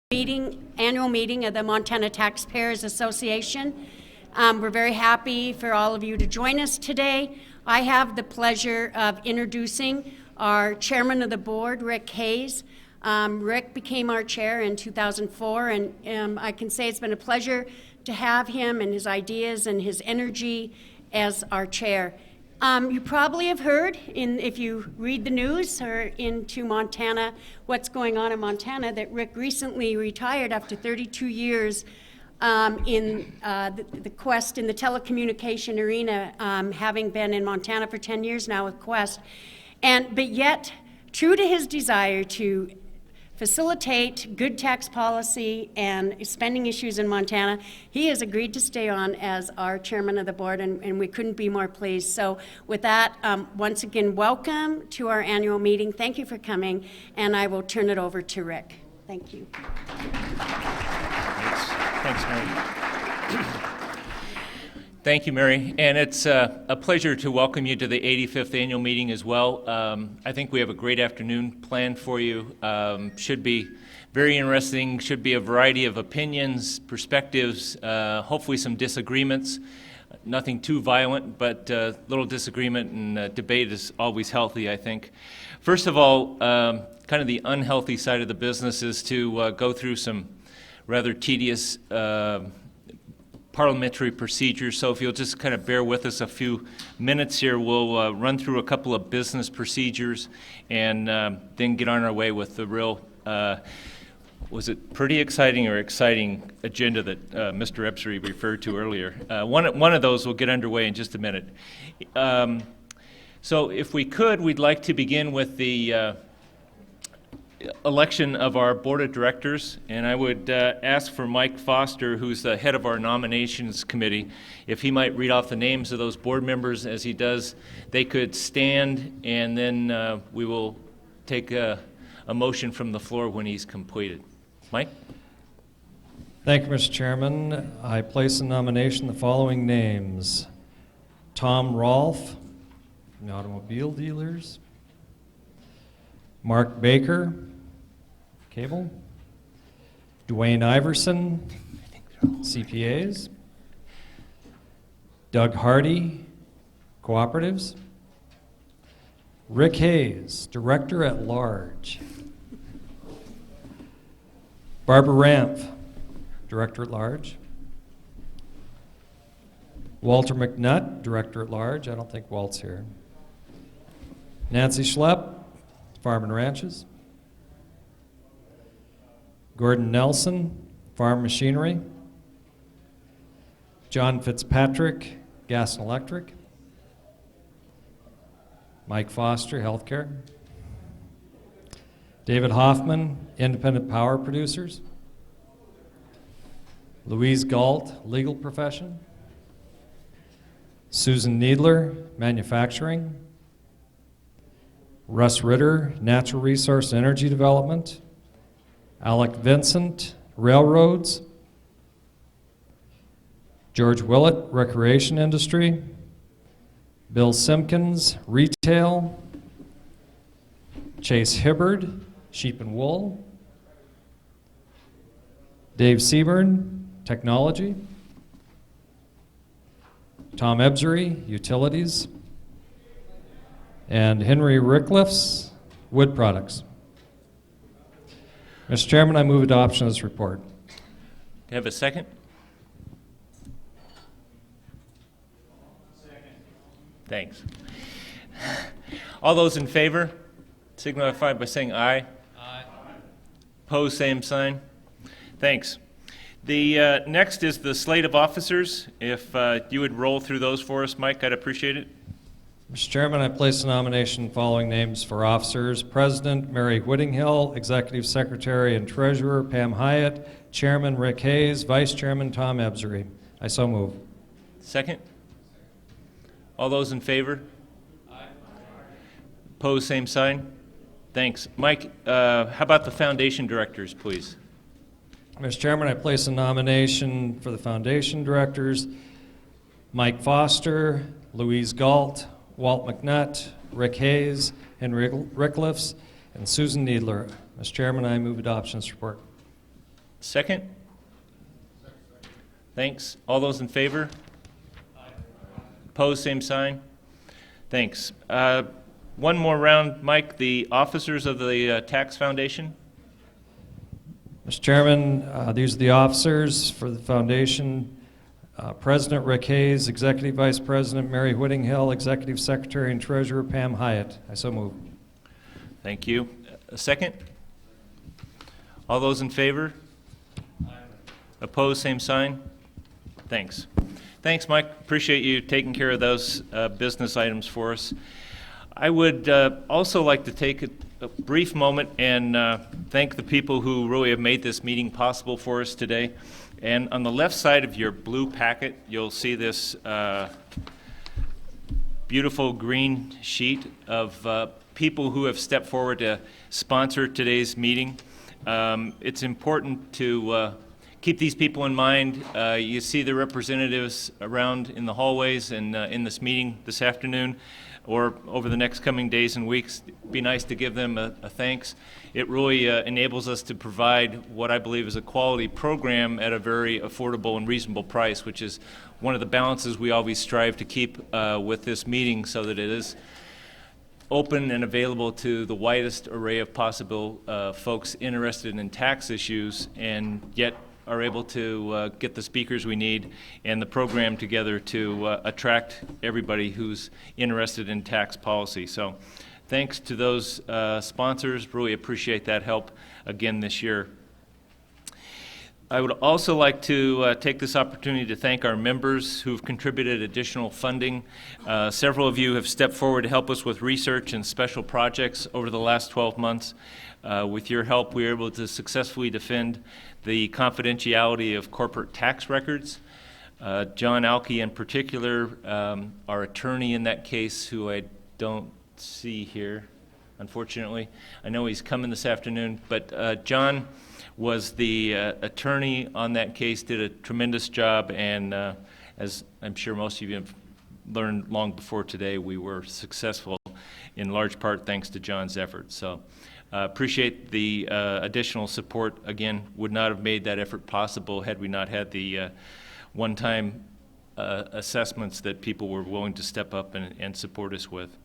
Annual meeting of the Montana Taxpayers Association. We're very happy for all of you to join us today. I have the pleasure of introducing our chairman of the board, Rick Hayes. Rick became our chair in 2004, and I can say it's been a pleasure to have him and his ideas and his energy as our chair. You probably have heard, if you read the news or into Montana, what's going on in Montana, that Rick recently retired after 32 years in the Quest, in the telecommunication arena, having been in Montana for 10 years now with Quest. But yet, true to his desire to facilitate good tax policy and spending issues in Montana, he has agreed to stay on as our chairman of the board, and we couldn't be more pleased. So with that, once again, welcome to our annual meeting. Thank you for coming, and I will turn it over to Rick. Thank you. Thanks, Mary. Thank you, Mary, and it's a pleasure to welcome you to the 85th annual meeting as well. I think we have a great afternoon planned for you. Should be very interesting, should be a variety of opinions, perspectives, hopefully some disagreements. Nothing too violent, but a little disagreement and debate is always healthy, I think. First of all, kind of the unhealthy side of the business is to go through some rather tedious parliamentary procedures. So if you'll just kind of bear with us a few minutes here, we'll run through a couple of business procedures and then get on our way with the real, was it pretty exciting or exciting agenda that Mr. Ebsary referred to earlier. One of those will get underway in just a minute. So if we could, we'd like to begin with the election of our board of directors, and I would ask for Mike Foster, who's the head of our nominations committee, if he might read off the names of those board members. As he does, they could stand, and then we will take a motion from the floor when he's completed. Mike? Thank you, Mr. Chairman. I place in nomination the following names: Tom Rolfe, from the automobile dealers; Mark Baker, cable; Dwayne Iverson, CPAs; Doug Hardy, cooperatives; Rick Hayes, Director at Large; Barbara Ramph, Director at Large; Walter McNutt, Director at Large. I don't think Walt's here. Nancy Schlepp, Farm and Ranches; Gordon Nelson, Farm Machinery; John Fitzpatrick, Gas and Electric; Mike Foster, Healthcare; David Hoffman, Independent Power Producers; Louise Galt, Legal Profession; Susan Needler, Manufacturing; Russ Ritter, Natural Resource and Energy Development; Alec Vincent, Railroads; George Willett, Recreation Industry; Bill Simpkins, Retail; Chase Hibbard, Sheep and Wool; Dave Seaburn, Technology; Tom Ebsary, Utilities; and Henry Rickliffs, Wood Products. Mr. Chairman, I move adoption of this report. Do you have a second? Second. Thanks. All those in favor signify by saying aye. Aye. Opposed, same sign. Thanks. The next is the slate of officers. If you would roll through those for us, Mike, I'd appreciate it. Mr. Chairman, I place a nomination following names for officers: President Mary Whittinghill, Executive Secretary and Treasurer Pam Hyatt, Chairman Rick Hayes, Vice Chairman Tom Ebsary. I so move. Second. All those in favor? Aye. Opposed, same sign. Thanks. Mike, how about the foundation directors, please? Mr. Chairman, I place a nomination for the foundation directors: Mike Foster, Louise Galt, Walt McNutt, Rick Hayes, Henry Rickliffs, and Susan Needler. Mr. Chairman, I move adoption of this report. Second? Thanks. All those in favor? Opposed, same sign. Thanks. One more round, Mike, the officers of the Tax Foundation. Mr. Chairman, these are the officers for the foundation. President Rick Hayes, Executive Vice President Mary Whittinghill, Executive Secretary and Treasurer Pam Hyatt. I so move. Thank you. A second? All those in favor? Opposed, same sign. Thanks. Thanks, Mike. Appreciate you taking care of those business items for us. I would also like to take a brief moment and thank the people who really have made this meeting possible for us today. And on the left side of your blue packet, you'll see this beautiful green sheet of people who have stepped forward to sponsor today's meeting. It's important to keep these people in mind. You see the representatives around in the hallways and in this meeting this afternoon or over the next coming days and weeks. It'd be nice to give them a thanks. It really enables us to provide what I believe is a quality program at a very affordable and reasonable price, which is one of the balances we always strive to keep with this meeting so that it is open and available to the widest array of possible folks interested in tax issues, and yet are able to get the speakers we need and the program together to attract everybody who's interested in tax policy. So thanks to those sponsors. Really appreciate that help again this year. I would also like to take this opportunity to thank our members who've contributed additional funding. Several of you have stepped forward to help us with research and special projects over the last 12 months. With your help, we were able to successfully defend the confidentiality of corporate tax records. John Alke in particular, our attorney in that case, who I don't see here, unfortunately. I know he's coming this afternoon, but John was the attorney on that case, did a tremendous job, and as I'm sure most of you have learned long before today, we were successful in large part thanks to John's efforts. So appreciate the additional support. Again, would not have made that effort possible had we not had the one-time assessments that people were willing to step up and support us with.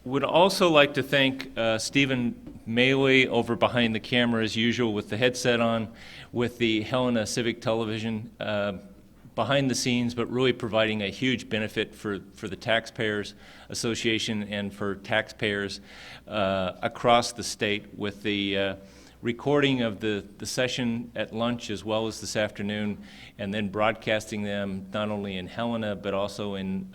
Would also like to thank Stephen Maley over behind the camera as usual with the headset on, with the Helena Civic Television behind the scenes, but really providing a huge benefit for the Taxpayers Association and for taxpayers across the state with the recording of the session at lunch as well as this afternoon, and then broadcasting them not only in Helena but also in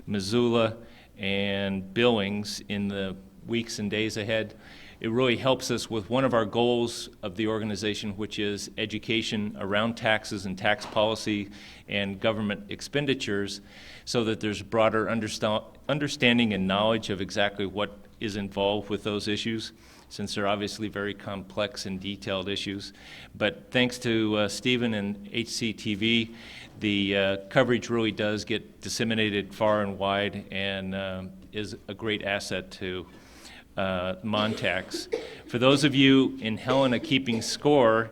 Missoula and Billings in the weeks and days ahead. It really helps us with one of our goals of the organization, which is education around taxes and tax policy and government expenditures, so that there's broader understanding and knowledge of exactly what is involved with those issues, since they're obviously very complex and detailed issues. But thanks to Stephen and HCTV, the coverage really does get disseminated far and wide and is a great asset to Montax. For those of you in Helena keeping score,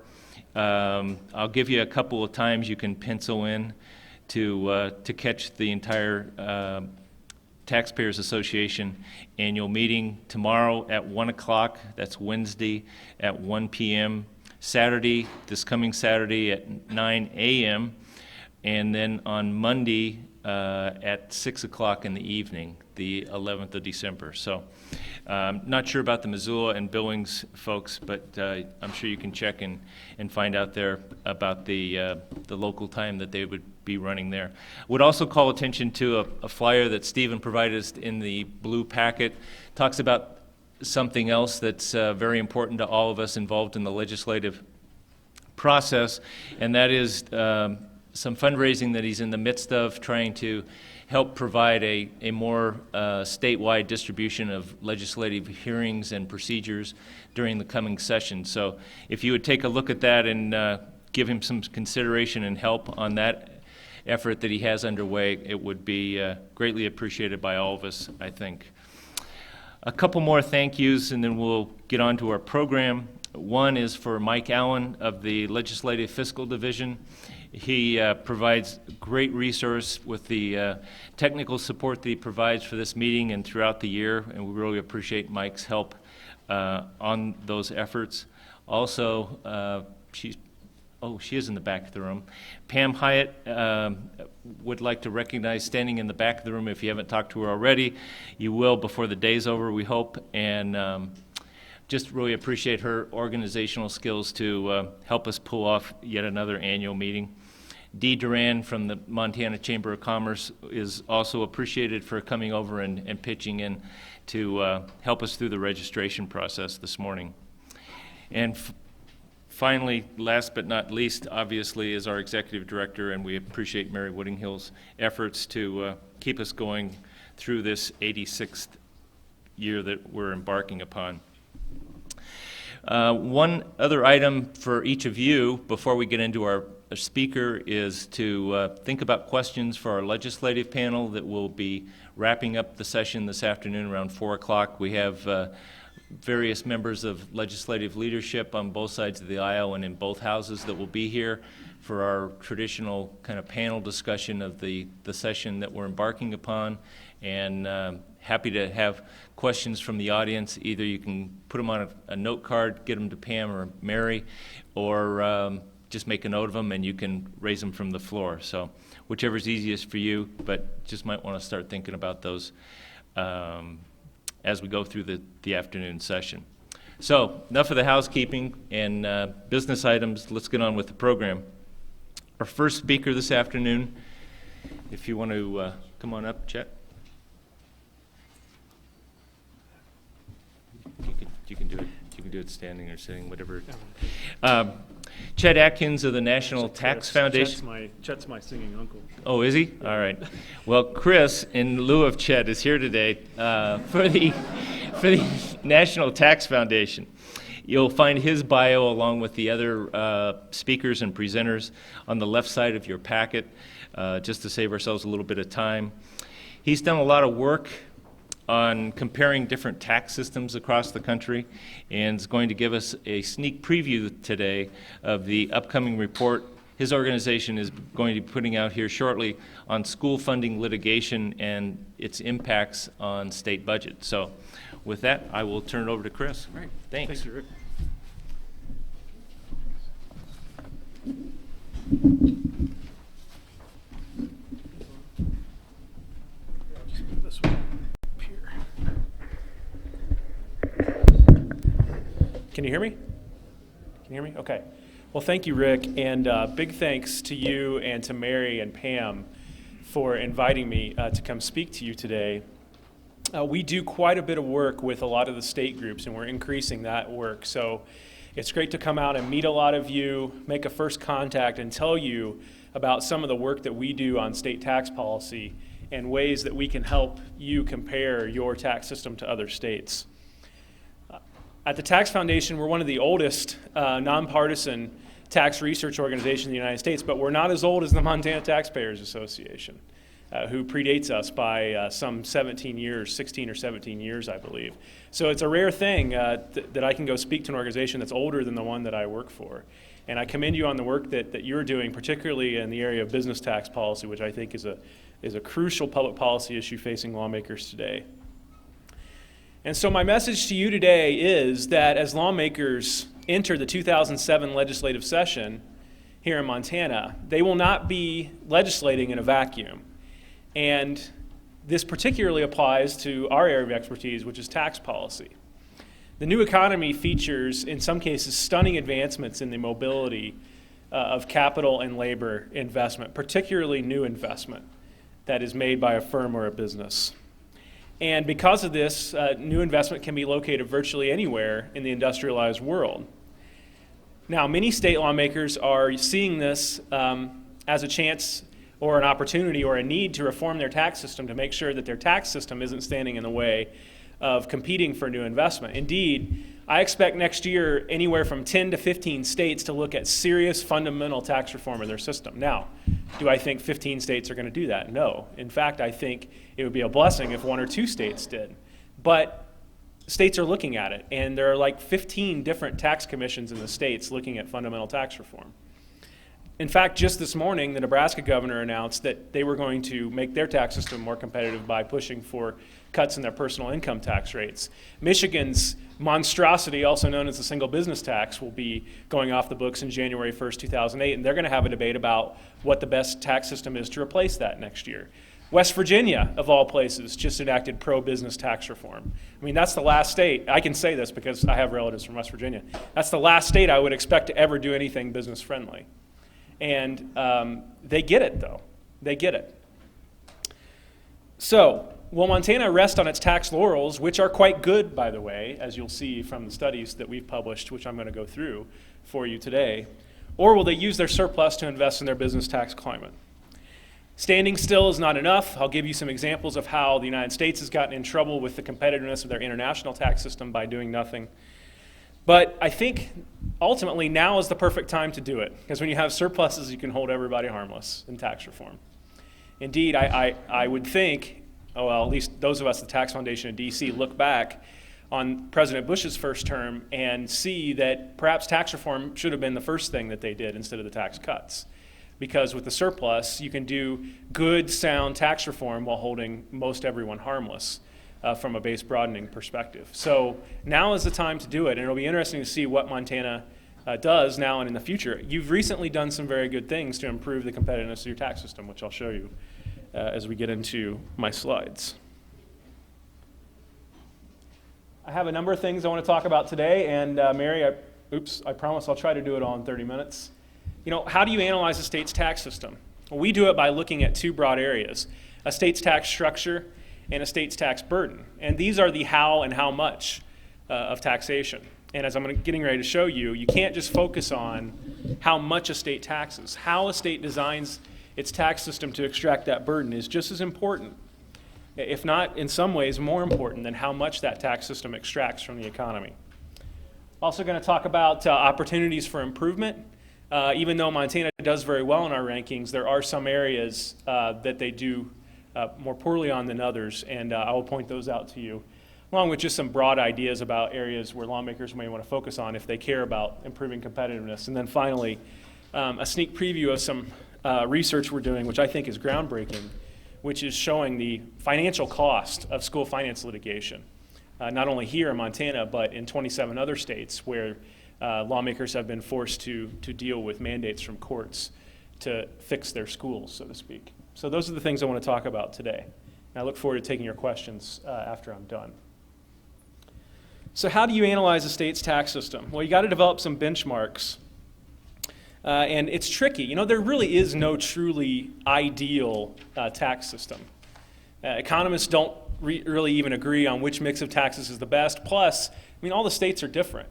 I'll give you a couple of times you can pencil in to catch the entire Taxpayers Association annual meeting tomorrow at 1 o'clock. That's Wednesday at 1 p.m. Saturday, this coming Saturday at 9 a.m. And then on Monday at 6 o'clock in the evening, the 11th of December. So not sure about the Missoula and Billings folks, but I'm sure you can check and find out there about the local time that they would be running there. Would also call attention to a flyer that Stephen provided us in the blue packet. Talks about something else that's very important to all of us involved in the legislative process, and that is some fundraising that he's in the midst of, trying to help provide a more statewide distribution of legislative hearings and procedures during the coming session. So if you would take a look at that and give him some consideration and help on that effort that he has underway, it would be greatly appreciated by all of us, I think. A couple more thank yous, and then we'll get on to our program. One is for Mike Allen of the Legislative Fiscal Division. He provides great resource with the technical support that he provides for this meeting and throughout the year, and we really appreciate Mike's help on those efforts. Also, she is in the back of the room. Pam Hyatt would like to recognize, standing in the back of the room. If you haven't talked to her already, you will before the day's over, we hope. And just really appreciate her organizational skills to help us pull off yet another annual meeting. Dee Duran from the Montana Chamber of Commerce is also appreciated for coming over and pitching in to help us through the registration process this morning. And finally, last but not least, obviously, is our executive director, and we appreciate Mary Woodinghill's efforts to keep us going through this 86th year that we're embarking upon. One other item for each of you before we get into our speaker is to think about questions for our legislative panel that will be wrapping up the session this afternoon around 4 o'clock. We have various members of legislative leadership on both sides of the aisle and in both houses that will be here for our traditional kind of panel discussion of the session that we're embarking upon. And happy to have questions from the audience. Either you can put them on a note card, get them to Pam or Mary, or just make a note of them and you can raise them from the floor. So whichever's easiest for you, but just might want to start thinking about those as we go through the afternoon session. So enough of the housekeeping and business items. Let's get on with the program. Our first speaker this afternoon, if you want to come on up, Chet. You can do it. You can do it standing or sitting, whatever. Chet Atkins of the National Tax Foundation. Chet's my singing uncle. Oh, is he? All right. Well, Chris, in lieu of Chet, is here today for the National Tax Foundation. You'll find his bio along with the other speakers and presenters on the left side of your packet, just to save ourselves a little bit of time. He's done a lot of work on comparing different tax systems across the country, and is going to give us a sneak preview today of the upcoming report his organization is going to be putting out here shortly on school funding litigation and its impacts on state budget. So with that, I will turn it over to Chris. All right. Thanks. Thank you, Rick. I'll just move this one up here. Can you hear me? Can you hear me? Okay. Well, thank you, Rick, and big thanks to you and to Mary and Pam for inviting me to come speak to you today. We do quite a bit of work with a lot of the state groups, and we're increasing that work. So it's great to come out and meet a lot of you, make a first contact, and tell you about some of the work that we do on state tax policy and ways that we can help you compare your tax system to other states. At the Tax Foundation, we're one of the oldest nonpartisan tax research organizations in the United States, but we're not as old as the Montana Taxpayers Association, who predates us by some 17 years, 16 or 17 years, I believe. So it's a rare thing that I can go speak to an organization that's older than the one that I work for. And I commend you on the work that you're doing, particularly in the area of business tax policy, which I think is a crucial public policy issue facing lawmakers today. And so my message to you today is that as lawmakers enter the 2007 legislative session here in Montana, they will not be legislating in a vacuum. And this particularly applies to our area of expertise, which is tax policy. The new economy features, in some cases, stunning advancements in the mobility of capital and labor investment, particularly new investment that is made by a firm or a business. And because of this, new investment can be located virtually anywhere in the industrialized world. Now, many state lawmakers are seeing this as a chance or an opportunity or a need to reform their tax system to make sure that their tax system isn't standing in the way of competing for new investment. Indeed, I expect next year anywhere from 10 to 15 states to look at serious fundamental tax reform in their system. Now, do I think 15 states are going to do that? No. In fact, I think it would be a blessing if 1 or 2 states did. But states are looking at it, and there are like 15 different tax commissions in the states looking at fundamental tax reform. In fact, just this morning, the Nebraska governor announced that they were going to make their tax system more competitive by pushing for cuts in their personal income tax rates. Michigan's monstrosity, also known as the single business tax, will be going off the books in January 1st, 2008, and they're going to have a debate about what the best tax system is to replace that next year. West Virginia, of all places, just enacted pro-business tax reform. I mean, that's the last state, I can say this because I have relatives from West Virginia, that's the last state I would expect to ever do anything business-friendly. And they get it, though. They get it. So, will Montana rest on its tax laurels, which are quite good, by the way, as you'll see from the studies that we've published, which I'm going to go through for you today, or will they use their surplus to invest in their business tax climate? Standing still is not enough. I'll give you some examples of how the United States has gotten in trouble with the competitiveness of their international tax system by doing nothing. But I think ultimately now is the perfect time to do it, because when you have surpluses, you can hold everybody harmless in tax reform. Indeed, I would think, well, at least those of us at the Tax Foundation in D.C. look back on President Bush's first term and see that perhaps tax reform should have been the first thing that they did instead of the tax cuts. Because with the surplus, you can do good, sound tax reform while holding most everyone harmless. From a base broadening perspective. So now is the time to do it, and it'll be interesting to see what Montana does now and in the future. You've recently done some very good things to improve the competitiveness of your tax system, which I'll show you as we get into my slides. I have a number of things I want to talk about today, and Mary, I promise I'll try to do it all in 30 minutes. You know, how do you analyze a state's tax system? Well, we do it by looking at two broad areas, a state's tax structure and a state's tax burden. And these are the how and how much of taxation. And as I'm getting ready to show you, you can't just focus on how much a state taxes. How a state designs its tax system to extract that burden is just as important, if not in some ways more important, than how much that tax system extracts from the economy. Also going to talk about opportunities for improvement. Even though Montana does very well in our rankings, there are some areas that they do more poorly on than others, and I will point those out to you, along with just some broad ideas about areas where lawmakers may want to focus on if they care about improving competitiveness. And then finally, a sneak preview of some research we're doing, which I think is groundbreaking, which is showing the financial cost of school finance litigation, not only here in Montana, but in 27 other states where lawmakers have been forced to deal with mandates from courts to fix their schools, so to speak. So those are the things I want to talk about today. And I look forward to taking your questions after I'm done. So how do you analyze a state's tax system? Well, you got to develop some benchmarks. And it's tricky. You know, there really is no truly ideal tax system. Economists don't really even agree on which mix of taxes is the best. Plus, I mean, all the states are different.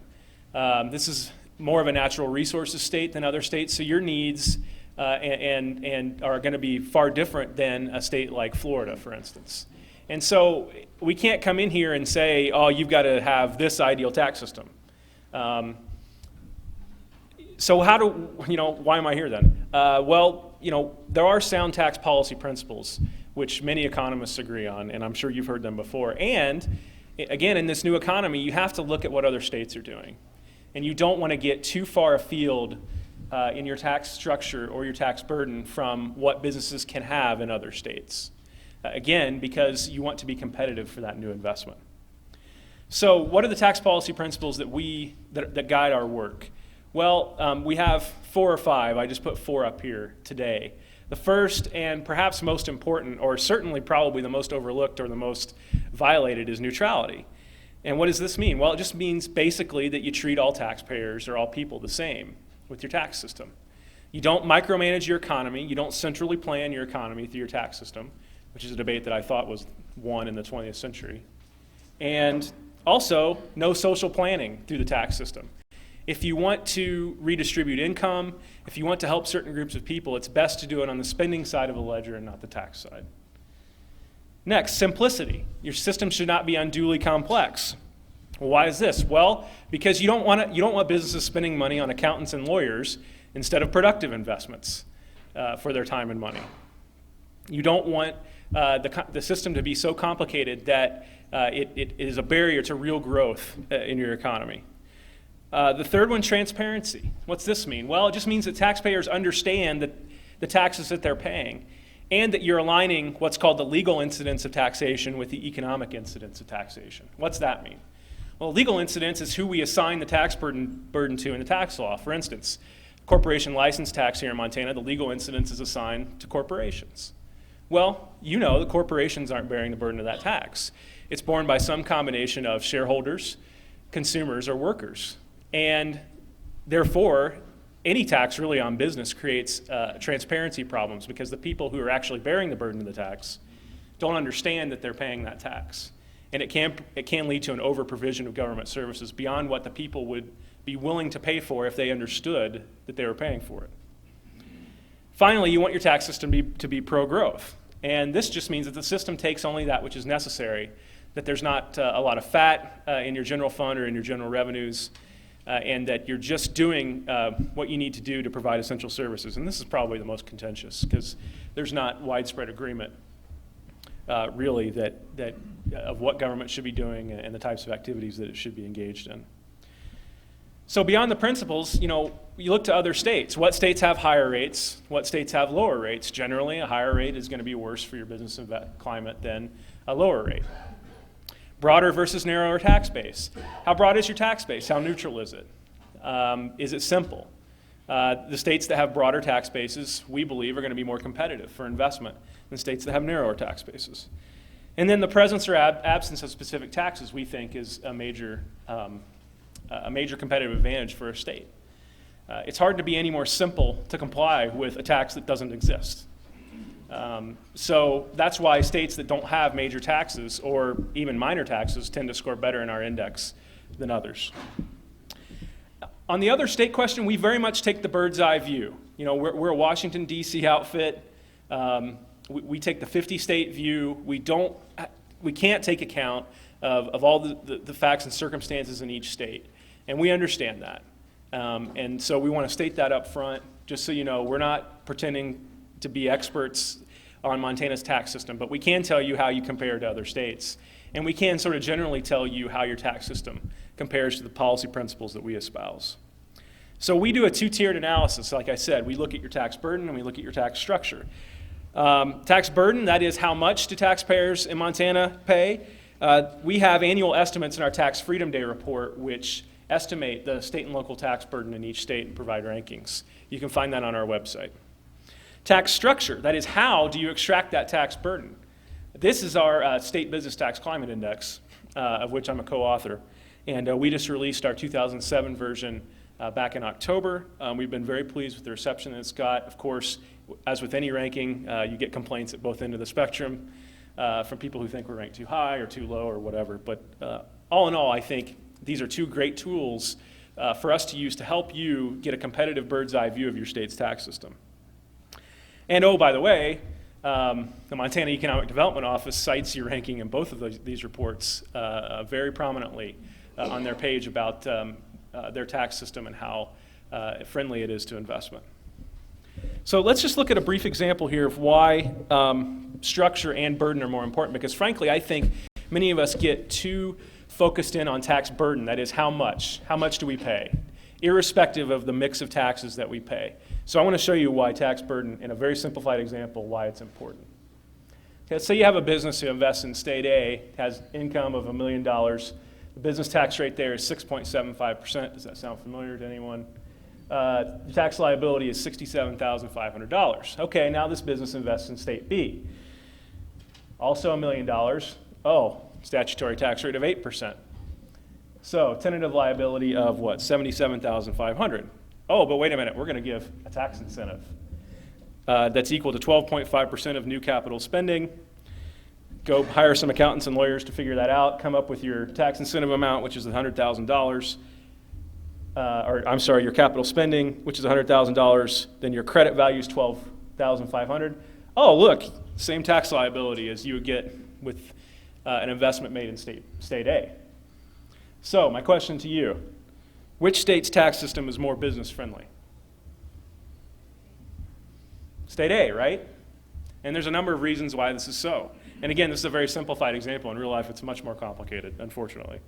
This is more of a natural resources state than other states, so your needs and are going to be far different than a state like Florida, for instance. And so we can't come in here and say, oh, you've got to have this ideal tax system. So why am I here then? Well, you know, there are sound tax policy principles, which many economists agree on, and I'm sure you've heard them before. And again, in this new economy, you have to look at what other states are doing. And you don't want to get too far afield in your tax structure or your tax burden from what businesses can have in other states. Again, because you want to be competitive for that new investment. So what are the tax policy principles that guide our work? Well, we have 4 or 5. I just put 4 up here today. The first and perhaps most important, or certainly probably the most overlooked or the most violated, is neutrality. And what does this mean? Well, it just means basically that you treat all taxpayers or all people the same with your tax system. You don't micromanage your economy. You don't centrally plan your economy through your tax system, which is a debate that I thought was won in the 20th century. And also, no social planning through the tax system. If you want to redistribute income, if you want to help certain groups of people, it's best to do it on the spending side of the ledger and not the tax side. Next, simplicity. Your system should not be unduly complex. Well, why is this? Well, because you don't want businesses spending money on accountants and lawyers instead of productive investments for their time and money. You don't want the system to be so complicated that It is a barrier to real growth in your economy. The third one, transparency. What's this mean? Well, it just means that taxpayers understand that the taxes that they're paying, and that you're aligning what's called the legal incidence of taxation with the economic incidence of taxation. What's that mean? Well, legal incidence is who we assign the tax burden to in the tax law. For instance, corporation license tax here in Montana, the legal incidence is assigned to corporations. Well, you know the corporations aren't bearing the burden of that tax. It's borne by some combination of shareholders, consumers, or workers. And therefore, any tax really on business creates transparency problems because the people who are actually bearing the burden of the tax don't understand that they're paying that tax. And it can lead to an over-provision of government services beyond what the people would be willing to pay for if they understood that they were paying for it. Finally, you want your tax system to be pro-growth. And this just means that the system takes only that which is necessary, that there's not a lot of fat in your general fund or in your general revenues, and that you're just doing what you need to do to provide essential services. And this is probably the most contentious because there's not widespread agreement really that of what government should be doing and the types of activities that it should be engaged in. So beyond the principles, you look to other states. What states have higher rates? What states have lower rates? Generally, a higher rate is going to be worse for your business climate than a lower rate. Broader versus narrower tax base. How broad is your tax base? How neutral is it? Is it simple? The states that have broader tax bases, we believe, are going to be more competitive for investment than states that have narrower tax bases. And then the presence or absence of specific taxes, we think, is a major competitive advantage for a state. It's hard to be any more simple to comply with a tax that doesn't exist. So that's why states that don't have major taxes or even minor taxes tend to score better in our index than others. On the other state question, we very much take the bird's eye view. We're a Washington, D.C. outfit. We take the 50-state view. We can't take account of all the facts and circumstances in each state. And we understand that. And so we want to state that up front, just so you know, we're not pretending to be experts on Montana's tax system, but we can tell you how you compare to other states. And we can sort of generally tell you how your tax system compares to the policy principles that we espouse. So we do a two-tiered analysis. Like I said, we look at your tax burden and we look at your tax structure. Tax burden, that is how much do taxpayers in Montana pay. We have annual estimates in our Tax Freedom Day report, which estimate the state and local tax burden in each state and provide rankings. You can find that on our website. Tax structure, that is how do you extract that tax burden. This is our State Business Tax Climate Index, of which I'm a co-author. And we just released our 2007 version back in October. We've been very pleased with the reception that it's got. Of course, as with any ranking, you get complaints at both ends of the spectrum from people who think we're ranked too high or too low or whatever. But all in all, I think these are two great tools for us to use to help you get a competitive bird's eye view of your state's tax system. And oh, by the way, the Montana Economic Development Office cites your ranking in both of these reports very prominently on their page about their tax system and how friendly it is to investment. So let's just look at a brief example here of why structure and burden are more important, because frankly, I think many of us get too focused in on tax burden. That is, how much do we pay, irrespective of the mix of taxes that we pay. So I want to show you why tax burden, in a very simplified example, why it's important. Okay, let's say you have a business who invests in state A, has income of $1 million. The business tax rate there is 6.75%. Does that sound familiar to anyone? The tax liability is $67,500. Okay, now this business invests in state B. Also $1 million. Oh, statutory tax rate of 8%. So tentative liability of what? $77,500. Oh, but wait a minute, we're going to give a tax incentive that's equal to 12.5% of new capital spending. Go hire some accountants and lawyers to figure that out. Come up with your tax incentive amount, which is $100,000. Your capital spending, which is $100,000. Then your credit value is $12,500. Oh, look, same tax liability as you would get with an investment made in state A. So my question to you, which state's tax system is more business friendly? State A, right? And there's a number of reasons why this is so. And again, this is a very simplified example. In real life, it's much more complicated, unfortunately.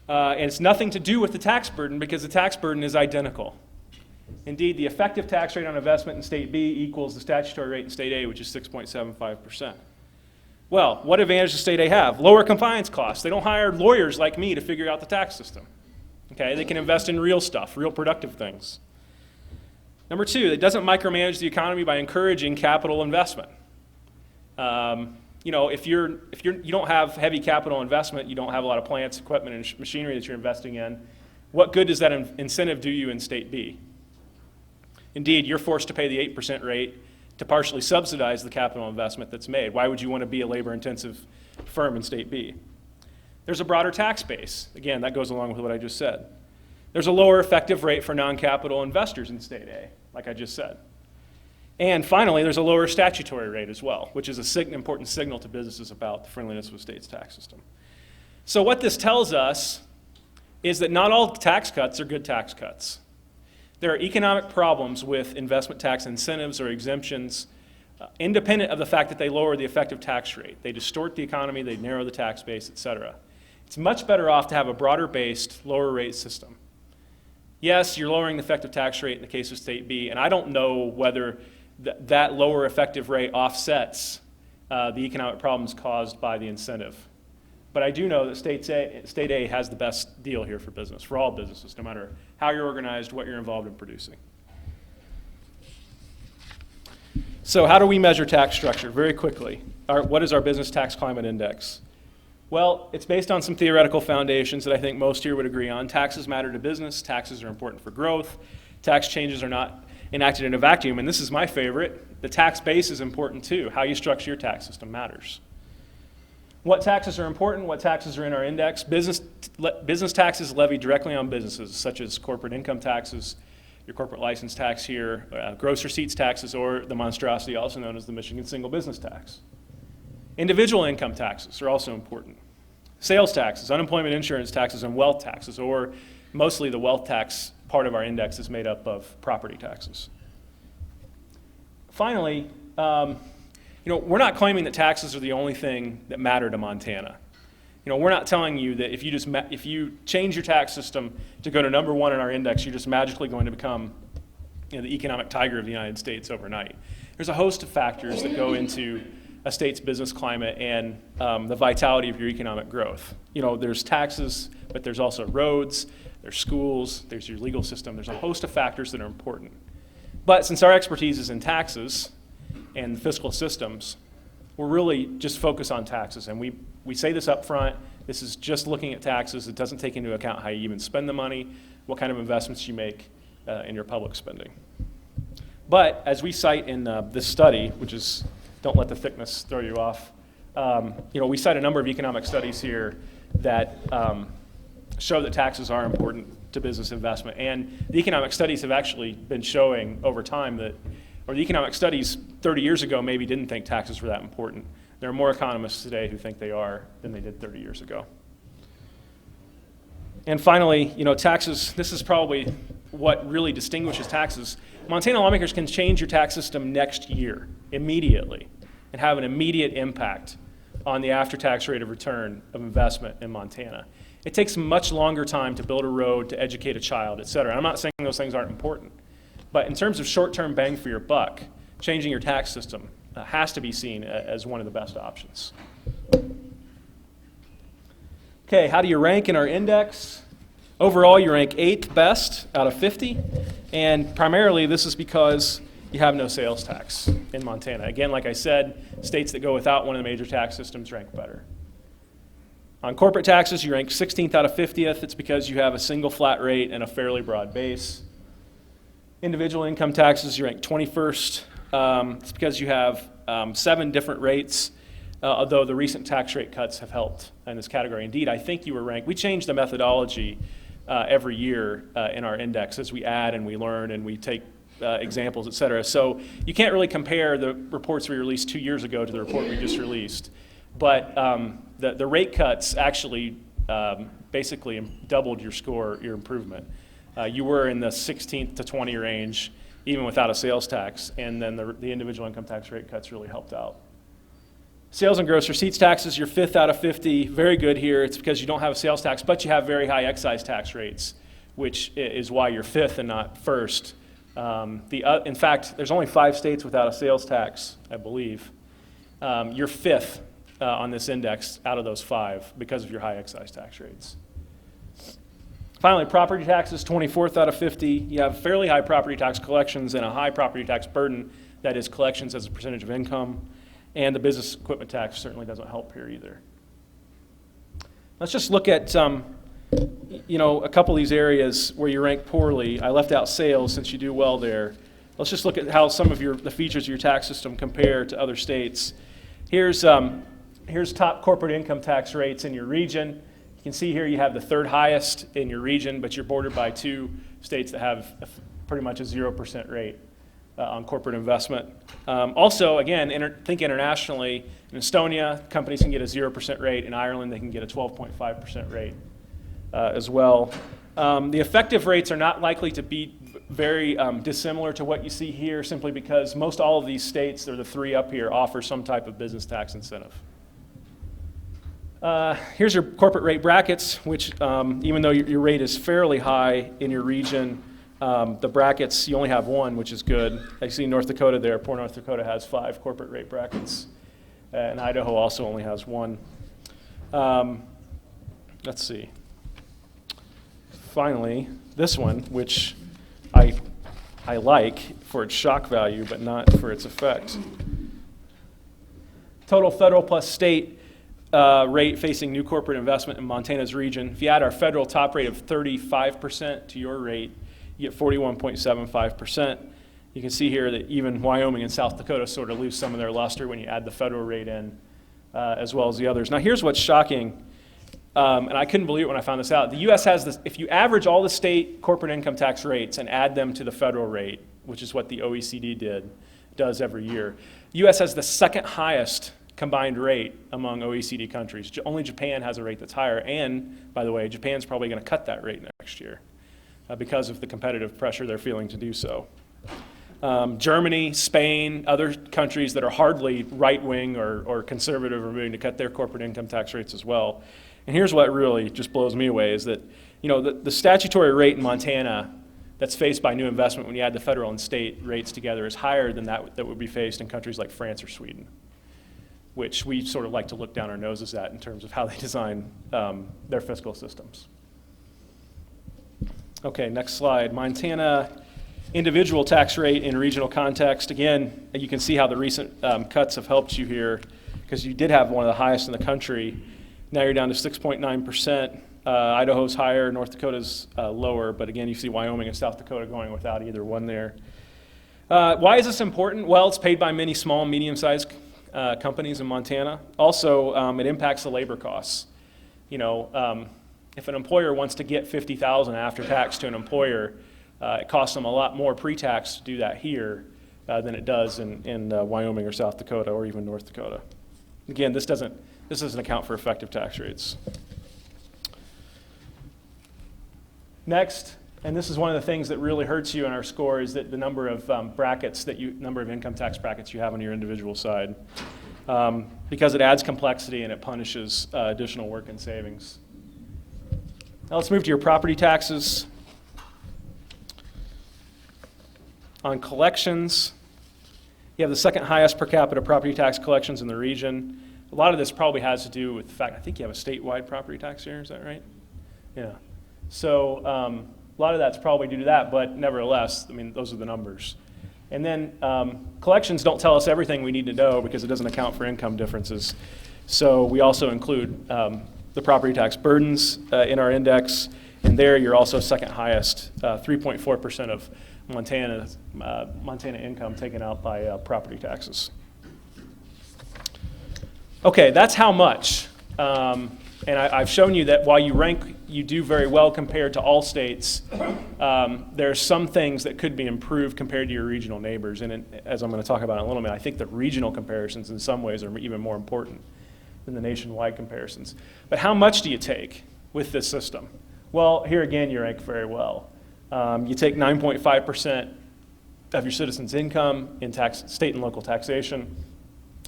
And it's nothing to do with the tax burden because the tax burden is identical. Indeed, the effective tax rate on investment in State B equals the statutory rate in State A, which is 6.75%. Well, what advantage does State A have? Lower compliance costs. They don't hire lawyers like me to figure out the tax system. Okay, they can invest in real stuff, real productive things. Number two, it doesn't micromanage the economy by encouraging capital investment. If you don't have heavy capital investment, you don't have a lot of plants, equipment, and machinery that you're investing in, what good does that incentive do you in State B? Indeed, you're forced to pay the 8% rate to partially subsidize the capital investment that's made. Why would you want to be a labor-intensive firm in State B? There's a broader tax base. Again, that goes along with what I just said. There's a lower effective rate for non-capital investors in State A, like I just said. And finally, there's a lower statutory rate as well, which is an important signal to businesses about the friendliness of the state's tax system. So what this tells us is that not all tax cuts are good tax cuts. There are economic problems with investment tax incentives or exemptions, independent of the fact that they lower the effective tax rate. They distort the economy, they narrow the tax base, et cetera. It's much better off to have a broader-based, lower-rate system. Yes, you're lowering the effective tax rate in the case of State B, and I don't know whether that lower effective rate offsets the economic problems caused by the incentive. But I do know that State A has the best deal here for business, for all businesses, no matter how you're organized, what you're involved in producing. So how do we measure tax structure? Very quickly. What is our business tax climate index? Well, it's based on some theoretical foundations that I think most here would agree on. Taxes matter to business. Taxes are important for growth. Tax changes are not enacted in a vacuum. And this is my favorite. The tax base is important too. How you structure your tax system matters. What taxes are important? What taxes are in our index? Business taxes levied directly on businesses, such as corporate income taxes, your corporate license tax here, gross receipts taxes, or the monstrosity also known as the Michigan single business tax. Individual income taxes are also important. Sales taxes, unemployment insurance taxes, and wealth taxes, or mostly the wealth tax part of our index is made up of property taxes. Finally, we're not claiming that taxes are the only thing that matter to Montana. We're not telling you that if you change your tax system to go to number one in our index, you're just magically going to become the economic tiger of the United States overnight. There's a host of factors that go into a state's business climate and the vitality of your economic growth. There's taxes, but there's also roads, there's schools, there's your legal system. There's a host of factors that are important. But since our expertise is in taxes and fiscal systems, we're really just focused on taxes. And we say this up front, this is just looking at taxes. It doesn't take into account how you even spend the money, what kind of investments you make in your public spending. But as we cite in this study, which is, don't let the thickness throw you off, we cite a number of economic studies here that show that taxes are important to business investment. And the economic studies have actually been showing over time the economic studies 30 years ago maybe didn't think taxes were that important. There are more economists today who think they are than they did 30 years ago. And finally, taxes, this is probably what really distinguishes taxes. Montana lawmakers can change your tax system next year, immediately, and have an immediate impact on the after-tax rate of return of investment in Montana. It takes much longer time to build a road, to educate a child, et cetera. I'm not saying those things aren't important. But in terms of short-term bang for your buck, changing your tax system has to be seen as one of the best options. Okay, how do you rank in our index? Overall, you rank 8th best out of 50. And primarily, this is because you have no sales tax in Montana. Again, like I said, states that go without one of the major tax systems rank better. On corporate taxes, you rank 16th out of 50th. It's because you have a single flat rate and a fairly broad base. Individual income taxes, you rank 21st. It's because you have 7 different rates, although the recent tax rate cuts have helped in this category. Indeed, I think you were ranked. We change the methodology every year in our index as we add and we learn and we take examples, et cetera. So you can't really compare the reports we released 2 years ago to the report we just released. But the rate cuts actually basically doubled your score, your improvement. You were in the 16th to 20 range, even without a sales tax, and then the individual income tax rate cuts really helped out. Sales and gross receipts taxes, you're 5th out of 50. Very good here. It's because you don't have a sales tax, but you have very high excise tax rates, which is why you're 5th and not 1st. In fact, there's only 5 states without a sales tax, I believe. You're 5th on this index out of those 5 because of your high excise tax rates. Finally, property taxes, 24th out of 50. You have fairly high property tax collections and a high property tax burden, that is collections as a percentage of income. And the business equipment tax certainly doesn't help here either. Let's just look at a couple of these areas where you rank poorly. I left out sales since you do well there. Let's just look at how some of the features of your tax system compare to other states. Here's top corporate income tax rates in your region. You can see here you have the 3rd highest in your region, but you're bordered by 2 states that have pretty much a 0% rate on corporate investment. Also, again, think internationally. In Estonia, companies can get a 0% rate. In Ireland, they can get a 12.5% rate as well. The effective rates are not likely to be very dissimilar to what you see here, simply because most all of these states, they're the 3 up here, offer some type of business tax incentive. Here's your corporate rate brackets, which even though your rate is fairly high in your region, the brackets, you only have 1, which is good. I see North Dakota there. Poor North Dakota has 5 corporate rate brackets. And Idaho also only has 1. Let's see. Finally, this one, which I like for its shock value, but not for its effect. Total federal plus state rate facing new corporate investment in Montana's region. If you add our federal top rate of 35% to your rate, you get 41.75%. You can see here that even Wyoming and South Dakota sort of lose some of their luster when you add the federal rate in, as well as the others. Now here's what's shocking, and I couldn't believe it when I found this out. The U.S. has this, if you average all the state corporate income tax rates and add them to the federal rate, which is what the OECD does every year, the U.S. has the 2nd highest combined rate among OECD countries. Only Japan has a rate that's higher, and by the way, Japan's probably going to cut that rate next year because of the competitive pressure they're feeling to do so. Germany, Spain, other countries that are hardly right-wing or conservative are moving to cut their corporate income tax rates as well. And here's what really just blows me away is that the statutory rate in Montana that's faced by new investment when you add the federal and state rates together is higher than that would be faced in countries like France or Sweden, which we sort of like to look down our noses at in terms of how they design their fiscal systems. Okay, next slide. Montana individual tax rate in regional context. Again, you can see how the recent cuts have helped you here because you did have one of the highest in the country. Now you're down to 6.9%. Idaho's higher, North Dakota's lower, but again, you see Wyoming and South Dakota going without either one there. Why is this important? Well, it's paid by many small and medium-sized companies in Montana. Also, it impacts the labor costs. If an employer wants to get $50,000 after tax to an employer, it costs them a lot more pre-tax to do that here than it does in Wyoming or South Dakota or even North Dakota. Again, this doesn't account for effective tax rates. Next, and this is one of the things that really hurts you in our score, is that the number of number of income tax brackets you have on your individual side, because it adds complexity and it punishes additional work and savings. Now let's move to your property taxes. On collections, you have the 2nd highest per capita property tax collections in the region. A lot of this probably has to do with the fact, I think you have a statewide property tax here, is that right? Yeah. So a lot of that's probably due to that, but nevertheless, those are the numbers. And then collections don't tell us everything we need to know because it doesn't account for income differences. So we also include the property tax burdens in our index, and there you're also 2nd highest, 3.4% of Montana income taken out by property taxes. Okay, that's how much. And I've shown you that while you do very well compared to all states, there are some things that could be improved compared to your regional neighbors. And as I'm going to talk about in a little bit, I think that regional comparisons in some ways are even more important than the nationwide comparisons. But how much do you take with this system? Well, here again, you rank very well. You take 9.5% of your citizens' income in state and local taxation.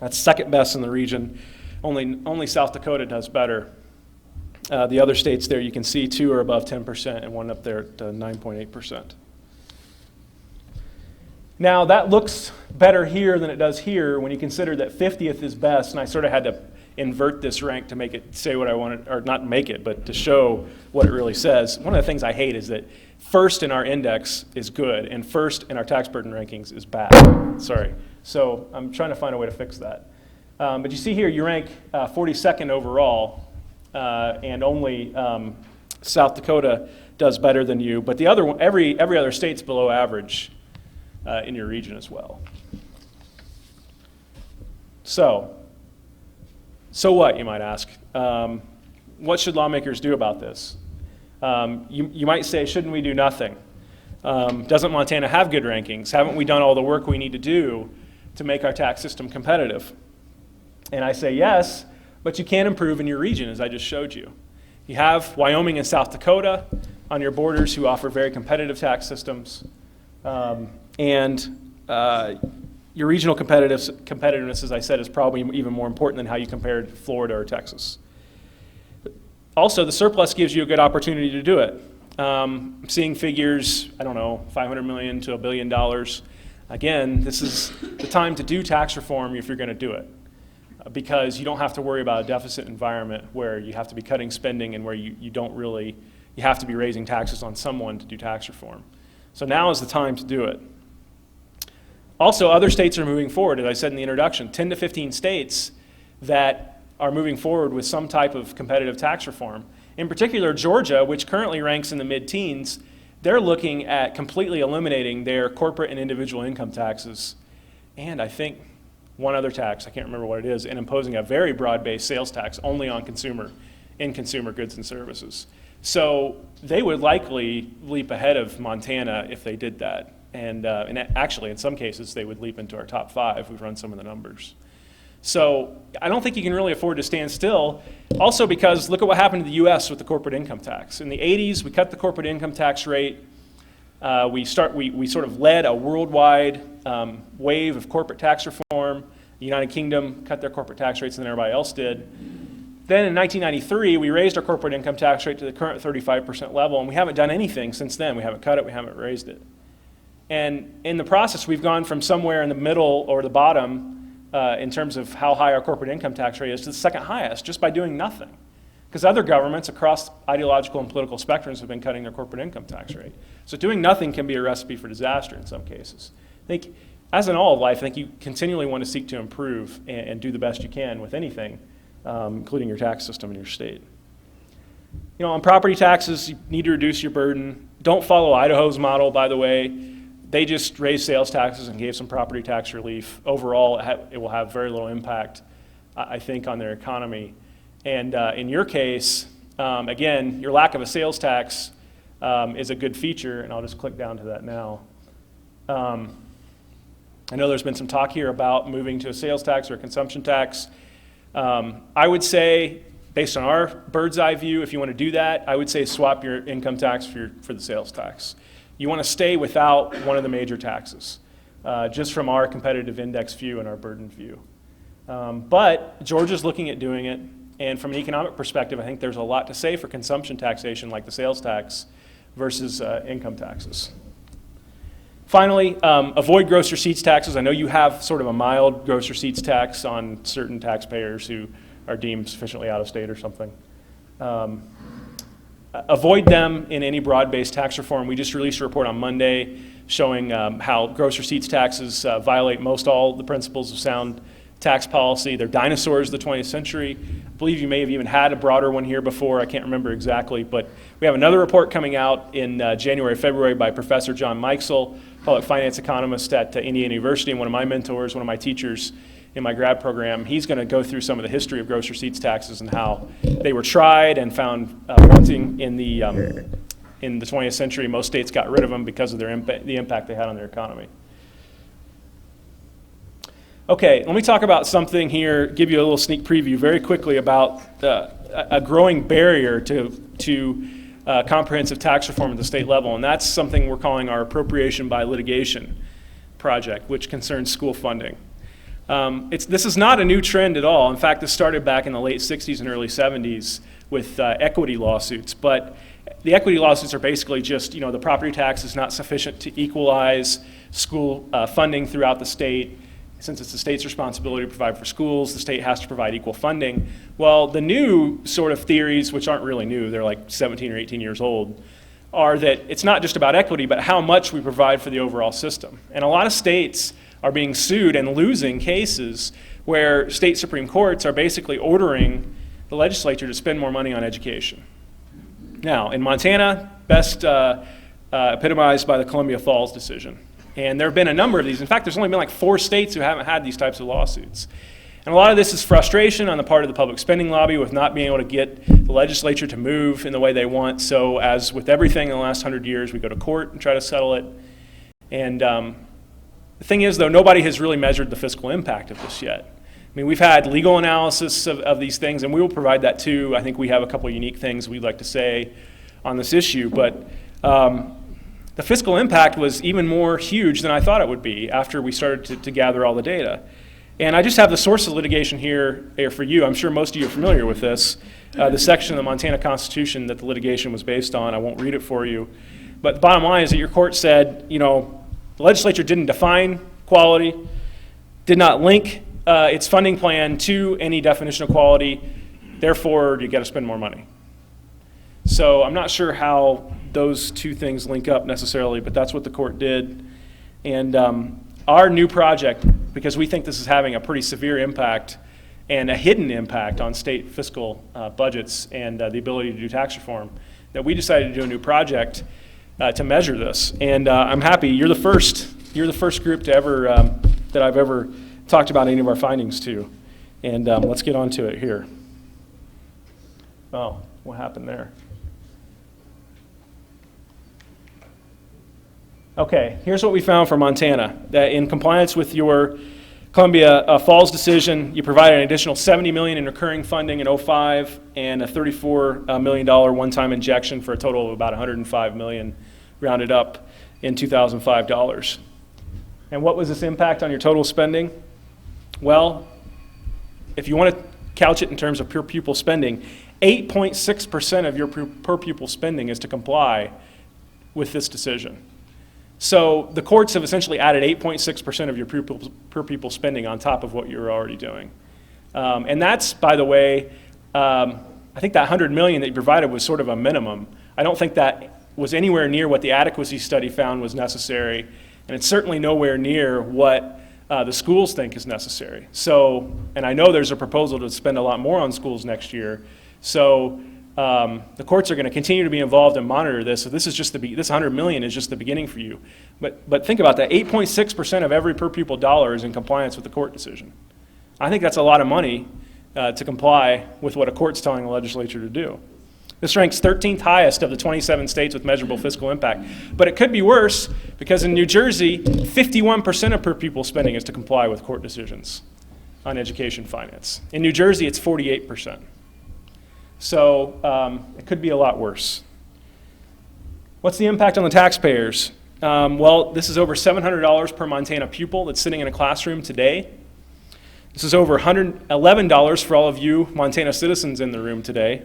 That's second best in the region. Only South Dakota does better. The other states there, you can see two are above 10% and one up there at 9.8%. Now, that looks better here than it does here when you consider that 50th is best, and I sort of had to invert this rank to make it say what I wanted, or not make it, but to show what it really says. One of the things I hate is that first in our index is good, and first in our tax burden rankings is bad. Sorry. So I'm trying to find a way to fix that. But you see here, you rank 42nd overall, and only South Dakota does better than you, but the other one, every other state's below average in your region as well. So what, you might ask? What should lawmakers do about this? You might say, shouldn't we do nothing? Doesn't Montana have good rankings? Haven't we done all the work we need to do to make our tax system competitive? And I say yes, but you can improve in your region, as I just showed you. You have Wyoming and South Dakota on your borders who offer very competitive tax systems. Your regional competitiveness, as I said, is probably even more important than how you compare to Florida or Texas. Also, the surplus gives you a good opportunity to do it. I'm seeing figures, I don't know, $500 million to $1 billion. Again, this is the time to do tax reform if you're going to do it, because you don't have to worry about a deficit environment where you have to be cutting spending and where you have to be raising taxes on someone to do tax reform. So now is the time to do it. Also, other states are moving forward, as I said in the introduction, 10 to 15 states that are moving forward with some type of competitive tax reform. In particular, Georgia, which currently ranks in the mid-teens, they're looking at completely eliminating their corporate and individual income taxes, and I think one other tax, I can't remember what it is, and imposing a very broad-based sales tax only on consumer goods and services. So they would likely leap ahead of Montana if they did that. And actually, in some cases, they would leap into our top 5. We've run some of the numbers. So I don't think you can really afford to stand still. Also because look at what happened to the U.S. with the corporate income tax. In the 80s, we cut the corporate income tax rate. We sort of led a worldwide wave of corporate tax reform. The United Kingdom cut their corporate tax rates than everybody else did. Then in 1993, we raised our corporate income tax rate to the current 35% level, and we haven't done anything since then. We haven't cut it, we haven't raised it. And in the process, we've gone from somewhere in the middle or the bottom in terms of how high our corporate income tax rate is to the second highest just by doing nothing. Because other governments across ideological and political spectrums have been cutting their corporate income tax rate. So doing nothing can be a recipe for disaster in some cases. I think, as in all of life, I think you continually want to seek to improve and do the best you can with anything, including your tax system in your state. You know, on property taxes, you need to reduce your burden. Don't follow Idaho's model, by the way. They just raised sales taxes and gave some property tax relief. Overall, it will have very little impact, I think, on their economy. And in your case, again, your lack of a sales tax is a good feature, and I'll just click down to that now. I know there's been some talk here about moving to a sales tax or a consumption tax. I would say, based on our bird's eye view, if you want to do that, I would say swap your income tax for the sales tax. You want to stay without one of the major taxes, just from our competitive index view and our burden view. But Georgia's looking at doing it, and from an economic perspective, I think there's a lot to say for consumption taxation like the sales tax versus income taxes. Finally, avoid gross receipts taxes. I know you have sort of a mild gross receipts tax on certain taxpayers who are deemed sufficiently out of state or something. Avoid them in any broad-based tax reform. We just released a report on Monday showing how gross receipts taxes violate most all the principles of sound tax policy. They're dinosaurs of the 20th century. I believe you may have even had a broader one here before. I can't remember exactly, but we have another report coming out in January, February by Professor John Meixel, public finance economist at Indiana University, and one of my mentors, one of my teachers in my grad program. He's going to go through some of the history of gross receipts taxes and how they were tried and found wanting in the 20th century. Most states got rid of them because of the impact they had on their economy. Okay, let me talk about something here, give you a little sneak preview very quickly about a growing barrier to comprehensive tax reform at the state level, and that's something we're calling our appropriation by litigation project, which concerns school funding. This is not a new trend at all. In fact, this started back in the late 60s and early 70s with equity lawsuits. But the equity lawsuits are basically just, the property tax is not sufficient to equalize school funding throughout the state. Since it's the state's responsibility to provide for schools, the state has to provide equal funding. Well, the new sort of theories, which aren't really new, they're like 17 or 18 years old, are that it's not just about equity, but how much we provide for the overall system. And a lot of states are being sued and losing cases where state Supreme Courts are basically ordering the legislature to spend more money on education. Now, in Montana, best epitomized by the Columbia Falls decision. And there have been a number of these. In fact, there's only been like 4 states who haven't had these types of lawsuits. And a lot of this is frustration on the part of the public spending lobby with not being able to get the legislature to move in the way they want. So as with everything in the last 100 years, we go to court and try to settle it. And the thing is, though, nobody has really measured the fiscal impact of this yet. I mean, we've had legal analysis of these things, and we will provide that too. I think we have a couple of unique things we'd like to say on this issue. But the fiscal impact was even more huge than I thought it would be after we started to gather all the data. And I just have the source of litigation here for you. I'm sure most of you are familiar with this. The section of the Montana Constitution that the litigation was based on. I won't read it for you. But the bottom line is that your court said, the legislature didn't define quality, did not link its funding plan to any definition of quality, therefore you got to spend more money. So I'm not sure how those two things link up necessarily, but that's what the court did. And our new project, because we think this is having a pretty severe impact and a hidden impact on state fiscal budgets and the ability to do tax reform, that we decided to do a new project to measure this. And I'm happy you're the first group to ever that I've ever talked about any of our findings to. And let's get on to it here. Oh, what happened there? Okay, here's what we found for Montana. That in compliance with your Columbia Falls decision, you provided an additional $70 million in recurring funding in 2005 and a $34 million one-time injection for a total of about $105 million rounded up in 2005 dollars. And what was this impact on your total spending? Well, if you want to couch it in terms of per pupil spending, 8.6% of your per pupil spending is to comply with this decision. So the courts have essentially added 8.6% of your per pupil spending on top of what you're already doing. And that's, by the way, I think that $100 million that you provided was sort of a minimum. I don't think that was anywhere near what the adequacy study found was necessary, and it's certainly nowhere near what the schools think is necessary. So, and I know there's a proposal to spend a lot more on schools next year. So the courts are going to continue to be involved and monitor this. So this is just this $100 million is just the beginning for you. But think about that: 8.6% of every per pupil dollar is in compliance with the court decision. I think that's a lot of money to comply with what a court's telling the legislature to do. This ranks 13th highest of the 27 states with measurable fiscal impact. But it could be worse, because in New Jersey, 51% of per pupil spending is to comply with court decisions on education finance. In New Jersey, it's 48%. So it could be a lot worse. What's the impact on the taxpayers? Well, this is over $700 per Montana pupil that's sitting in a classroom today. This is over $111 for all of you Montana citizens in the room today.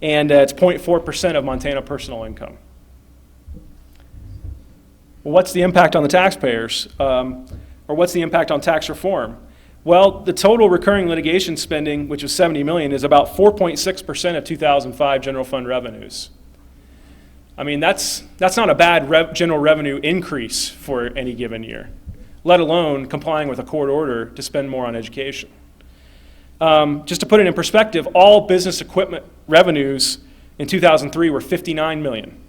And it's 0.4% of Montana personal income. Well, what's the impact on the taxpayers? Or what's the impact on tax reform? Well, the total recurring litigation spending, which is $70 million, is about 4.6% of 2005 general fund revenues. I mean, that's not a bad general revenue increase for any given year, let alone complying with a court order to spend more on education. Just to put it in perspective, all business equipment revenues in 2003 were $59 million.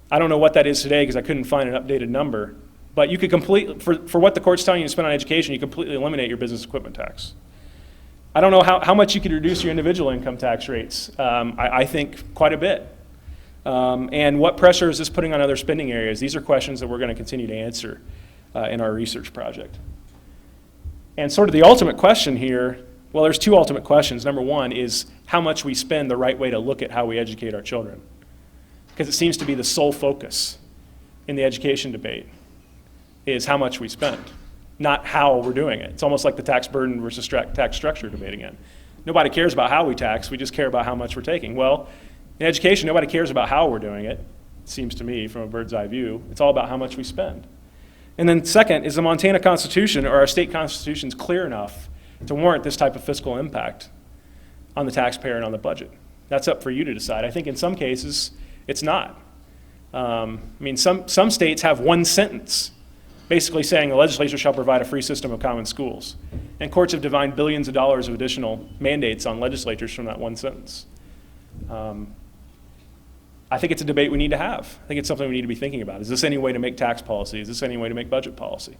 I don't know what that is today because I couldn't find an updated number. But you could for what the court's telling you to spend on education, you completely eliminate your business equipment tax. I don't know how much you could reduce your individual income tax rates. I think quite a bit. And what pressure is this putting on other spending areas? These are questions that we're going to continue to answer in our research project. And sort of the ultimate question here, well, there's two ultimate questions. Number one is how much we spend the right way to look at how we educate our children. Because it seems to be the sole focus in the education debate is how much we spend, not how we're doing it. It's almost like the tax burden versus tax structure debate again. Nobody cares about how we tax, we just care about how much we're taking. Well, in education, nobody cares about how we're doing it, seems to me, from a bird's eye view. It's all about how much we spend. And then second, is the Montana Constitution or our state constitutions clear enough to warrant this type of fiscal impact on the taxpayer and on the budget? That's up for you to decide. I think in some cases, it's not. I mean, some states have one sentence basically saying the legislature shall provide a free system of common schools. And courts have divined billions of dollars of additional mandates on legislatures from that one sentence. I think it's a debate we need to have. I think it's something we need to be thinking about. Is this any way to make tax policy? Is this any way to make budget policy?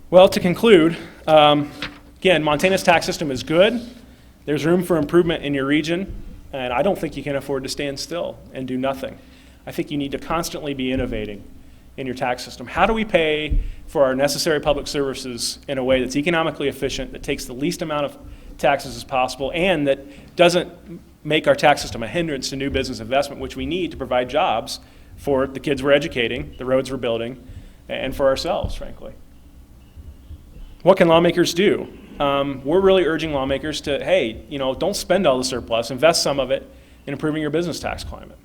Well, to conclude, again, Montana's tax system is good. There's room for improvement in your region, and I don't think you can afford to stand still and do nothing. I think you need to constantly be innovating in your tax system. How do we pay for our necessary public services in a way that's economically efficient, that takes the least amount of taxes as possible, and that doesn't make our tax system a hindrance to new business investment, which we need to provide jobs for the kids we're educating, the roads we're building, and for ourselves, frankly. What can lawmakers do? We're really urging lawmakers to, hey, don't spend all the surplus, invest some of it in improving your business tax climate.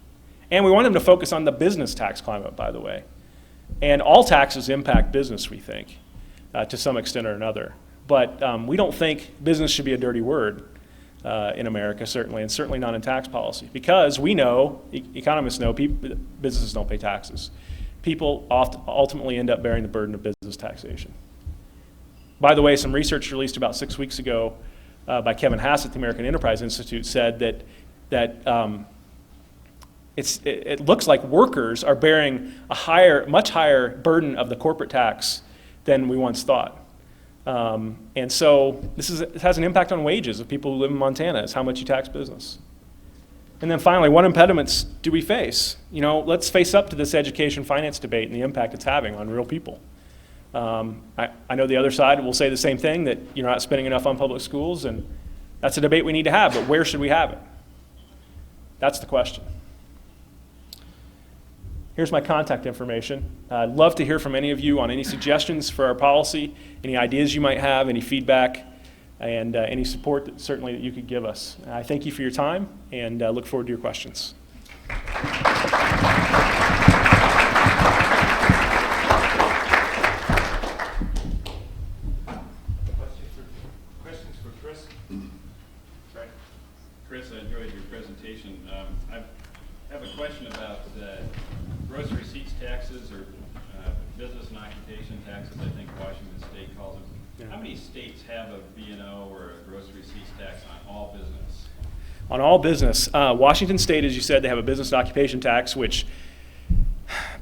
And we want them to focus on the business tax climate, by the way. And all taxes impact business, we think, to some extent or another. But we don't think business should be a dirty word in America, certainly, and certainly not in tax policy. Because we know, economists know, businesses don't pay taxes. People ultimately end up bearing the burden of business taxation. By the way, some research released about 6 weeks ago by Kevin Hass at the American Enterprise Institute said that it looks like workers are bearing a much higher burden of the corporate tax than we once thought. And so it has an impact on wages of people who live in Montana, is how much you tax business. And then finally, what impediments do we face? Let's face up to this education finance debate and the impact it's having on real people. I know the other side will say the same thing, that you're not spending enough on public schools, and that's a debate we need to have, but where should we have it? That's the question. Here's my contact information. I'd love to hear from any of you on any suggestions for our policy, any ideas you might have, any feedback, and any support that certainly that you could give us. I thank you for your time, and look forward to your questions. Questions for Chris? Sorry. Chris, I enjoyed your presentation. I have a question about gross receipts taxes, or business and occupation taxes, I think Washington State calls them. Yeah. How many states have a B&O or a gross receipts tax on all business? On all business. Washington State, as you said, they have a business and occupation tax, which,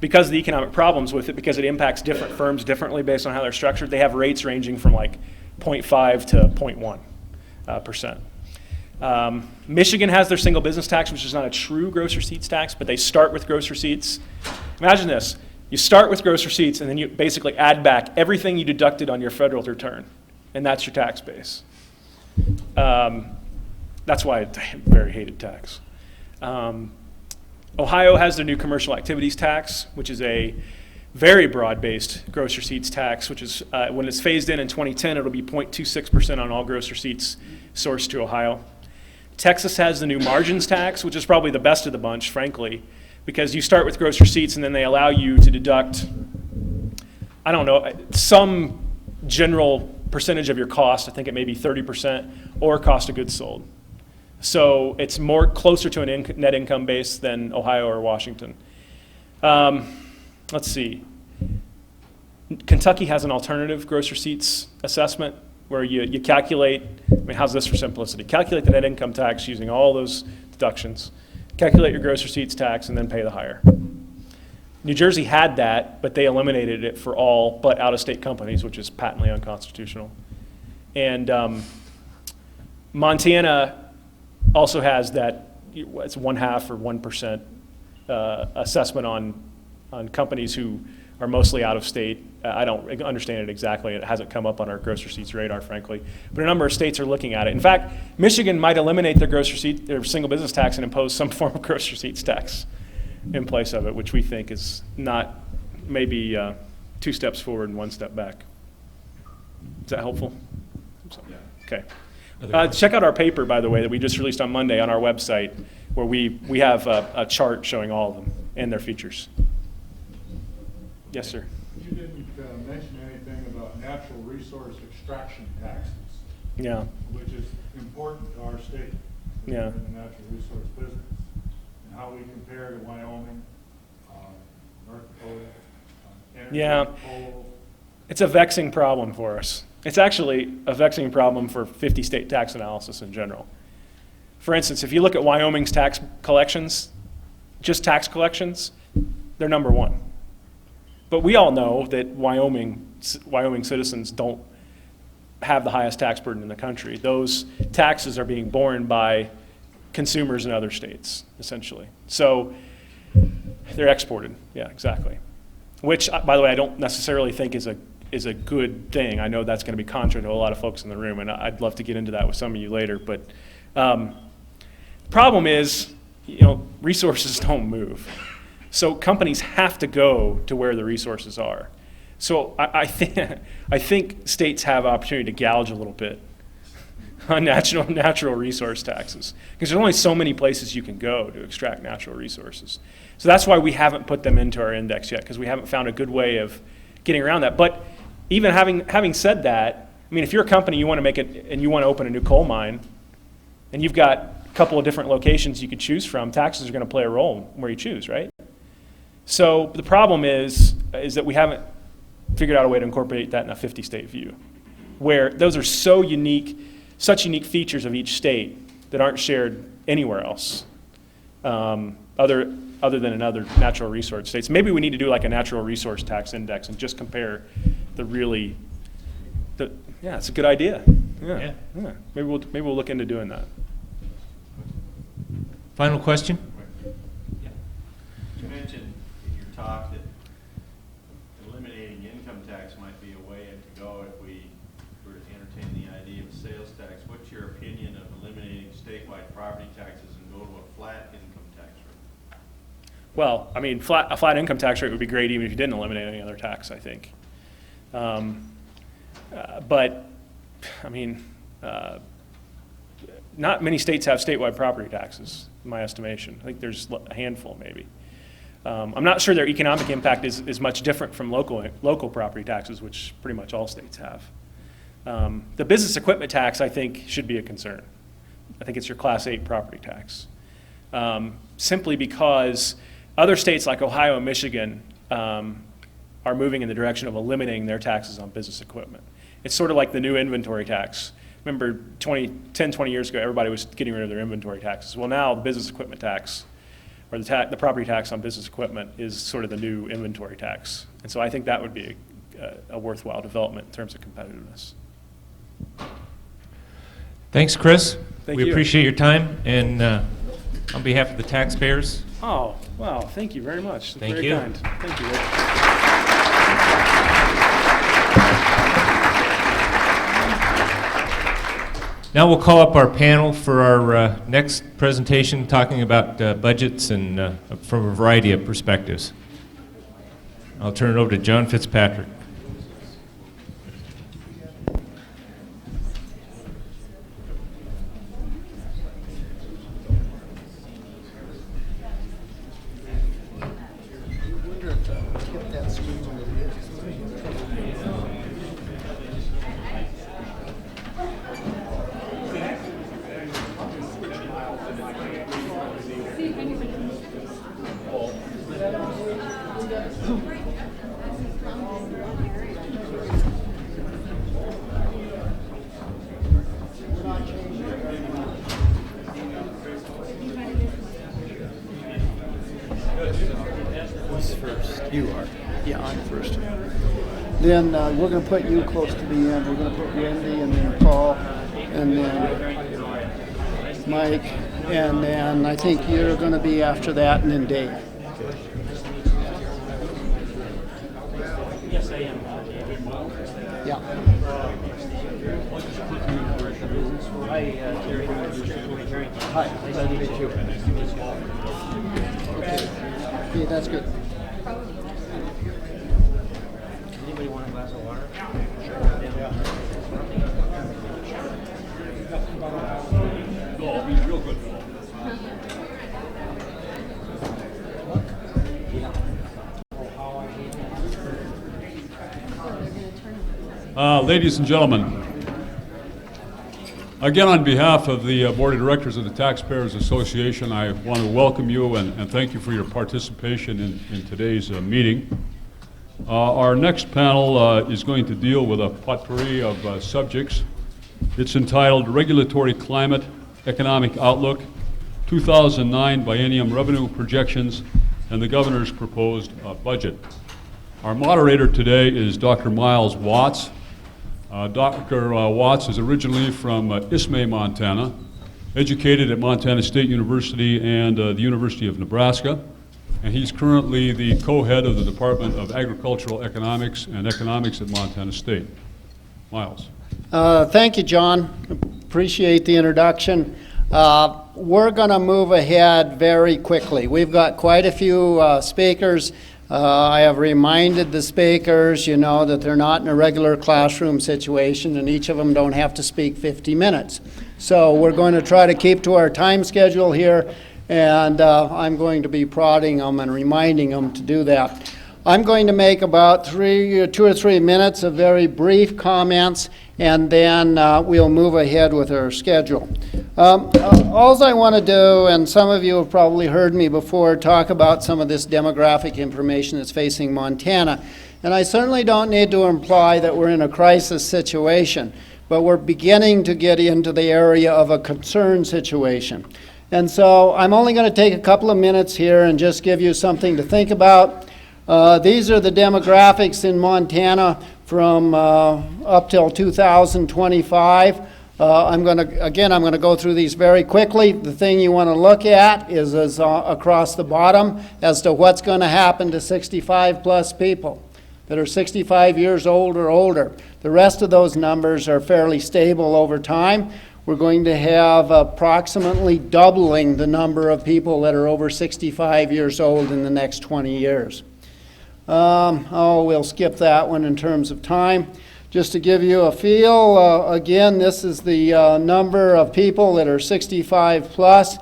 because of the economic problems with it, because it impacts different firms differently based on how they're structured, they have rates ranging from like 0.5 to 0.1%. Michigan has their single business tax, which is not a true gross receipts tax, but they start with gross receipts. Imagine this. You start with gross receipts, and then you basically add back everything you deducted on your federal return, and that's your tax base. That's why it's a very hated tax. Ohio has their new commercial activities tax, which is a very broad-based gross receipts tax, which is, when it's phased in 2010, it'll be 0.26% on all gross receipts sourced to Ohio. Texas has the new margins tax, which is probably the best of the bunch, frankly, because you start with gross receipts and then they allow you to deduct, I don't know, some general percentage of your cost. I think it may be 30%, or cost of goods sold. So it's more closer to a net income base than Ohio or Washington. Let's see. Kentucky has an alternative gross receipts assessment where you calculate, how's this for simplicity? Calculate the net income tax using all those deductions, calculate your gross receipts tax, and then pay the higher. New Jersey had that, but they eliminated it for all but out-of-state companies, which is patently unconstitutional. And Montana also has that, it's 1/2 or 1% assessment on companies who are mostly out of state. I don't understand it exactly. It hasn't come up on our gross receipts radar, frankly. But a number of states are looking at it. In fact, Michigan might eliminate their single business tax and impose some form of gross receipts tax in place of it, which we think is not maybe 2 steps forward and 1 step back. Is that helpful? Yeah. Okay. Check out our paper, by the way, that we just released on Monday on our website, where we have a chart showing all of them and their features. Yes, sir. You didn't mention anything about natural resource extraction taxes, Yeah. which is important to our state. Yeah. In the natural resource business, and how we compare to Wyoming, North Dakota, energy, Yeah. coal. It's a vexing problem for us. It's actually a vexing problem for 50 state tax analysis in general. For instance, if you look at Wyoming's tax collections, just tax collections, they're number 1. But we all know that Wyoming citizens don't have the highest tax burden in the country. Those taxes are being borne by consumers in other states, essentially. So they're exported. Yeah, exactly. Which, by the way, I don't necessarily think is a good thing. I know that's going to be contrary to a lot of folks in the room, and I'd love to get into that with some of you later. But the problem is, resources don't move. So companies have to go to where the resources are. So I think states have opportunity to gouge a little bit on natural resource taxes, because there's only so many places you can go to extract natural resources. So that's why we haven't put them into our index yet, because we haven't found a good way of getting around that. But even having said that, I mean, if you're a company, you want to make it, and you want to open a new coal mine, and you've got a couple of different locations you could choose from, taxes are going to play a role where you choose, right? So the problem is that we haven't figured out a way to incorporate that in a 50-state view, where those are so unique, such unique features of each state that aren't shared anywhere else, other than in other natural resource states. Maybe we need to do like a natural resource tax index and just compare yeah, it's a good idea. Yeah. Maybe we'll look into doing that. Final question? You mentioned in your talk that eliminating income tax might be a way to go if we were to entertain the idea of sales tax. What's your opinion of eliminating statewide property taxes and go to a flat income tax rate? Well, I mean, a flat income tax rate would be great even if you didn't eliminate any other tax, I think. But, I mean, not many states have statewide property taxes, in my estimation. I think there's a handful, maybe. I'm not sure their economic impact is much different from local property taxes, which pretty much all states have. The business equipment tax, I think, should be a concern. I think it's your Class 8 property tax. Simply because other states like Ohio and Michigan are moving in the direction of eliminating their taxes on business equipment. It's sort of like the new inventory tax. Remember 10, 20 years ago, everybody was getting rid of their inventory taxes. Well, now the business equipment tax, or the property tax on business equipment, is sort of the new inventory tax. And so I think that would be a worthwhile development in terms of competitiveness. Thanks, Chris. Thank We you. appreciate your time, and on behalf of the taxpayers, Oh, wow, thank you very much. That's Thank very you. kind. Thank you, Rick. now we'll call up our panel for our next presentation, talking about budgets and from a variety of perspectives. I'll turn it over to John Fitzpatrick. First. You are. Yeah, I'm first. Then we're going to put you close to the end. We're going to put Wendy and then Paul and then Mike. And then I think you're going to be after that and then Dave. Yes, I am. Yeah. Hi, Terry. Hi. Glad to meet you. Okay, that's good. Ladies and gentlemen, again, on behalf of the Board of Directors of the Taxpayers Association, I want to welcome you and thank you for your participation in today's meeting. Our next panel is going to deal with a potpourri of subjects. It's entitled Regulatory Climate, Economic Outlook, 2009 Biennium Revenue Projections, and the Governor's Proposed Budget. Our moderator today is Dr. Miles Watts. Dr. Watts is originally from Ismay, Montana, educated at Montana State University and the University of Nebraska, and he's currently the co-head of the Department of Agricultural Economics and Economics at Montana State. Miles. Thank you, John. Appreciate the introduction. We're going to move ahead very quickly. We've got quite a few speakers. I have reminded the speakers, that they're not in a regular classroom situation, and each of them don't have to speak 50 minutes. So we're going to try to keep to our time schedule here, and I'm going to be prodding them and reminding them to do that. I'm going to make about 2 or 3 minutes of very brief comments, and then we'll move ahead with our schedule. All I want to do, and some of you have probably heard me before talk about some of this demographic information that's facing Montana, and I certainly don't need to imply that we're in a crisis situation, but we're beginning to get into the area of a concern situation. And so I'm only going to take a couple of minutes here and just give you something to think about. These are the demographics in Montana from up till 2025. I'm going to go through these very quickly. The thing you want to look at is across the bottom as to what's going to happen to 65 plus people that are 65 years old or older. The rest of those numbers are fairly stable over time. We're going to have approximately doubling the number of people that are over 65 years old in the next 20 years. We'll skip that one in terms of time. Just to give you a feel, again, this is the number of people that are 65 plus.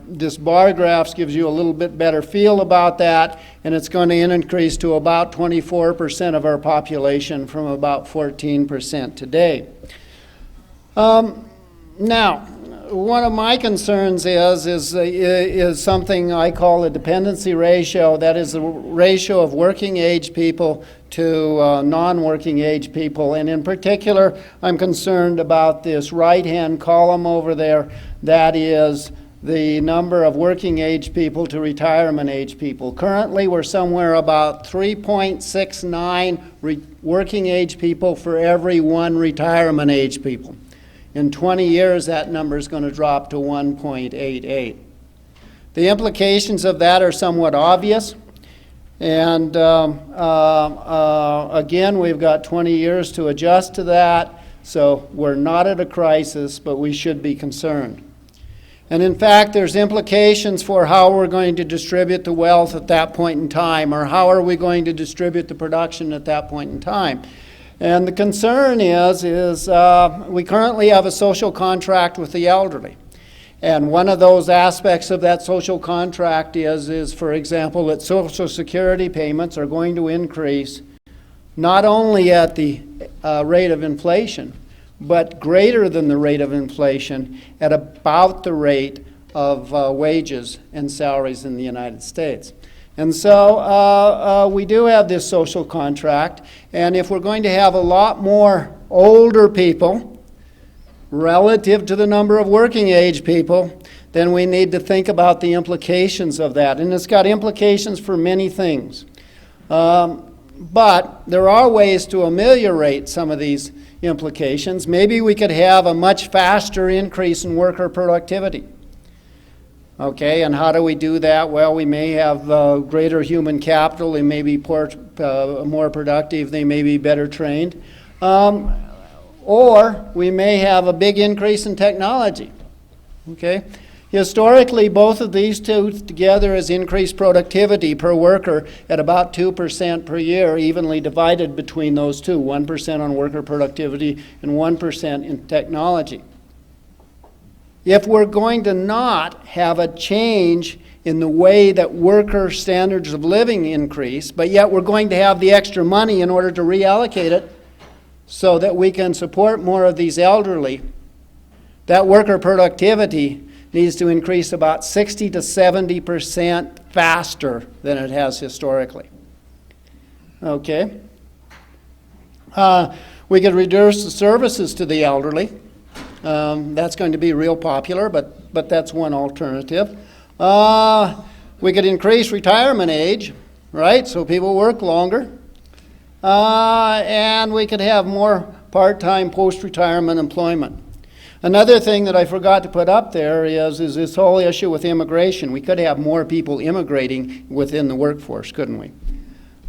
This bar graph gives you a little bit better feel about that, and it's going to increase to about 24% of our population from about 14% today. Now, one of my concerns is something I call a dependency ratio. That is the ratio of working age people to non-working age people. And in particular, I'm concerned about this right-hand column over there. That is the number of working age people to retirement age people. Currently, we're somewhere about 3.69 working age people for every 1 retirement age people. In 20 years, that number is going to drop to 1.88. The implications of that are somewhat obvious. And again, we've got 20 years to adjust to that. So we're not at a crisis, but we should be concerned. And in fact, there's implications for how we're going to distribute the wealth at that point in time, or how are we going to distribute the production at that point in time. And the concern is we currently have a social contract with the elderly. And one of those aspects of that social contract is, for example, that Social Security payments are going to increase not only at the rate of inflation, but greater than the rate of inflation at about the rate of wages and salaries in the United States. And so we do have this social contract, and if we're going to have a lot more older people relative to the number of working age people, then we need to think about the implications of that. And it's got implications for many things. But there are ways to ameliorate some of these implications. Maybe we could have a much faster increase in worker productivity. Okay, and how do we do that? Well, we may have greater human capital. They may be more productive. They may be better trained. Or we may have a big increase in technology. Okay? Historically, both of these two together has increased productivity per worker at about 2% per year, evenly divided between those two, 1% on worker productivity and 1% in technology. If we're going to not have a change in the way that worker standards of living increase, but yet we're going to have the extra money in order to reallocate it, so that we can support more of these elderly, that worker productivity needs to increase about 60 to 70% faster than it has historically. Okay? We could reduce the services to the elderly. That's going to be real popular, but that's one alternative. We could increase retirement age, right? So people work longer. And we could have more part-time post-retirement employment. Another thing that I forgot to put up there is this whole issue with immigration. We could have more people immigrating within the workforce, couldn't we?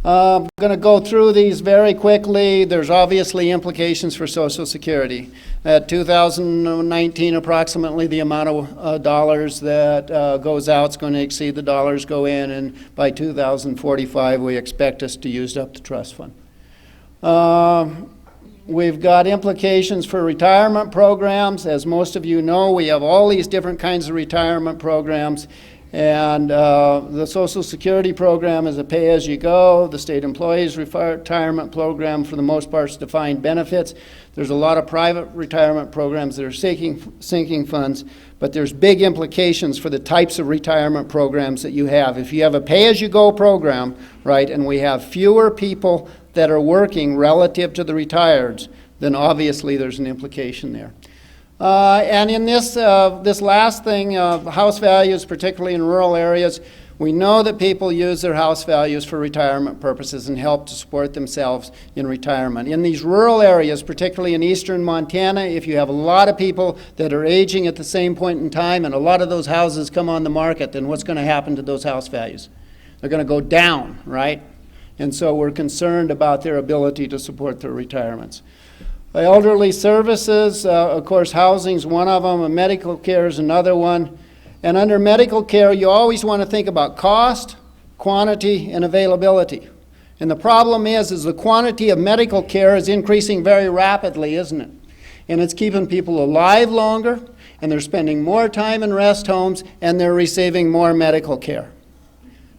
I'm going to go through these very quickly. There's obviously implications for Social Security. At 2019, approximately the amount of dollars that goes out is going to exceed the dollars go in, and by 2045, we expect us to use up the trust fund. We've got implications for retirement programs. As most of you know, we have all these different kinds of retirement programs. And the Social Security program is a pay-as-you-go. The state employees retirement program, for the most part, is defined benefits. There's a lot of private retirement programs that are sinking funds, but there's big implications for the types of retirement programs that you have. If you have a pay-as-you-go program, right, and we have fewer people that are working relative to the retireds, then obviously there's an implication there. And in this last thing, house values, particularly in rural areas, we know that people use their house values for retirement purposes and help to support themselves in retirement. In these rural areas, particularly in eastern Montana, if you have a lot of people that are aging at the same point in time and a lot of those houses come on the market, then what's going to happen to those house values? They're going to go down, right? And so we're concerned about their ability to support their retirements. Elderly services, of course, housing's one of them, and medical care is another one. And under medical care, you always want to think about cost, quantity, and availability. And the problem is the quantity of medical care is increasing very rapidly, isn't it? And it's keeping people alive longer, and they're spending more time in rest homes, and they're receiving more medical care.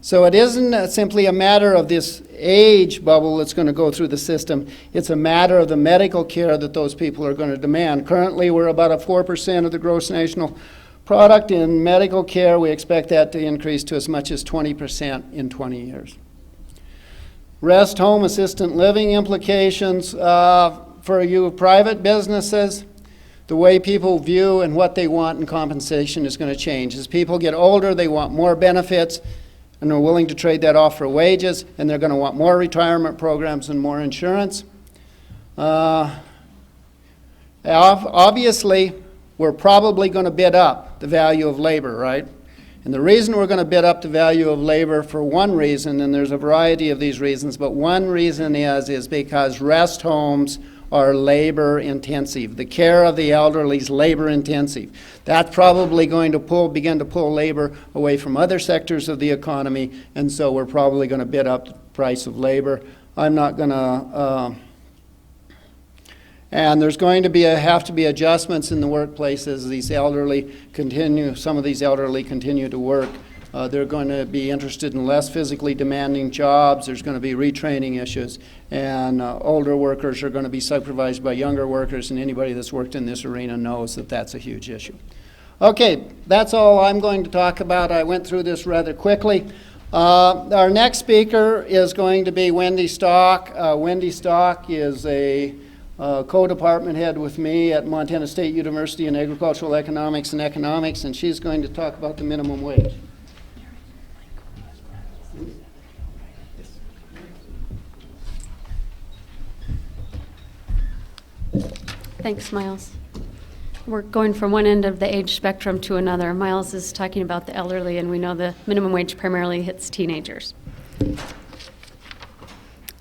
So it isn't simply a matter of this age bubble that's going to go through the system. It's a matter of the medical care that those people are going to demand. Currently, we're about 4% of the gross national product in medical care. We expect that to increase to as much as 20% in 20 years. Rest home assistant living implications for you private businesses. The way people view and what they want in compensation is going to change. As people get older, they want more benefits, and they're willing to trade that off for wages, and they're going to want more retirement programs and more insurance. Obviously, we're probably going to bid up the value of labor, right? And the reason we're going to bid up the value of labor, for one reason, and there's a variety of these reasons, but one reason is because rest homes are labor intensive. The care of the elderly is labor intensive. That's probably going to begin to pull labor away from other sectors of the economy, and so we're probably going to bid up the price of labor. I'm not going to, and there's going to have to be adjustments in the workplace as these elderly continue, some of these elderly continue to work. They're going to be interested in less physically demanding jobs. There's going to be retraining issues, and older workers are going to be supervised by younger workers, and anybody that's worked in this arena knows that that's a huge issue. Okay, that's all I'm going to talk about. I went through this rather quickly. Our next speaker is going to be Wendy Stock. Wendy Stock is a co-department head with me at Montana State University in Agricultural Economics and Economics, and she's going to talk about the minimum wage. Thanks, Miles. We're going from one end of the age spectrum to another. Miles is talking about the elderly, and we know the minimum wage primarily hits teenagers.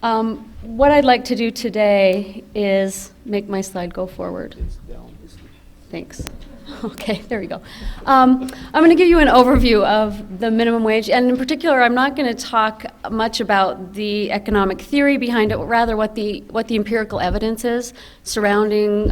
What I'd like to do today is make my slide go forward. Thanks. Okay, there we go. I'm going to give you an overview of the minimum wage, and in particular, I'm not going to talk much about the economic theory behind it, but rather what the empirical evidence is surrounding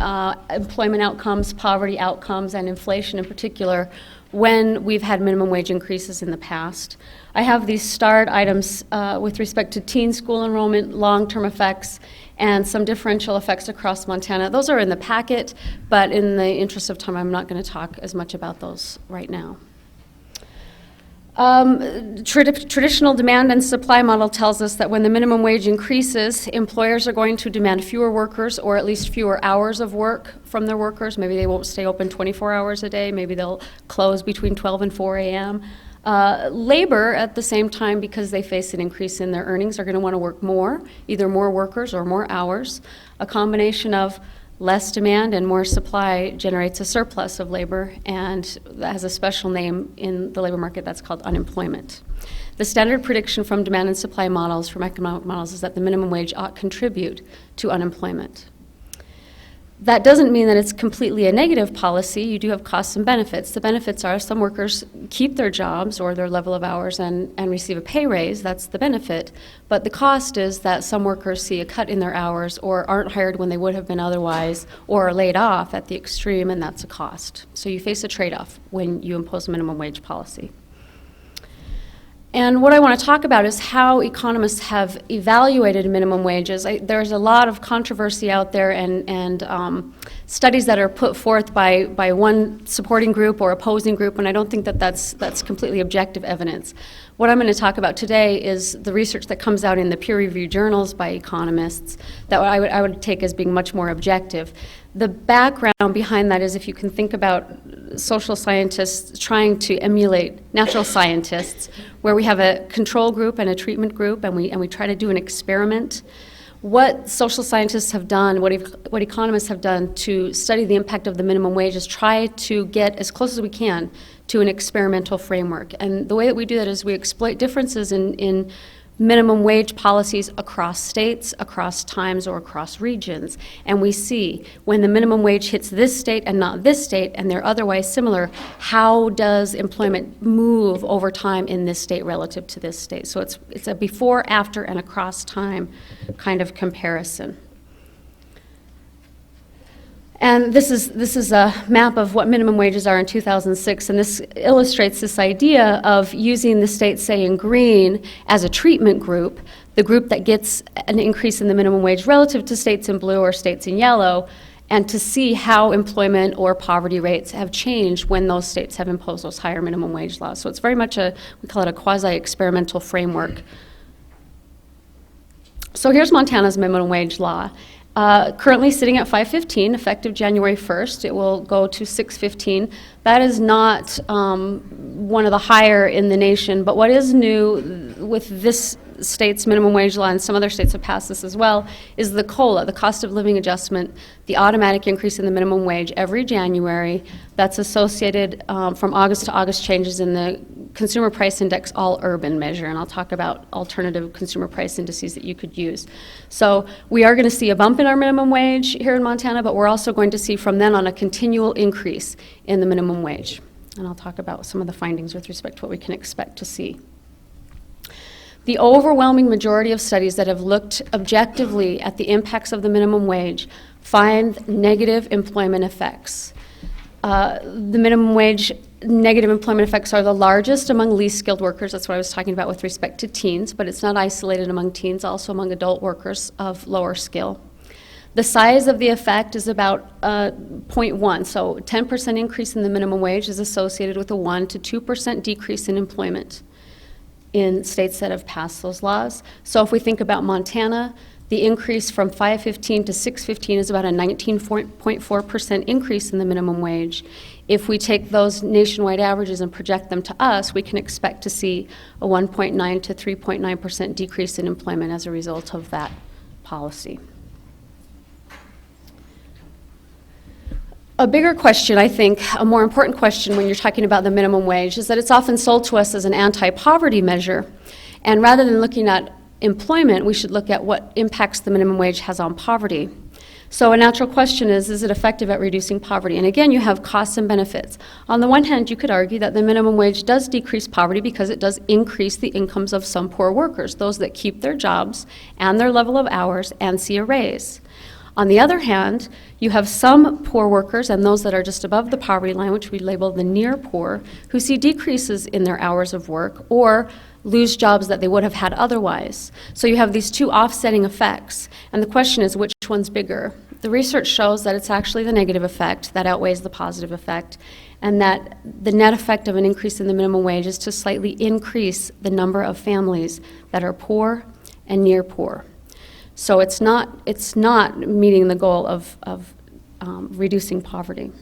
employment outcomes, poverty outcomes, and inflation in particular when we've had minimum wage increases in the past. I have these starred items with respect to teen school enrollment, long-term effects, and some differential effects across Montana. Those are in the packet, but in the interest of time, I'm not going to talk as much about those right now. Traditional demand and supply model tells us that when the minimum wage increases, employers are going to demand fewer workers, or at least fewer hours of work from their workers. Maybe they won't stay open 24 hours a day. Maybe they'll close between 12 and 4 a.m. Labor, at the same time, because they face an increase in their earnings, are going to want to work more, either more workers or more hours. A combination of less demand and more supply generates a surplus of labor, and that has a special name in the labor market that's called unemployment. The standard prediction from demand and supply models, from economic models, is that the minimum wage ought to contribute to unemployment. That doesn't mean that it's completely a negative policy. You do have costs and benefits. The benefits are some workers keep their jobs or their level of hours and receive a pay raise. That's the benefit. But the cost is that some workers see a cut in their hours or aren't hired when they would have been otherwise, or are laid off at the extreme, and that's a cost. So you face a trade-off when you impose a minimum wage policy. And what I want to talk about is how economists have evaluated minimum wages. There's a lot of controversy out there and studies that are put forth by one supporting group or opposing group, and I don't think that that's completely objective evidence. What I'm going to talk about today is the research that comes out in the peer-reviewed journals by economists that I would take as being much more objective. The background behind that is, if you can think about social scientists trying to emulate natural scientists, where we have a control group and a treatment group, and we try to do an experiment. What social scientists have done, what economists have done to study the impact of the minimum wage is try to get as close as we can to an experimental framework. And the way that we do that is we exploit differences in minimum wage policies across states, across times, or across regions. And we see when the minimum wage hits this state and not this state, and they're otherwise similar, how does employment move over time in this state relative to this state? So it's a before, after, and across time kind of comparison. And this is a map of what minimum wages are in 2006, and this illustrates this idea of using the states, say, in green as a treatment group, the group that gets an increase in the minimum wage relative to states in blue or states in yellow, and to see how employment or poverty rates have changed when those states have imposed those higher minimum wage laws. So it's very much we call it a quasi-experimental framework. So here's Montana's minimum wage law. Currently sitting at $5.15, effective January 1st. It will go to $6.15. That is not one of the higher in the nation, but what is new with this state's minimum wage law, and some other states have passed this as well, is the COLA, the cost of living adjustment, the automatic increase in the minimum wage every January. That's associated from August to August changes in the Consumer Price Index all urban measure, and I'll talk about alternative consumer price indices that you could use. So we are going to see a bump in our minimum wage here in Montana, but we're also going to see from then on a continual increase in the minimum wage. And I'll talk about some of the findings with respect to what we can expect to see. The overwhelming majority of studies that have looked objectively at the impacts of the minimum wage find negative employment effects. The minimum wage negative employment effects are the largest among least skilled workers. That's what I was talking about with respect to teens, but it's not isolated among teens, also among adult workers of lower skill. The size of the effect is about 0.1, so 10% increase in the minimum wage is associated with a 1 to 2% decrease in employment in states that have passed those laws. So if we think about Montana, the increase from $5.15 to $6.15 is about a 19.4% increase in the minimum wage. If we take those nationwide averages and project them to us, we can expect to see a 1.9 to 3.9% decrease in employment as a result of that policy. A bigger question, I think, a more important question when you're talking about the minimum wage is that it's often sold to us as an anti-poverty measure. And rather than looking at employment, we should look at what impacts the minimum wage has on poverty. So a natural question is it effective at reducing poverty? And again, you have costs and benefits. On the one hand, you could argue that the minimum wage does decrease poverty because it does increase the incomes of some poor workers, those that keep their jobs and their level of hours and see a raise. On the other hand, you have some poor workers and those that are just above the poverty line, which we label the near poor, who see decreases in their hours of work or lose jobs that they would have had otherwise. So you have these two offsetting effects, and the question is, which one's bigger? The research shows that it's actually the negative effect that outweighs the positive effect, and that the net effect of an increase in the minimum wage is to slightly increase the number of families that are poor and near poor. So it's not meeting the goal of reducing poverty.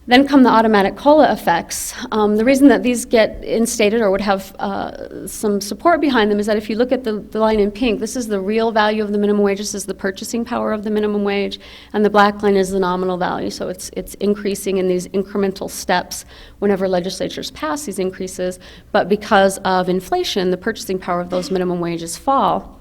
Then come the automatic COLA effects. The reason that these get instated or would have some support behind them is that if you look at the line in pink, this is the real value of the minimum wage, this is the purchasing power of the minimum wage, and the black line is the nominal value. So it's increasing in these incremental steps whenever legislatures pass these increases, but because of inflation, the purchasing power of those minimum wages fall.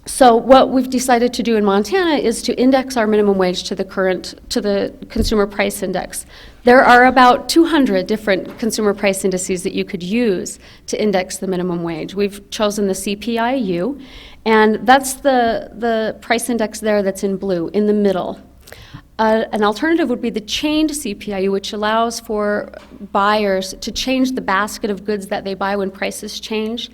So what we've decided to do in Montana is to index our minimum wage to the consumer price index. There are about 200 different consumer price indices that you could use to index the minimum wage. We've chosen the CPI-U, and that's the price index there that's in blue, in the middle. An alternative would be the chained CPI-U, which allows for buyers to change the basket of goods that they buy when prices change.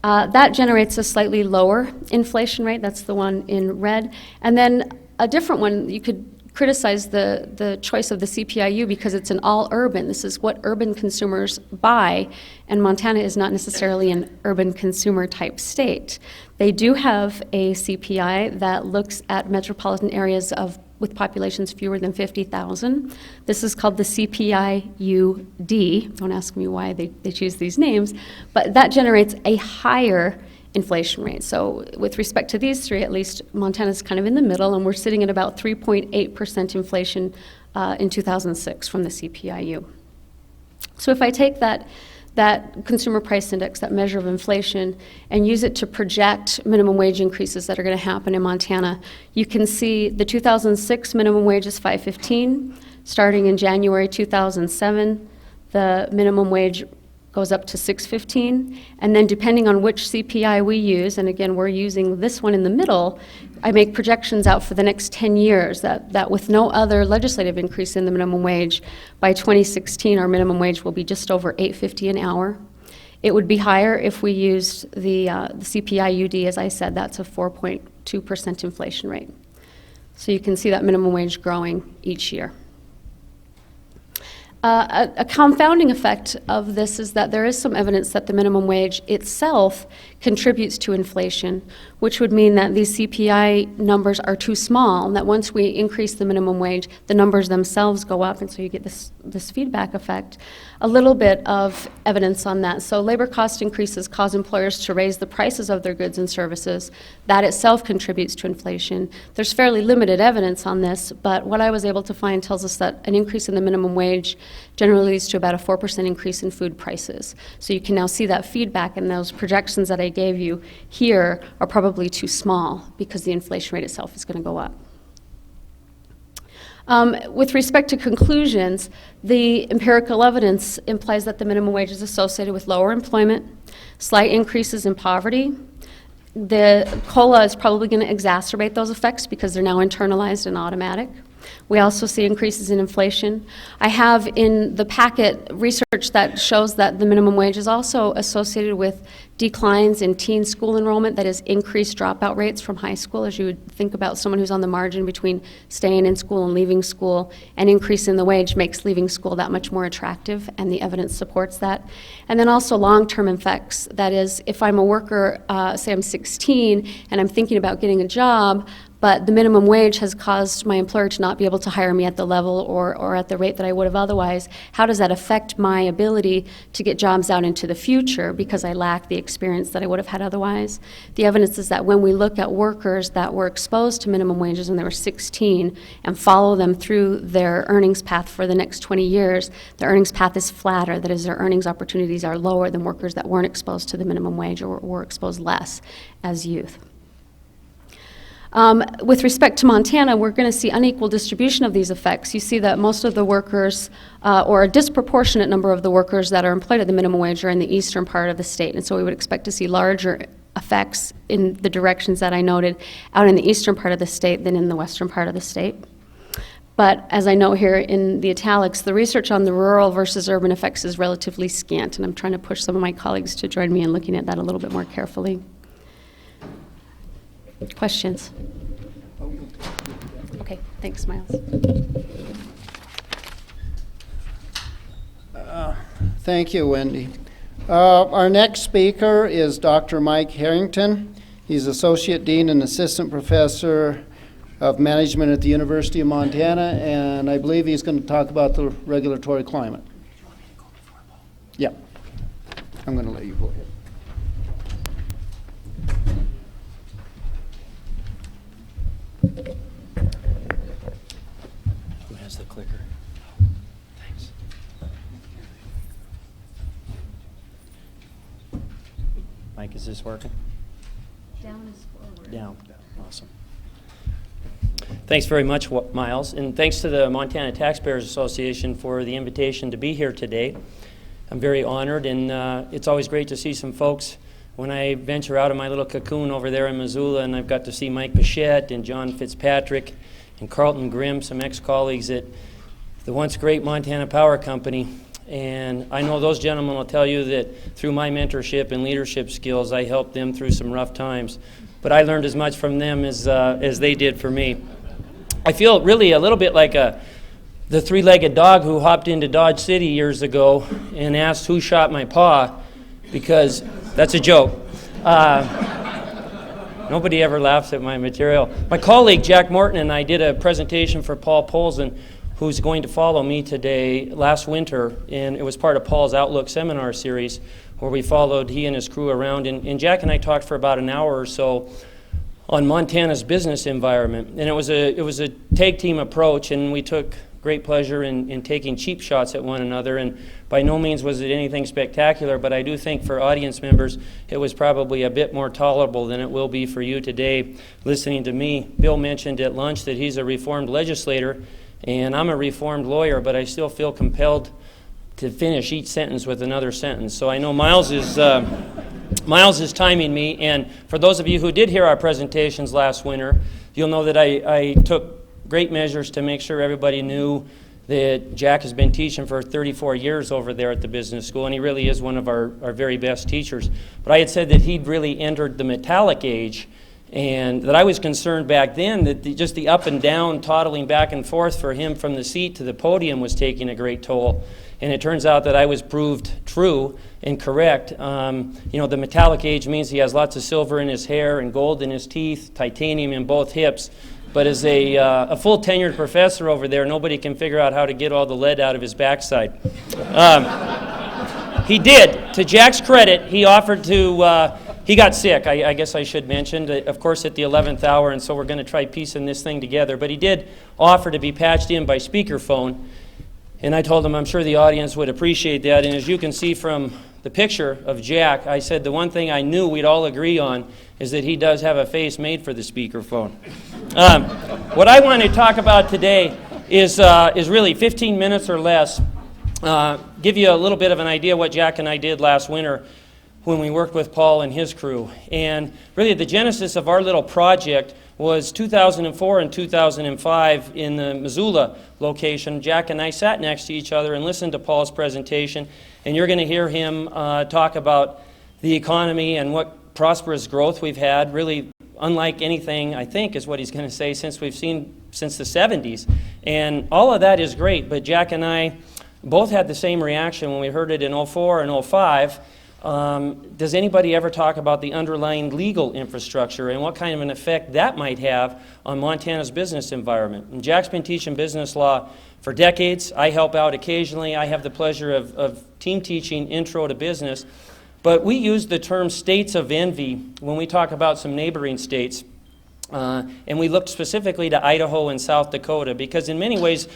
That generates a slightly lower inflation rate. That's the one in red. And then a different one, you could criticize the choice of the CPI-U because it's an all urban. This is what urban consumers buy, and Montana is not necessarily an urban consumer type state. They do have a CPI that looks at metropolitan areas with populations fewer than 50,000. This is called the CPI-UD. Don't ask me why they choose these names, but that generates a higher inflation rate. So with respect to these three, at least, Montana's kind of in the middle, and we're sitting at about 3.8% inflation in 2006 from the CPI-U. So if I take that consumer price index, that measure of inflation, and use it to project minimum wage increases that are going to happen in Montana, you can see the 2006 minimum wage is $5.15. Starting in January 2007, the minimum wage goes up to $6.15, and then depending on which CPI we use, and again, we're using this one in the middle, I make projections out for the next 10 years that with no other legislative increase in the minimum wage, by 2016, our minimum wage will be just over $8.50 an hour. It would be higher if we used the CPI-UD, as I said, that's a 4.2% inflation rate. So you can see that minimum wage growing each year. A confounding effect of this is that there is some evidence that the minimum wage itself contributes to inflation, which would mean that these CPI numbers are too small, and that once we increase the minimum wage, the numbers themselves go up, and so you get this feedback effect. A little bit of evidence on that. So labor cost increases cause employers to raise the prices of their goods and services. That itself contributes to inflation. There's fairly limited evidence on this, but what I was able to find tells us that an increase in the minimum wage generally leads to about a 4% increase in food prices. So you can now see that feedback, and those projections that I gave you here are probably too small because the inflation rate itself is going to go up. With respect to conclusions, the empirical evidence implies that the minimum wage is associated with lower employment, slight increases in poverty. The COLA is probably going to exacerbate those effects because they're now internalized and automatic. We also see increases in inflation. I have in the packet research that shows that the minimum wage is also associated with declines in teen school enrollment, that is increased dropout rates from high school, as you would think about someone who's on the margin between staying in school and leaving school. An increase in the wage makes leaving school that much more attractive, and the evidence supports that. And then also long-term effects, that is, if I'm a worker, say I'm 16, and I'm thinking about getting a job, but the minimum wage has caused my employer to not be able to hire me at the level or at the rate that I would have otherwise. How does that affect my ability to get jobs out into the future because I lack the experience that I would have had otherwise? The evidence is that when we look at workers that were exposed to minimum wages when they were 16 and follow them through their earnings path for the next 20 years, their earnings path is flatter. That is, their earnings opportunities are lower than workers that weren't exposed to the minimum wage or were exposed less as youth. With respect to Montana, we're going to see unequal distribution of these effects. You see that most of the workers, or a disproportionate number of the workers that are employed at the minimum wage, are in the eastern part of the state, and so we would expect to see larger effects in the directions that I noted out in the eastern part of the state than in the western part of the state. But as I note here in the italics, the research on the rural versus urban effects is relatively scant, and I'm trying to push some of my colleagues to join me in looking at that a little bit more carefully. Questions? Okay, thanks, Miles. Thank you, Wendy. Our next speaker is Dr. Mike Harrington. He's Associate Dean and Assistant Professor of Management at the University of Montana, and I believe he's going to talk about the regulatory climate. Yeah. I'm going to let you go ahead. Who has the clicker? Thanks. Mike, is this working? Down is forward. Down. Awesome. Thanks very much, Miles, and thanks to the Montana Taxpayers Association for the invitation to be here today. I'm very honored, and it's always great to see some folks when I venture out of my little cocoon over there in Missoula, and I've got to see Mike Bichette and John Fitzpatrick and Carlton Grimm, some ex-colleagues at the once great Montana Power Company. And I know those gentlemen will tell you that through my mentorship and leadership skills, I helped them through some rough times. But I learned as much from them as they did for me. I feel really a little bit like the three-legged dog who hopped into Dodge City years ago and asked who shot my paw, because that's a joke. Nobody ever laughs at my material. My colleague Jack Morton and I did a presentation for Paul Polzin, who's going to follow me today, last winter, and it was part of Paul's Outlook seminar series where we followed he and his crew around, and Jack and I talked for about an hour or so on Montana's business environment. And it was a tag team approach, and we took great pleasure in taking cheap shots at one another, and by no means was it anything spectacular, but I do think for audience members it was probably a bit more tolerable than it will be for you today listening to me. Bill mentioned at lunch that he's a reformed legislator, and I'm a reformed lawyer, but I still feel compelled to finish each sentence with another sentence. So I know Miles is timing me, and for those of you who did hear our presentations last winter, you'll know that I took great measures to make sure everybody knew that Jack has been teaching for 34 years over there at the business school, and he really is one of our very best teachers. But I had said that he'd really entered the metallic age, and that I was concerned back then that just the up and down, toddling back and forth for him from the seat to the podium was taking a great toll. And it turns out that I was proved true and correct. The metallic age means he has lots of silver in his hair and gold in his teeth, titanium in both hips. But as a full tenured professor over there, nobody can figure out how to get all the lead out of his backside. He did. To Jack's credit, he offered to, he got sick, I guess I should mention, of course at the 11th hour, and so we're going to try piecing this thing together. But he did offer to be patched in by speakerphone. And I told him I'm sure the audience would appreciate that. And as you can see from the picture of Jack, I said the one thing I knew we'd all agree on is that he does have a face made for the speakerphone. What I want to talk about today is really 15 minutes or less. Give you a little bit of an idea what Jack and I did last winter when we worked with Paul and his crew. And really the genesis of our little project was 2004 and 2005 in the Missoula location. Jack and I sat next to each other and listened to Paul's presentation, and you're going to hear him talk about the economy and what prosperous growth we've had, really unlike anything, I think, is what he's going to say, since we've seen since the 70s. And all of that is great, but Jack and I both had the same reaction when we heard it in 04 and 05. Does anybody ever talk about the underlying legal infrastructure and what kind of an effect that might have on Montana's business environment? And Jack's been teaching business law for decades. I help out occasionally. I have the pleasure of team teaching Intro to Business. But we use the term states of envy when we talk about some neighboring states. And we looked specifically to Idaho and South Dakota because in many ways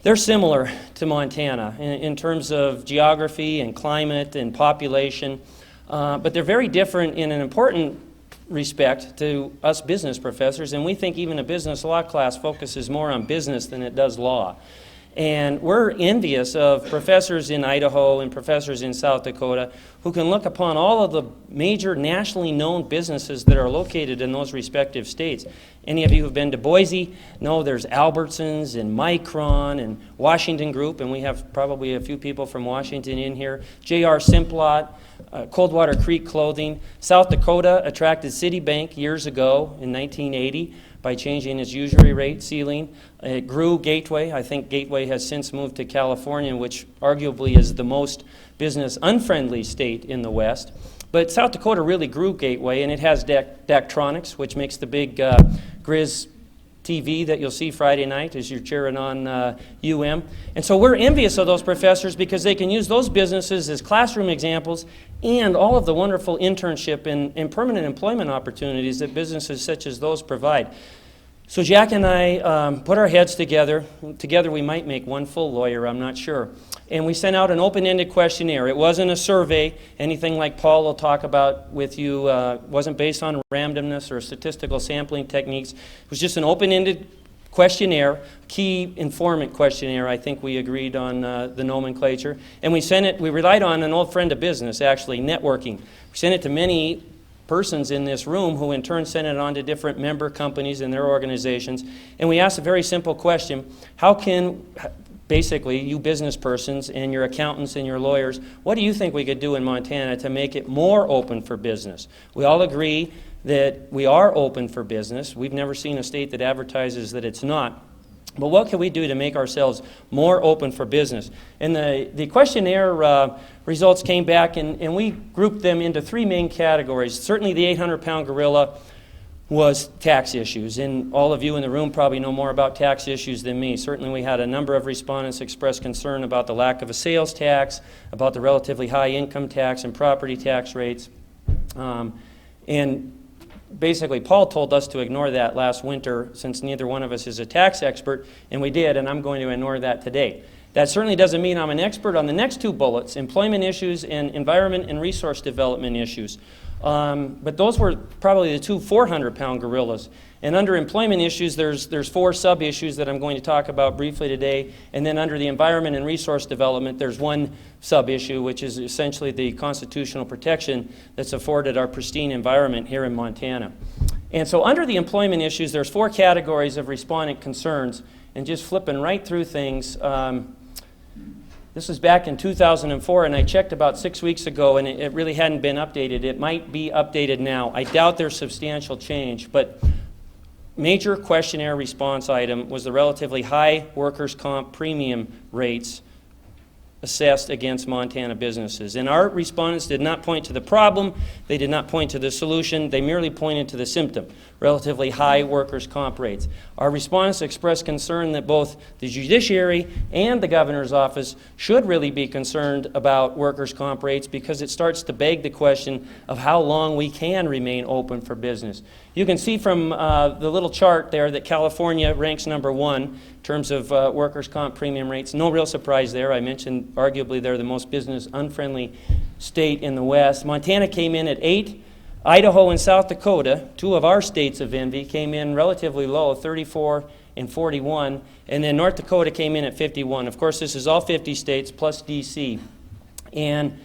they're similar to Montana in terms of geography and climate and population, but they're very different in an important respect to us business professors, and we think even a business law class focuses more on business than it does law. And we're envious of professors in Idaho and professors in South Dakota who can look upon all of the major nationally known businesses that are located in those respective states. Any of you who've been to Boise know there's Albertsons and Micron and Washington Group, and we have probably a few people from Washington in here, J.R. Simplot, Coldwater Creek Clothing. South Dakota attracted Citibank years ago in 1980 by changing its usury rate ceiling. It grew Gateway. I think Gateway has since moved to California, which arguably is the most business unfriendly state in the West. But South Dakota really grew Gateway, and it has Daktronics, which makes the big Grizz TV that you'll see Friday night as you're cheering on UM. And so we're envious of those professors because they can use those businesses as classroom examples and all of the wonderful internship and permanent employment opportunities that businesses such as those provide. So Jack and I put our heads together. Together we might make one full lawyer, I'm not sure. And we sent out an open-ended questionnaire. It wasn't a survey, anything like Paul will talk about with you. Wasn't based on randomness or statistical sampling techniques. It was just an open-ended questionnaire, key informant questionnaire. I think we agreed on the nomenclature. And we sent it, we relied on an old friend of business, actually, networking. We sent it to many persons in this room who in turn sent it on to different member companies and their organizations. And we asked a very simple question: how can, basically, you business persons and your accountants and your lawyers, what do you think we could do in Montana to make it more open for business? We all agree that we are open for business. We've never seen a state that advertises that it's not. But what can we do to make ourselves more open for business? And the questionnaire results came back, and we grouped them into three main categories. Certainly the 800-pound gorilla was tax issues, and all of you in the room probably know more about tax issues than me. Certainly we had a number of respondents express concern about the lack of a sales tax, about the relatively high income tax and property tax rates. And basically, Paul told us to ignore that last winter since neither one of us is a tax expert, and we did, and I'm going to ignore that today. That certainly doesn't mean I'm an expert on the next two bullets, employment issues and environment and resource development issues. But those were probably the two 400-pound gorillas. And under employment issues, there's four sub-issues that I'm going to talk about briefly today. And then under the environment and resource development, there's one sub-issue, which is essentially the constitutional protection that's afforded our pristine environment here in Montana. And so under the employment issues, there's four categories of respondent concerns. And just flipping right through things, this was back in 2004, and I checked about 6 weeks ago, and it really hadn't been updated. It might be updated now. I doubt there's substantial change, but major questionnaire response item was the relatively high workers' comp premium rates assessed against Montana businesses. And our respondents did not point to the problem, they did not point to the solution, they merely pointed to the symptom, relatively high workers' comp rates. Our respondents expressed concern that both the judiciary and the governor's office should really be concerned about workers' comp rates because it starts to beg the question of how long we can remain open for business. You can see from the little chart there that California ranks number one in terms of workers' comp premium rates. No real surprise there. I mentioned arguably they're the most business unfriendly state in the West. Montana came in at 8. Idaho and South Dakota, two of our states of envy, came in relatively low, 34 and 41. And then North Dakota came in at 51. Of course, this is all 50 states plus D.C. And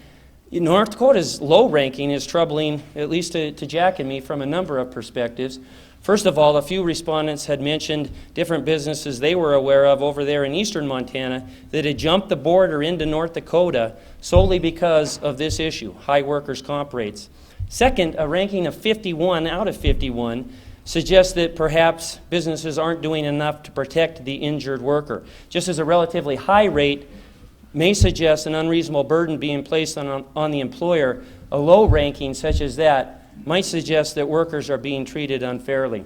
North Dakota's low ranking is troubling, at least to Jack and me, from a number of perspectives. First of all, a few respondents had mentioned different businesses they were aware of over there in eastern Montana that had jumped the border into North Dakota solely because of this issue, high workers' comp rates. Second, a ranking of 51 out of 51 suggests that perhaps businesses aren't doing enough to protect the injured worker. Just as a relatively high rate may suggest an unreasonable burden being placed on the employer, a low ranking such as that might suggest that workers are being treated unfairly.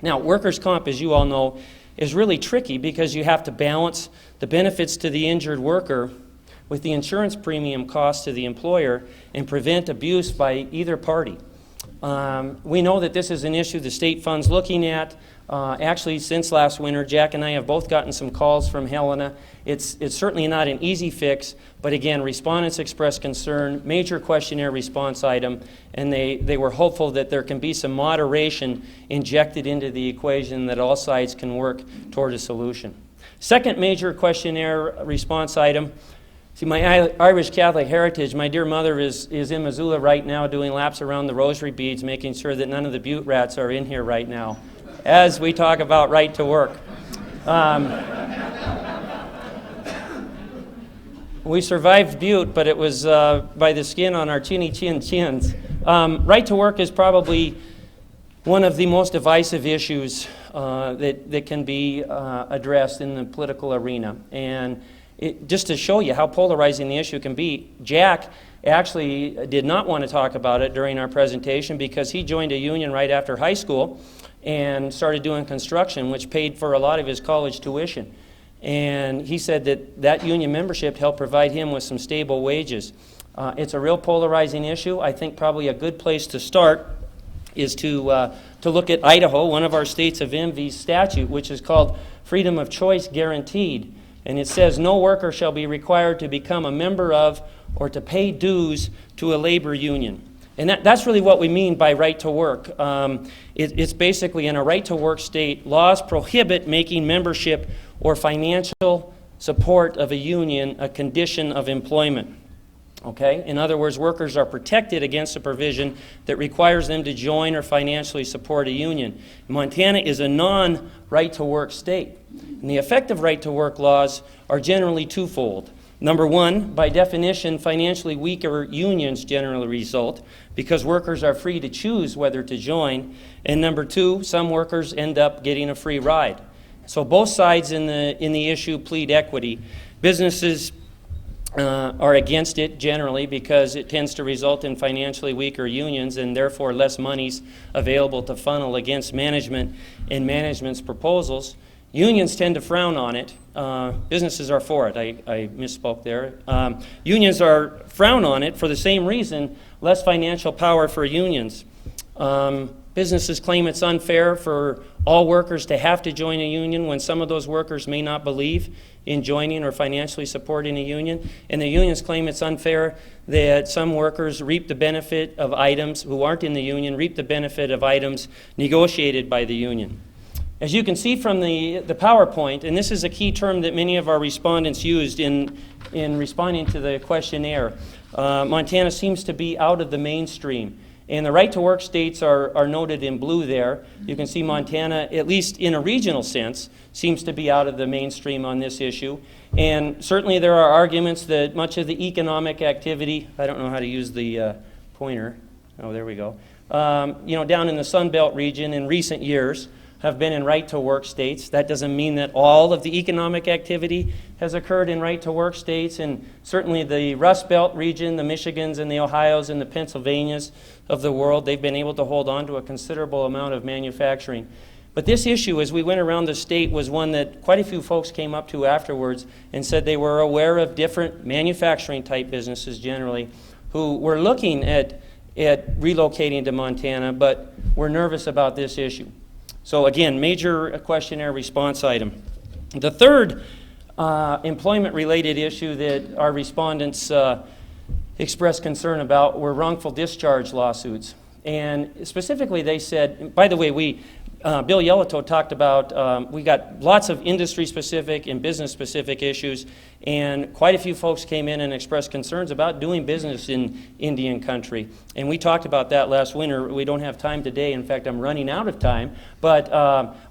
Now, workers' comp, as you all know, is really tricky because you have to balance the benefits to the injured worker with the insurance premium cost to the employer and prevent abuse by either party. We know that this is an issue the state fund's looking at. Actually, since last winter, Jack and I have both gotten some calls from Helena. It's certainly not an easy fix, but again, respondents expressed concern, major questionnaire response item, and they were hopeful that there can be some moderation injected into the equation that all sides can work toward a solution. Second major questionnaire response item. See, my Irish Catholic heritage, my dear mother is in Missoula right now doing laps around the rosary beads, making sure that none of the butte rats are in here right now, as we talk about right to work. We survived Butte, but it was by the skin on our chinny chin chins. Right to work is probably one of the most divisive issues that can be addressed in the political arena. And just to show you how polarizing the issue can be, Jack actually did not want to talk about it during our presentation because he joined a union right after high school and started doing construction, which paid for a lot of his college tuition. And he said that union membership helped provide him with some stable wages. It's a real polarizing issue. I think probably a good place to start is to look at Idaho, one of our states of envy's statute, which is called Freedom of Choice Guaranteed. And it says no worker shall be required to become a member of or to pay dues to a labor union. And that's really what we mean by right to work. It's basically in a right to work state, laws prohibit making membership or financial support of a union a condition of employment. Okay? In other words, workers are protected against a provision that requires them to join or financially support a union. Montana is a non-right to work state. And the effect of right to work laws are generally twofold. Number one, by definition, financially weaker unions generally result because workers are free to choose whether to join. And number two, some workers end up getting a free ride. So both sides in the issue plead equity. Businesses are against it generally because it tends to result in financially weaker unions and therefore less monies available to funnel against management and management's proposals. Unions tend to frown on it. Businesses are for it. I misspoke there. Unions are frown on it for the same reason, less financial power for unions. Businesses claim it's unfair for all workers to have to join a union when some of those workers may not believe in joining or financially supporting a union. And the unions claim it's unfair that some workers reap the benefit of items who aren't in the union, reap the benefit of items negotiated by the union. As you can see from the PowerPoint, and this is a key term that many of our respondents used in responding to the questionnaire, Montana seems to be out of the mainstream. And the right to work states are noted in blue there. You can see Montana, at least in a regional sense, seems to be out of the mainstream on this issue. And certainly there are arguments that much of the economic activity, I don't know how to use the pointer. Oh, there we go. Down in the Sun Belt region in recent years have been in right to work states. That doesn't mean that all of the economic activity has occurred in right to work states, and certainly the Rust Belt region, the Michigans and the Ohios and the Pennsylvanias of the world, they've been able to hold on to a considerable amount of manufacturing. But this issue, as we went around the state, was one that quite a few folks came up to afterwards and said they were aware of different manufacturing type businesses generally who were looking at relocating to Montana, but were nervous about this issue. So again, major questionnaire response item. The third employment-related issue that our respondents expressed concern about were wrongful discharge lawsuits. And specifically they said, by the way, Bill Yellowtoe talked about, we got lots of industry-specific and business-specific issues, and quite a few folks came in and expressed concerns about doing business in Indian country. And we talked about that last winter. We don't have time today. In fact, I'm running out of time. But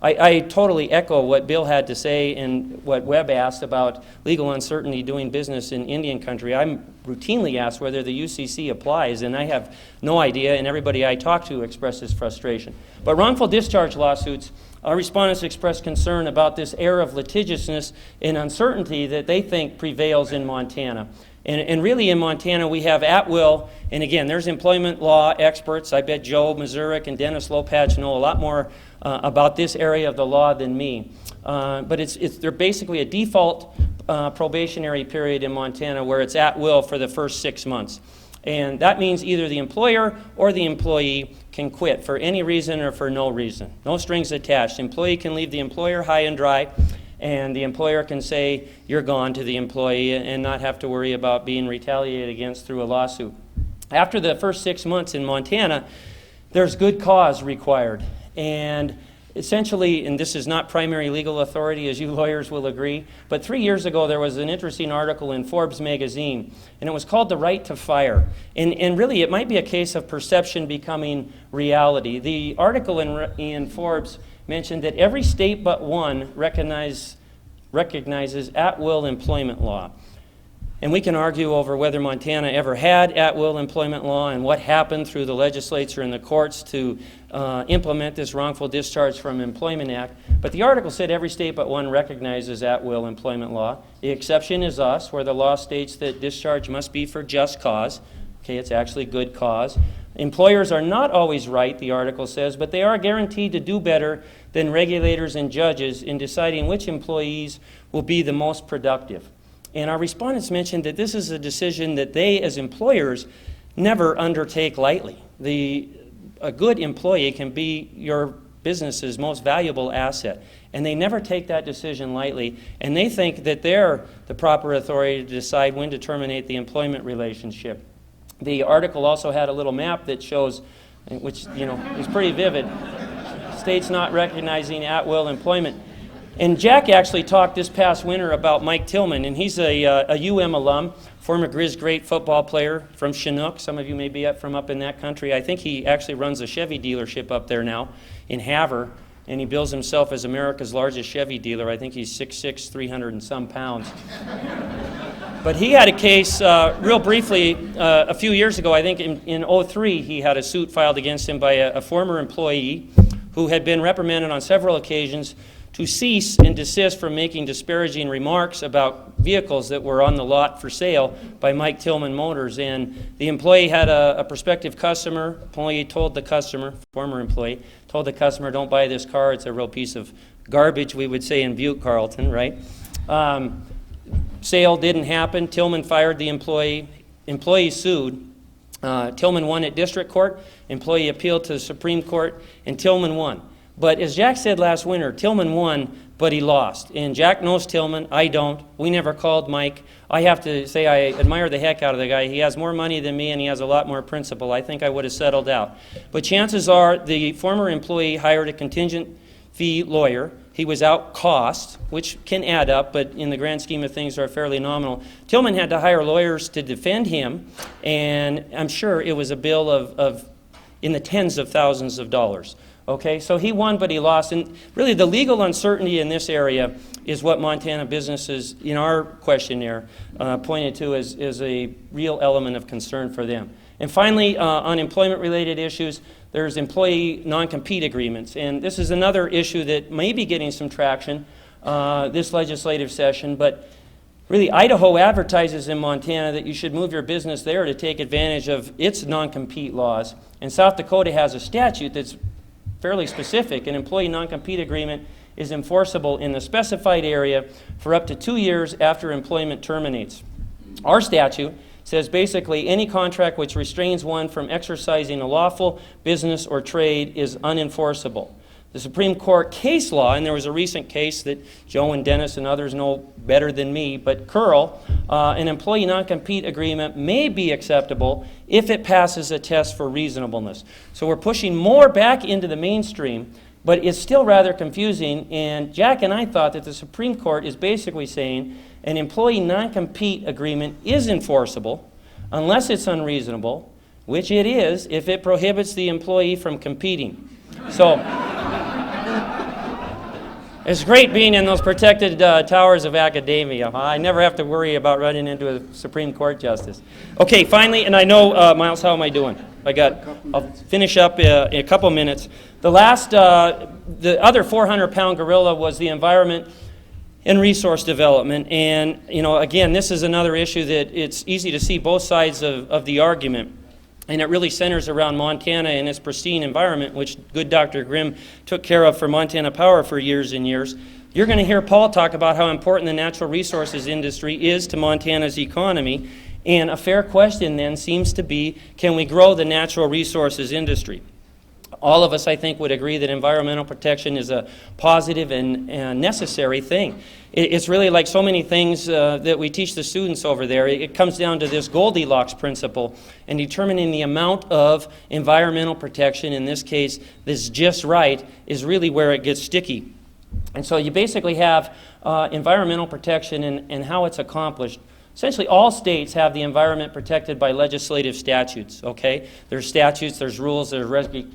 I totally echo what Bill had to say and what Webb asked about legal uncertainty doing business in Indian country. I'm routinely asked whether the UCC applies, and I have no idea, and everybody I talk to expresses frustration. But wrongful discharge lawsuits, our respondents expressed concern about this air of litigiousness and uncertainty that they think prevails in Montana. And really in Montana we have at will, and again, there's employment law experts. I bet Joe Mazurek and Dennis Lopatch know a lot more about this area of the law than me. But they're basically a default probationary period in Montana where it's at will for the first 6 months. And that means either the employer or the employee can quit for any reason or for no reason. No strings attached. The employee can leave the employer high and dry, and the employer can say you're gone to the employee and not have to worry about being retaliated against through a lawsuit. After the first 6 months in Montana, there's good cause required. And Essentially, and this is not primary legal authority, as you lawyers will agree, but 3 years ago there was an interesting article in Forbes magazine, and it was called The Right to Fire. And really, it might be a case of perception becoming reality. The article in Forbes mentioned that every state but one recognizes at-will employment law. And we can argue over whether Montana ever had at-will employment law and what happened through the legislature and the courts to implement this wrongful discharge from Employment Act. But the article said every state but one recognizes at-will employment law. The exception is us, where the law states that discharge must be for just cause. Okay, it's actually good cause. Employers are not always right, the article says, but they are guaranteed to do better than regulators and judges in deciding which employees will be the most productive. And our respondents mentioned that this is a decision that they, as employers, never undertake lightly. A good employee can be your business's most valuable asset, and they never take that decision lightly, and they think that they're the proper authority to decide when to terminate the employment relationship. The article also had a little map that shows, which is pretty vivid, states not recognizing at-will employment. And Jack actually talked this past winter about Mike Tillman, and he's a UM alum, former Grizz great football player from Chinook. Some of you may be from up in that country. I think he actually runs a Chevy dealership up there now in Havre, and he bills himself as America's largest Chevy dealer. I think he's 6'6", 300 and some pounds. But he had a case, real briefly, a few years ago, I think in 2003, he had a suit filed against him by a former employee who had been reprimanded on several occasions to cease and desist from making disparaging remarks about vehicles that were on the lot for sale by Mike Tillman Motors. And the employee had a prospective customer. Employee told the customer, former employee, told the customer, don't buy this car. It's a real piece of garbage, we would say in Butte, Carlton, right? Sale didn't happen. Tillman fired the employee. Employee sued. Tillman won at district court. Employee appealed to the Supreme Court, and Tillman won. But as Jack said last winter, Tillman won, but he lost. And Jack knows Tillman. I don't. We never called Mike. I have to say I admire the heck out of the guy. He has more money than me, and he has a lot more principle. I think I would have settled out. But chances are the former employee hired a contingent fee lawyer. He was out cost, which can add up, but in the grand scheme of things are fairly nominal. Tillman had to hire lawyers to defend him, and I'm sure it was a bill of in the tens of thousands of dollars. Okay, so he won, but he lost. And really, the legal uncertainty in this area is what Montana businesses, in our questionnaire, pointed to as a real element of concern for them. And finally, on employment-related issues, there's employee non-compete agreements. And this is another issue that may be getting some traction this legislative session. But really, Idaho advertises in Montana that you should move your business there to take advantage of its non-compete laws. And South Dakota has a statute that's fairly specific. An employee non-compete agreement is enforceable in the specified area for up to 2 years after employment terminates. Our statute says basically any contract which restrains one from exercising a lawful business or trade is unenforceable. The Supreme Court case law, and there was a recent case that Joe and Dennis and others know better than me, but Curl, an employee non-compete agreement may be acceptable if it passes a test for reasonableness. So we're pushing more back into the mainstream, but it's still rather confusing, and Jack and I thought that the Supreme Court is basically saying an employee non-compete agreement is enforceable unless it's unreasonable, which it is if it prohibits the employee from competing. So it's great being in those protected towers of academia. I never have to worry about running into a Supreme Court justice. Okay, finally, and I know, Miles, how am I doing? I'll finish up in a couple minutes. The last, the other 400-pound gorilla was the environment and resource development. And, again, this is another issue that it's easy to see both sides of the argument. And it really centers around Montana and its pristine environment, which good Dr. Grimm took care of for Montana Power for years and years. You're going to hear Paul talk about how important the natural resources industry is to Montana's economy. And a fair question then seems to be, can we grow the natural resources industry? All of us, I think, would agree that environmental protection is a positive and necessary thing. It's really like so many things that we teach the students over there. It comes down to this Goldilocks principle and determining the amount of environmental protection, in this case, this just right, is really where it gets sticky. And so you basically have environmental protection and how it's accomplished. Essentially, all states have the environment protected by legislative statutes, okay? There's statutes, there's rules, there's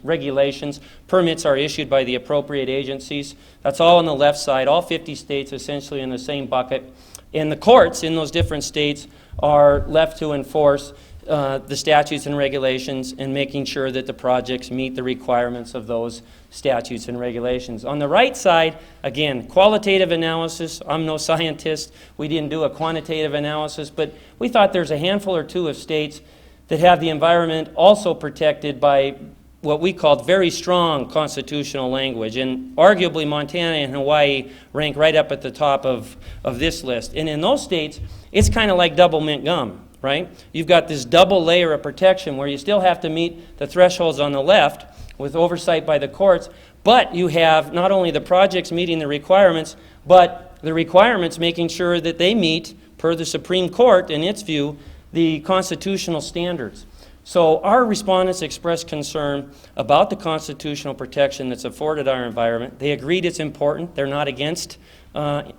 regulations. Permits are issued by the appropriate agencies. That's all on the left side, all 50 states essentially in the same bucket. And the courts in those different states are left to enforce the statutes and regulations and making sure that the projects meet the requirements of those statutes and regulations. On the right side, again, qualitative analysis. I'm no scientist. We didn't do a quantitative analysis, but we thought there's a handful or two of states that have the environment also protected by what we called very strong constitutional language. And arguably Montana and Hawaii rank right up at the top of this list. And in those states, it's kind of like double mint gum. Right? You've got this double layer of protection where you still have to meet the thresholds on the left with oversight by the courts, but you have not only the projects meeting the requirements, but the requirements making sure that they meet, per the Supreme Court in its view, the constitutional standards. So our respondents expressed concern about the constitutional protection that's afforded our environment. They agreed it's important. They're not against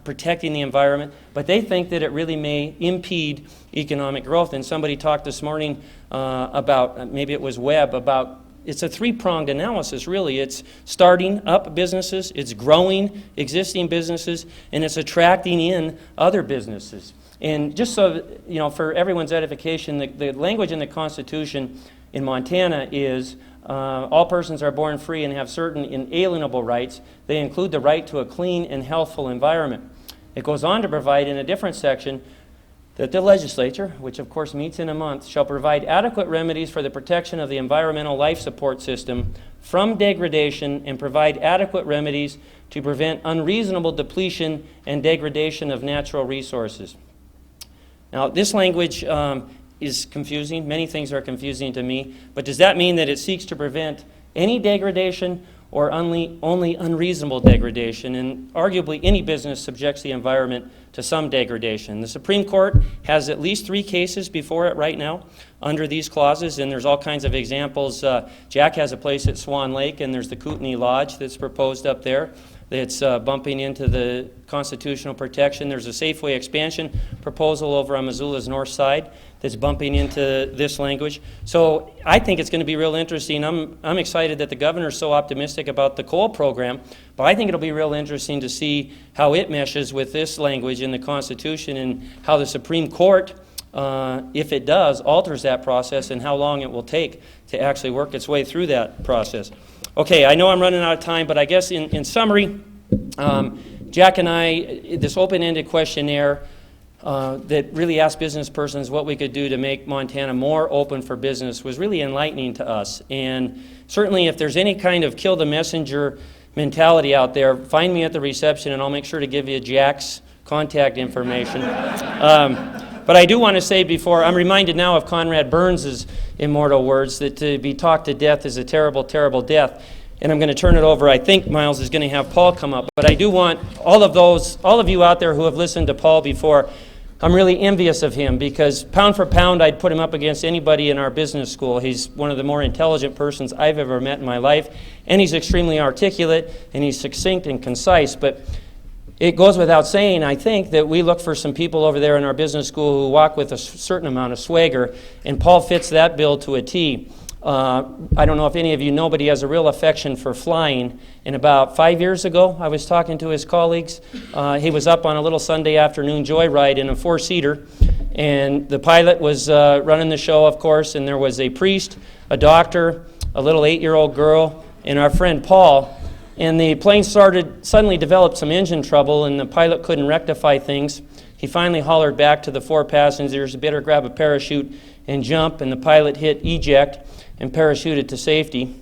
protecting the environment, but they think that it really may impede economic growth. And somebody talked this morning about, maybe it was Webb, about it's a three-pronged analysis, really. It's starting up businesses, it's growing existing businesses, and it's attracting in other businesses. And just so, you know, for everyone's edification, the language in the Constitution in Montana is all persons are born free and have certain inalienable rights. They include the right to a clean and healthful environment. It goes on to provide in a different section that the legislature, which of course meets in a month, shall provide adequate remedies for the protection of the environmental life support system from degradation and provide adequate remedies to prevent unreasonable depletion and degradation of natural resources. Now, this language is confusing. Many things are confusing to me. But does that mean that it seeks to prevent any degradation or only unreasonable degradation? And arguably, any business subjects the environment to some degradation. The Supreme Court has at least 3 cases before it right now under these clauses, and there's all kinds of examples. Jack has a place at Swan Lake, and there's the Kootenai Lodge that's proposed up there. It's bumping into the constitutional protection. There's a Safeway expansion proposal over on Missoula's north side that's bumping into this language. So I think it's going to be real interesting. I'm excited that the governor's so optimistic about the coal program, but I think it'll be real interesting to see how it meshes with this language in the Constitution and how the Supreme Court, if it does, alters that process and how long it will take to actually work its way through that process. Okay, I know I'm running out of time, but I guess in summary, Jack and I, this open-ended questionnaire that really asked business persons what we could do to make Montana more open for business was really enlightening to us. And certainly if there's any kind of kill the messenger mentality out there, find me at the reception and I'll make sure to give you Jack's contact information. But I do want to say before, I'm reminded now of Conrad Burns' immortal words that to be talked to death is a terrible, terrible death. And I'm going to turn it over. I think Miles is going to have Paul come up. But I do want all of you out there who have listened to Paul before, I'm really envious of him because pound for pound, I'd put him up against anybody in our business school. He's one of the more intelligent persons I've ever met in my life. And he's extremely articulate and he's succinct and concise. But it goes without saying, I think, that we look for some people over there in our business school who walk with a certain amount of swagger, and Paul fits that bill to a T. I don't know if any of you know, but he has a real affection for flying. And about 5 years ago, I was talking to his colleagues. He was up on a little Sunday afternoon joyride in a 4-seater, and the pilot was running the show, of course, and there was a priest, a doctor, a little 8-year-old girl, and our friend Paul. And the plane suddenly developed some engine trouble, and the pilot couldn't rectify things. He finally hollered back to the 4 passengers, "You better grab a parachute and jump," and the pilot hit eject and parachuted to safety.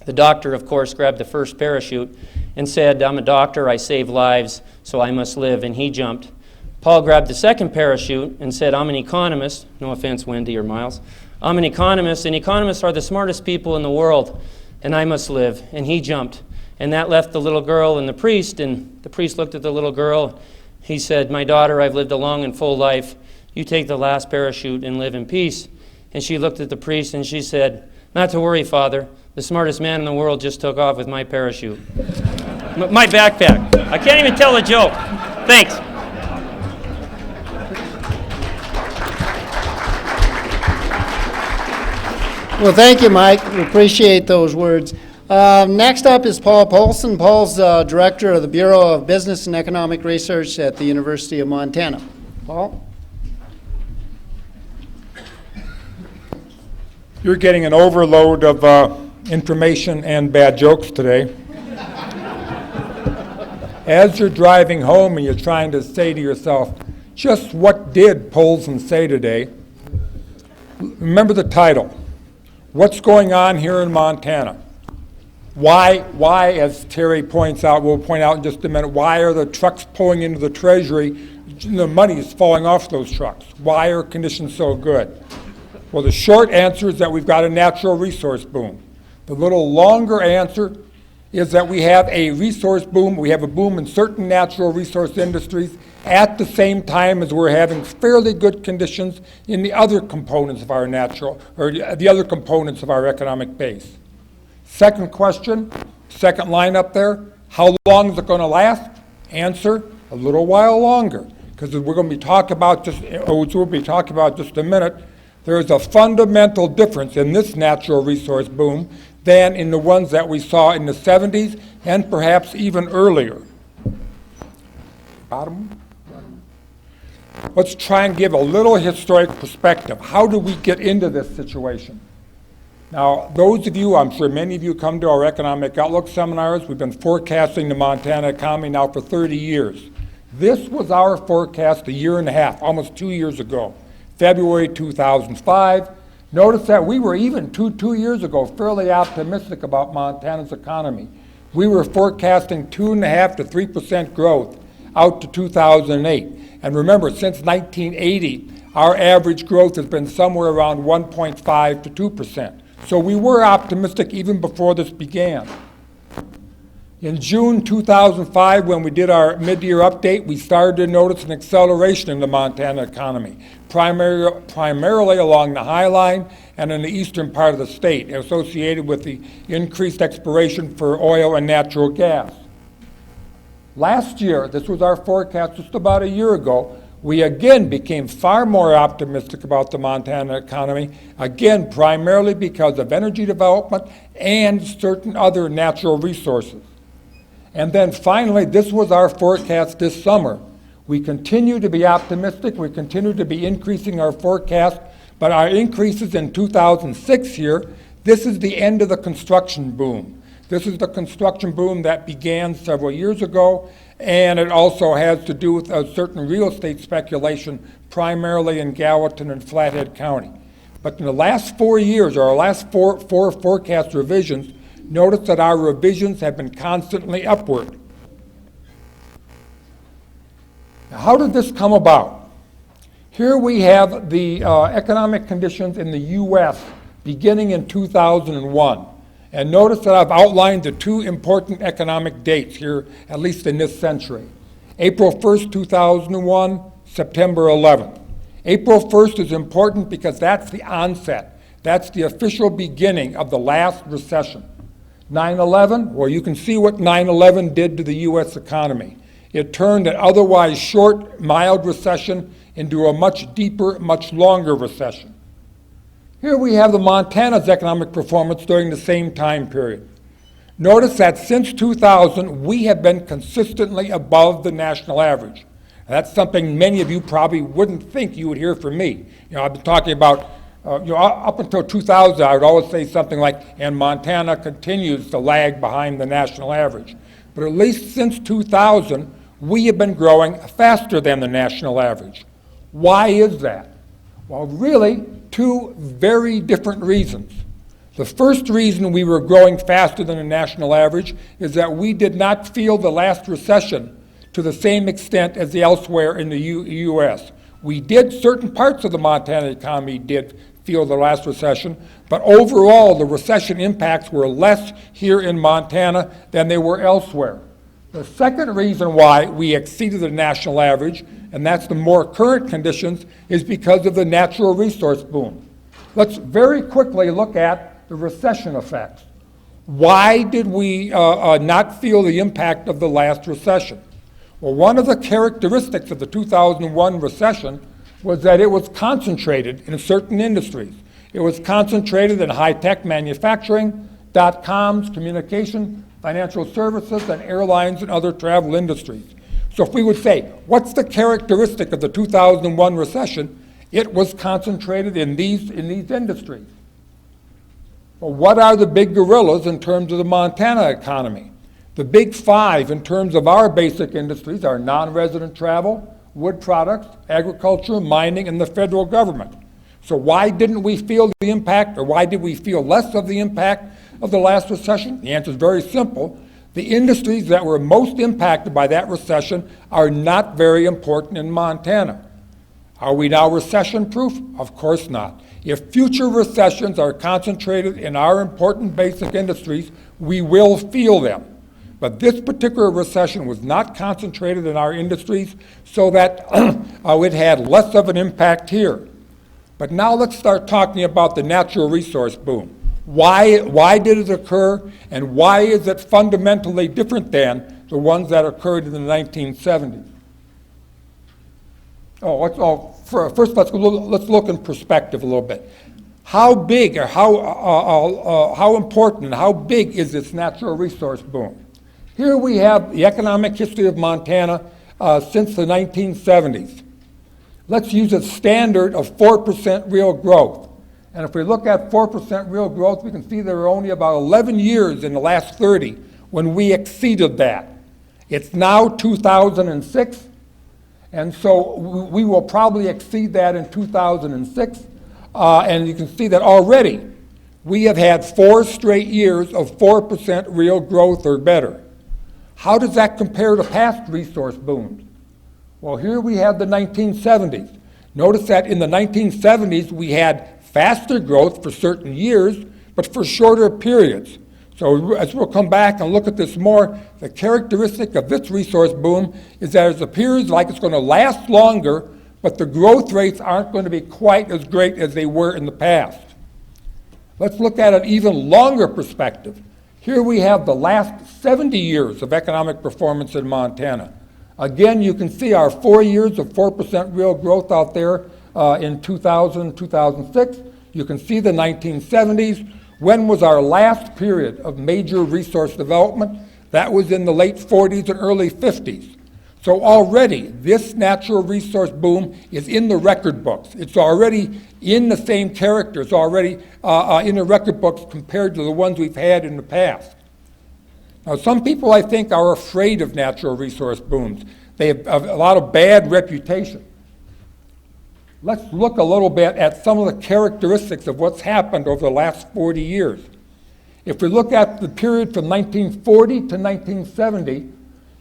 The doctor, of course, grabbed the first parachute and said, "I'm a doctor, I save lives, so I must live," and he jumped. Paul grabbed the second parachute and said, "I'm an economist." No offense, Wendy or Miles. "I'm an economist, and economists are the smartest people in the world. and I must live. And he jumped. And that left the little girl and the priest looked at the little girl. He said, "My daughter, I've lived a long and full life. You take the last parachute and live in peace." And she looked at the priest and she said, "Not to worry, Father. The smartest man in the world just took off with my parachute." My backpack. I can't even tell a joke. Thanks. Well, thank you, Mike. We appreciate those words. Next up is Paul Polson. Paul's Director of the Bureau of Business and Economic Research at the University of Montana. Paul? You're getting an overload of information and bad jokes today. As you're driving home and you're trying to say to yourself, just what did Polson say today? Remember the title. What's going on here in Montana? Why, as Terry points out, we'll point out in just a minute, why are the trucks pulling into the Treasury? The money is falling off those trucks. Why are conditions so good? Well, the short answer is that we've got a natural resource boom. The little longer answer is that we have a resource boom. We have a boom in certain natural resource industries at the same time as we're having fairly good conditions in the other components of our the other components of our economic base. Second question, second line up there, how long is it going to last? Answer, a little while longer, because we'll be talking about just a minute. There's a fundamental difference in this natural resource boom than in the ones that we saw in the 70s and perhaps even earlier. Bottom. Let's try and give a little historic perspective. How did we get into this situation? Now, those of you, I'm sure many of you come to our Economic Outlook seminars. We've been forecasting the Montana economy now for 30 years. This was our forecast a year and a half, almost 2 years ago, February 2005. Notice that we were even two years ago fairly optimistic about Montana's economy. We were forecasting 2.5% to 3% growth out to 2008. And remember, since 1980, our average growth has been somewhere around 1.5% to 2%. So we were optimistic even before this began. In June 2005, when we did our mid-year update, we started to notice an acceleration in the Montana economy, primarily along the High Line and in the eastern part of the state, associated with the increased exploration for oil and natural gas. Last year, this was our forecast just about a year ago, we again became far more optimistic about the Montana economy, again primarily because of energy development and certain other natural resources. And then finally, this was our forecast this summer. We continue to be optimistic, we continue to be increasing our forecast, but our increases in 2006 here, this is the end of the construction boom. This is the construction boom that began several years ago, and it also has to do with a certain real estate speculation, primarily in Gallatin and Flathead County. But in the last 4 years, or our last four forecast revisions, notice that our revisions have been constantly upward. Now, how did this come about? Here we have the economic conditions in the U.S. beginning in 2001. And notice that I've outlined the two important economic dates here, at least in this century. April 1st, 2001, September 11th. April 1st is important because that's the onset. That's the official beginning of the last recession. 9/11, well, you can see what 9/11 did to the U.S. economy. It turned an otherwise short, mild recession into a much deeper, much longer recession. Here we have the Montana's economic performance during the same time period. Notice that since 2000, we have been consistently above the national average. That's something many of you probably wouldn't think you would hear from me. I've been talking about, up until 2000, I would always say something like, and Montana continues to lag behind the national average. But at least since 2000, we have been growing faster than the national average. Why is that? Well, really, two very different reasons. The first reason we were growing faster than the national average is that we did not feel the last recession to the same extent as elsewhere in the U.S. We did, certain parts of the Montana economy did feel the last recession, but overall the recession impacts were less here in Montana than they were elsewhere. The second reason why we exceeded the national average, and that's the more current conditions, is because of the natural resource boom. Let's very quickly look at the recession effects. Why did we not feel the impact of the last recession? Well, one of the characteristics of the 2001 recession was that it was concentrated in certain industries. It was concentrated in high-tech manufacturing, dot-coms, communication, financial services, and airlines and other travel industries. So if we would say, what's the characteristic of the 2001 recession? It was concentrated in these industries. Well, what are the big gorillas in terms of the Montana economy? The big five in terms of our basic industries are non-resident travel, wood products, agriculture, mining, and the federal government. So why didn't we feel the impact, or why did we feel less of the impact of the last recession? The answer is very simple. The industries that were most impacted by that recession are not very important in Montana. Are we now recession-proof? Of course not. If future recessions are concentrated in our important basic industries, we will feel them. But this particular recession was not concentrated in our industries, so that it had less of an impact here. But now let's start talking about the natural resource boom. Why did it occur, and why is it fundamentally different than the ones that occurred in the 1970s? First let's look in perspective a little bit. How big, or how important and how big is this natural resource boom? Here we have the economic history of Montana since the 1970s. Let's use a standard of 4% real growth. And if we look at 4% real growth, we can see there are only about 11 years in the last 30 when we exceeded that. It's now 2006, and so we will probably exceed that in 2006. And you can see that already we have had 4 straight years of 4% real growth or better. How does that compare to past resource booms? Well, here we have the 1970s. Notice that in the 1970s we had faster growth for certain years, but for shorter periods. So as we'll come back and look at this more, the characteristic of this resource boom is that it appears like it's going to last longer, but the growth rates aren't going to be quite as great as they were in the past. Let's look at an even longer perspective. Here we have the last 70 years of economic performance in Montana. Again, you can see our 4 years of 4% real growth out there in 2000, 2006. You can see the 1970s. When was our last period of major resource development? That was in the late 40s and early 50s. So already, this natural resource boom is in the record books. It's already in the same character. It's already in the record books compared to the ones we've had in the past. Now, some people, I think, are afraid of natural resource booms. They have a lot of bad reputation. Let's look a little bit at some of the characteristics of what's happened over the last 40 years. If we look at the period from 1940 to 1970,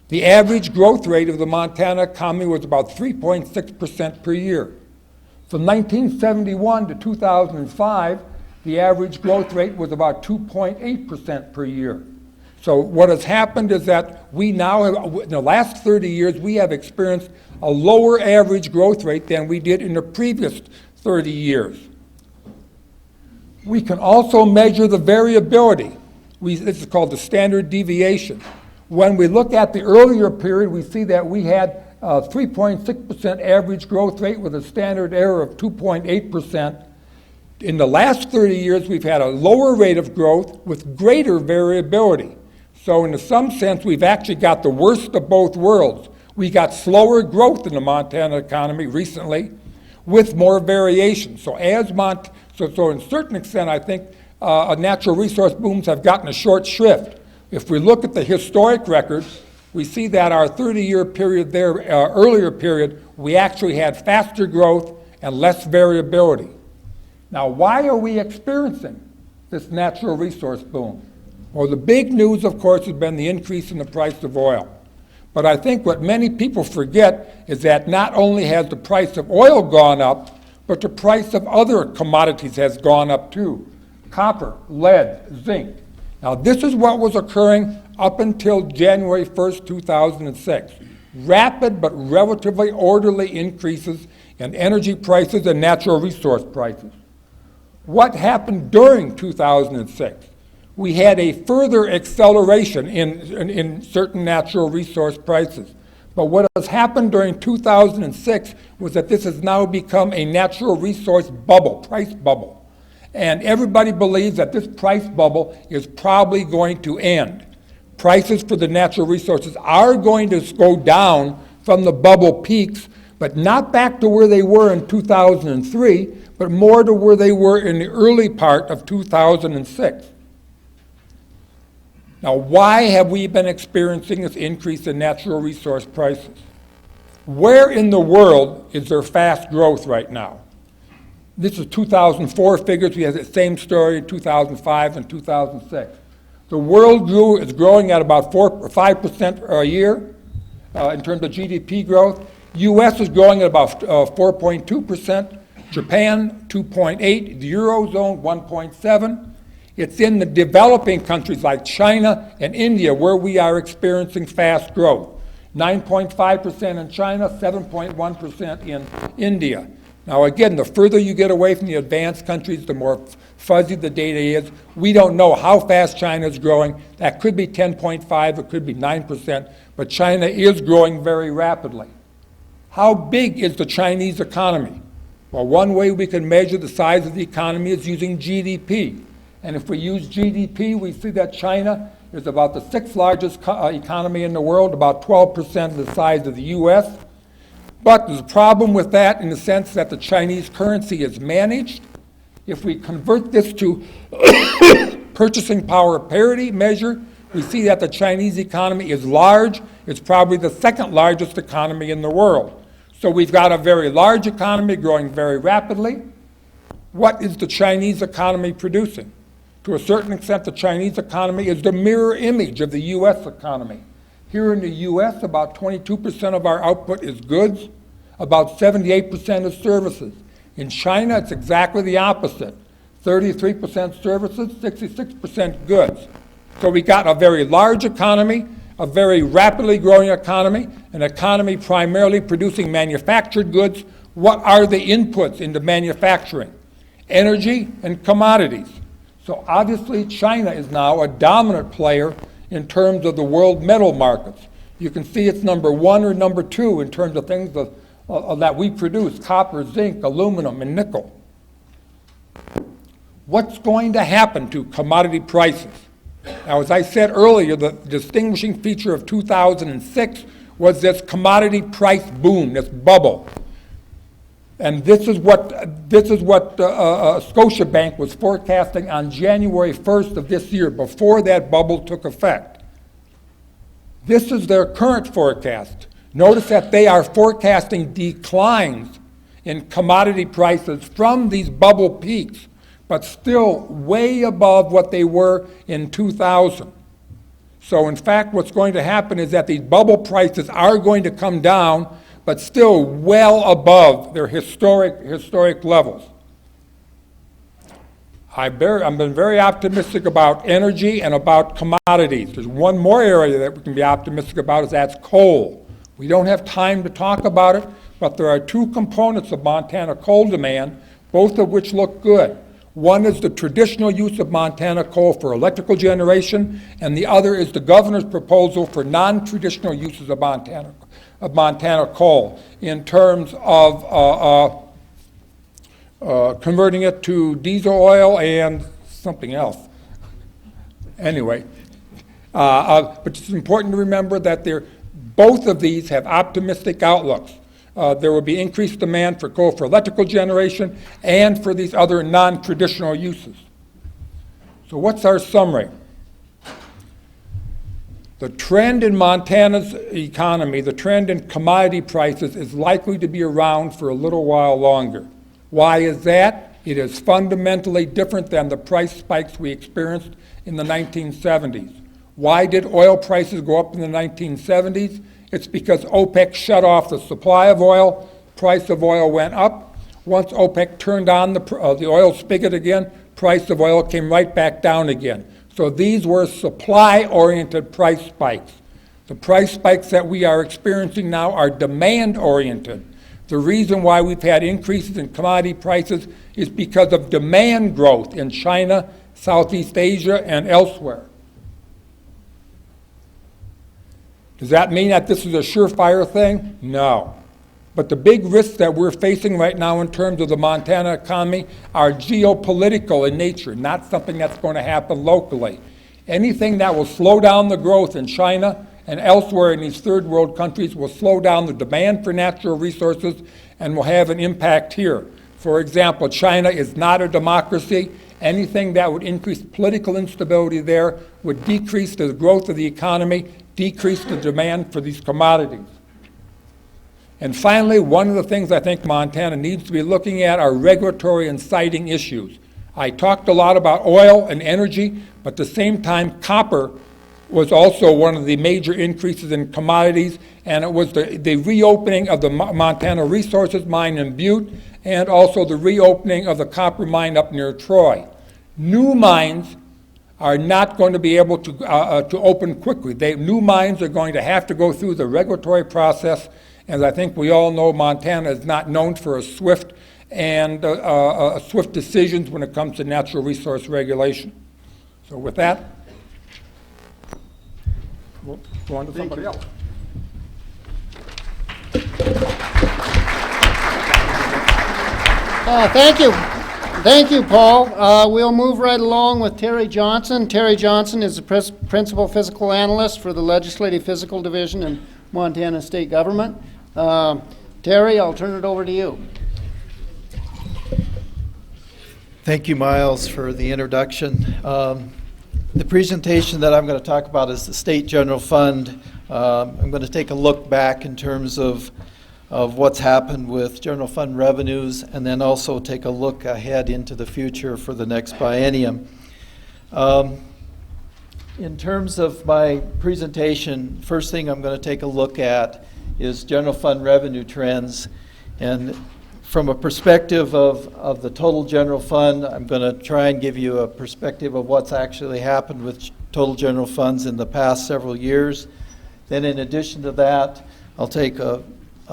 the average growth rate of the Montana economy was about 3.6% per year. From 1971 to 2005, the average growth rate was about 2.8% per year. So what has happened is that we now have, in the last 30 years, we have experienced a lower average growth rate than we did in the previous 30 years. We can also measure the variability. This is called the standard deviation. When we look at the earlier period, we see that we had a 3.6% average growth rate with a standard error of 2.8%. In the last 30 years, we've had a lower rate of growth with greater variability. So in some sense, we've actually got the worst of both worlds. We got slower growth in the Montana economy recently with more variation. So so in a certain extent, I think natural resource booms have gotten a short shrift. If we look at the historic records, we see that our 30-year period there, earlier period, we actually had faster growth and less variability. Now, why are we experiencing this natural resource boom? Well, the big news, of course, has been the increase in the price of oil. But I think what many people forget is that not only has the price of oil gone up, but the price of other commodities has gone up too. Copper, lead, zinc. Now this is what was occurring up until January 1st, 2006. Rapid but relatively orderly increases in energy prices and natural resource prices. What happened during 2006? We had a further acceleration in certain natural resource prices. But what has happened during 2006 was that this has now become a natural resource bubble, price bubble. And everybody believes that this price bubble is probably going to end. Prices for the natural resources are going to go down from the bubble peaks, but not back to where they were in 2003, but more to where they were in the early part of 2006. Now, why have we been experiencing this increase in natural resource prices? Where in the world is there fast growth right now? This is 2004 figures. We had the same story in 2005 and 2006. The world is growing at about 4 or 5% a year in terms of GDP growth. U.S. is growing at about 4.2%. Japan, 2.8%. The Eurozone, 1.7%. It's in the developing countries like China and India where we are experiencing fast growth. 9.5% in China, 7.1% in India. Now again, the further you get away from the advanced countries, the more fuzzy the data is. We don't know how fast China is growing. That could be 10.5, it could be 9%, but China is growing very rapidly. How big is the Chinese economy? Well, one way we can measure the size of the economy is using GDP. And if we use GDP, we see that China is about the 6th largest economy in the world, about 12% of the size of the U.S. But there's a problem with that in the sense that the Chinese currency is managed. If we convert this to purchasing power parity measure, we see that the Chinese economy is large. It's probably the 2nd largest economy in the world. So we've got a very large economy growing very rapidly. What is the Chinese economy producing? To a certain extent, the Chinese economy is the mirror image of the U.S. economy. Here in the U.S., about 22% of our output is goods, about 78% is services. In China, it's exactly the opposite. 33% services, 66% goods. So we got a very large economy, a very rapidly growing economy, an economy primarily producing manufactured goods. What are the inputs into manufacturing? Energy and commodities. So obviously China is now a dominant player in terms of the world metal markets. You can see it's number 1 or number 2 in terms of things that we produce: copper, zinc, aluminum, and nickel. What's going to happen to commodity prices? Now, as I said earlier, the distinguishing feature of 2006 was this commodity price boom, this bubble. And this is what Scotiabank was forecasting on January 1st of this year, before that bubble took effect. This is their current forecast. Notice that they are forecasting declines in commodity prices from these bubble peaks, but still way above what they were in 2000. So in fact, what's going to happen is that these bubble prices are going to come down, but still well above their historic levels. I've been very optimistic about energy and about commodities. There's one more area that we can be optimistic about, is that's coal. We don't have time to talk about it, but there are 2 components of Montana coal demand, both of which look good. One is the traditional use of Montana coal for electrical generation, and the other is the governor's proposal for non-traditional uses of Montana coal in terms of converting it to diesel oil and something else. Anyway, but it's important to remember that both of these have optimistic outlooks. There will be increased demand for coal for electrical generation and for these other non-traditional uses. So what's our summary? The trend in Montana's economy, the trend in commodity prices, is likely to be around for a little while longer. Why is that? It is fundamentally different than the price spikes we experienced in the 1970s. Why did oil prices go up in the 1970s? It's because OPEC shut off the supply of oil, price of oil went up. Once OPEC turned on the oil spigot again, price of oil came right back down again. So these were supply-oriented price spikes. The price spikes that we are experiencing now are demand-oriented. The reason why we've had increases in commodity prices is because of demand growth in China, Southeast Asia, and elsewhere. Does that mean that this is a surefire thing? No. But the big risks that we're facing right now in terms of the Montana economy are geopolitical in nature, not something that's going to happen locally. Anything that will slow down the growth in China and elsewhere in these third world countries will slow down the demand for natural resources and will have an impact here. For example, China is not a democracy. Anything that would increase political instability there would decrease the growth of the economy, decrease the demand for these commodities. And finally, one of the things I think Montana needs to be looking at are regulatory and siting issues. I talked a lot about oil and energy, but at the same time, copper was also one of the major increases in commodities, and it was the reopening of the Montana Resources mine in Butte, and also the reopening of the copper mine up near Troy. New mines are not going to be able to open quickly. New mines are going to have to go through the regulatory process. As I think we all know, Montana is not known for a swift decisions when it comes to natural resource regulation. So with that, we'll go on to somebody else. Thank you. Thank you, Paul. We'll move right along with Terry Johnson. Terry Johnson is the Principal Physical Analyst for the Legislative Physical Division in Montana State Government. Terry, I'll turn it over to you. Thank you, Miles, for the introduction. The presentation that I'm going to talk about is the State General Fund. I'm going to take a look back in terms of what's happened with general fund revenues, and then also take a look ahead into the future for the next biennium. In terms of my presentation, first thing I'm going to take a look at is general fund revenue trends. And from a perspective of the total general fund, I'm going to try and give you a perspective of what's actually happened with total general funds in the past several years. Then in addition to that, I'll take a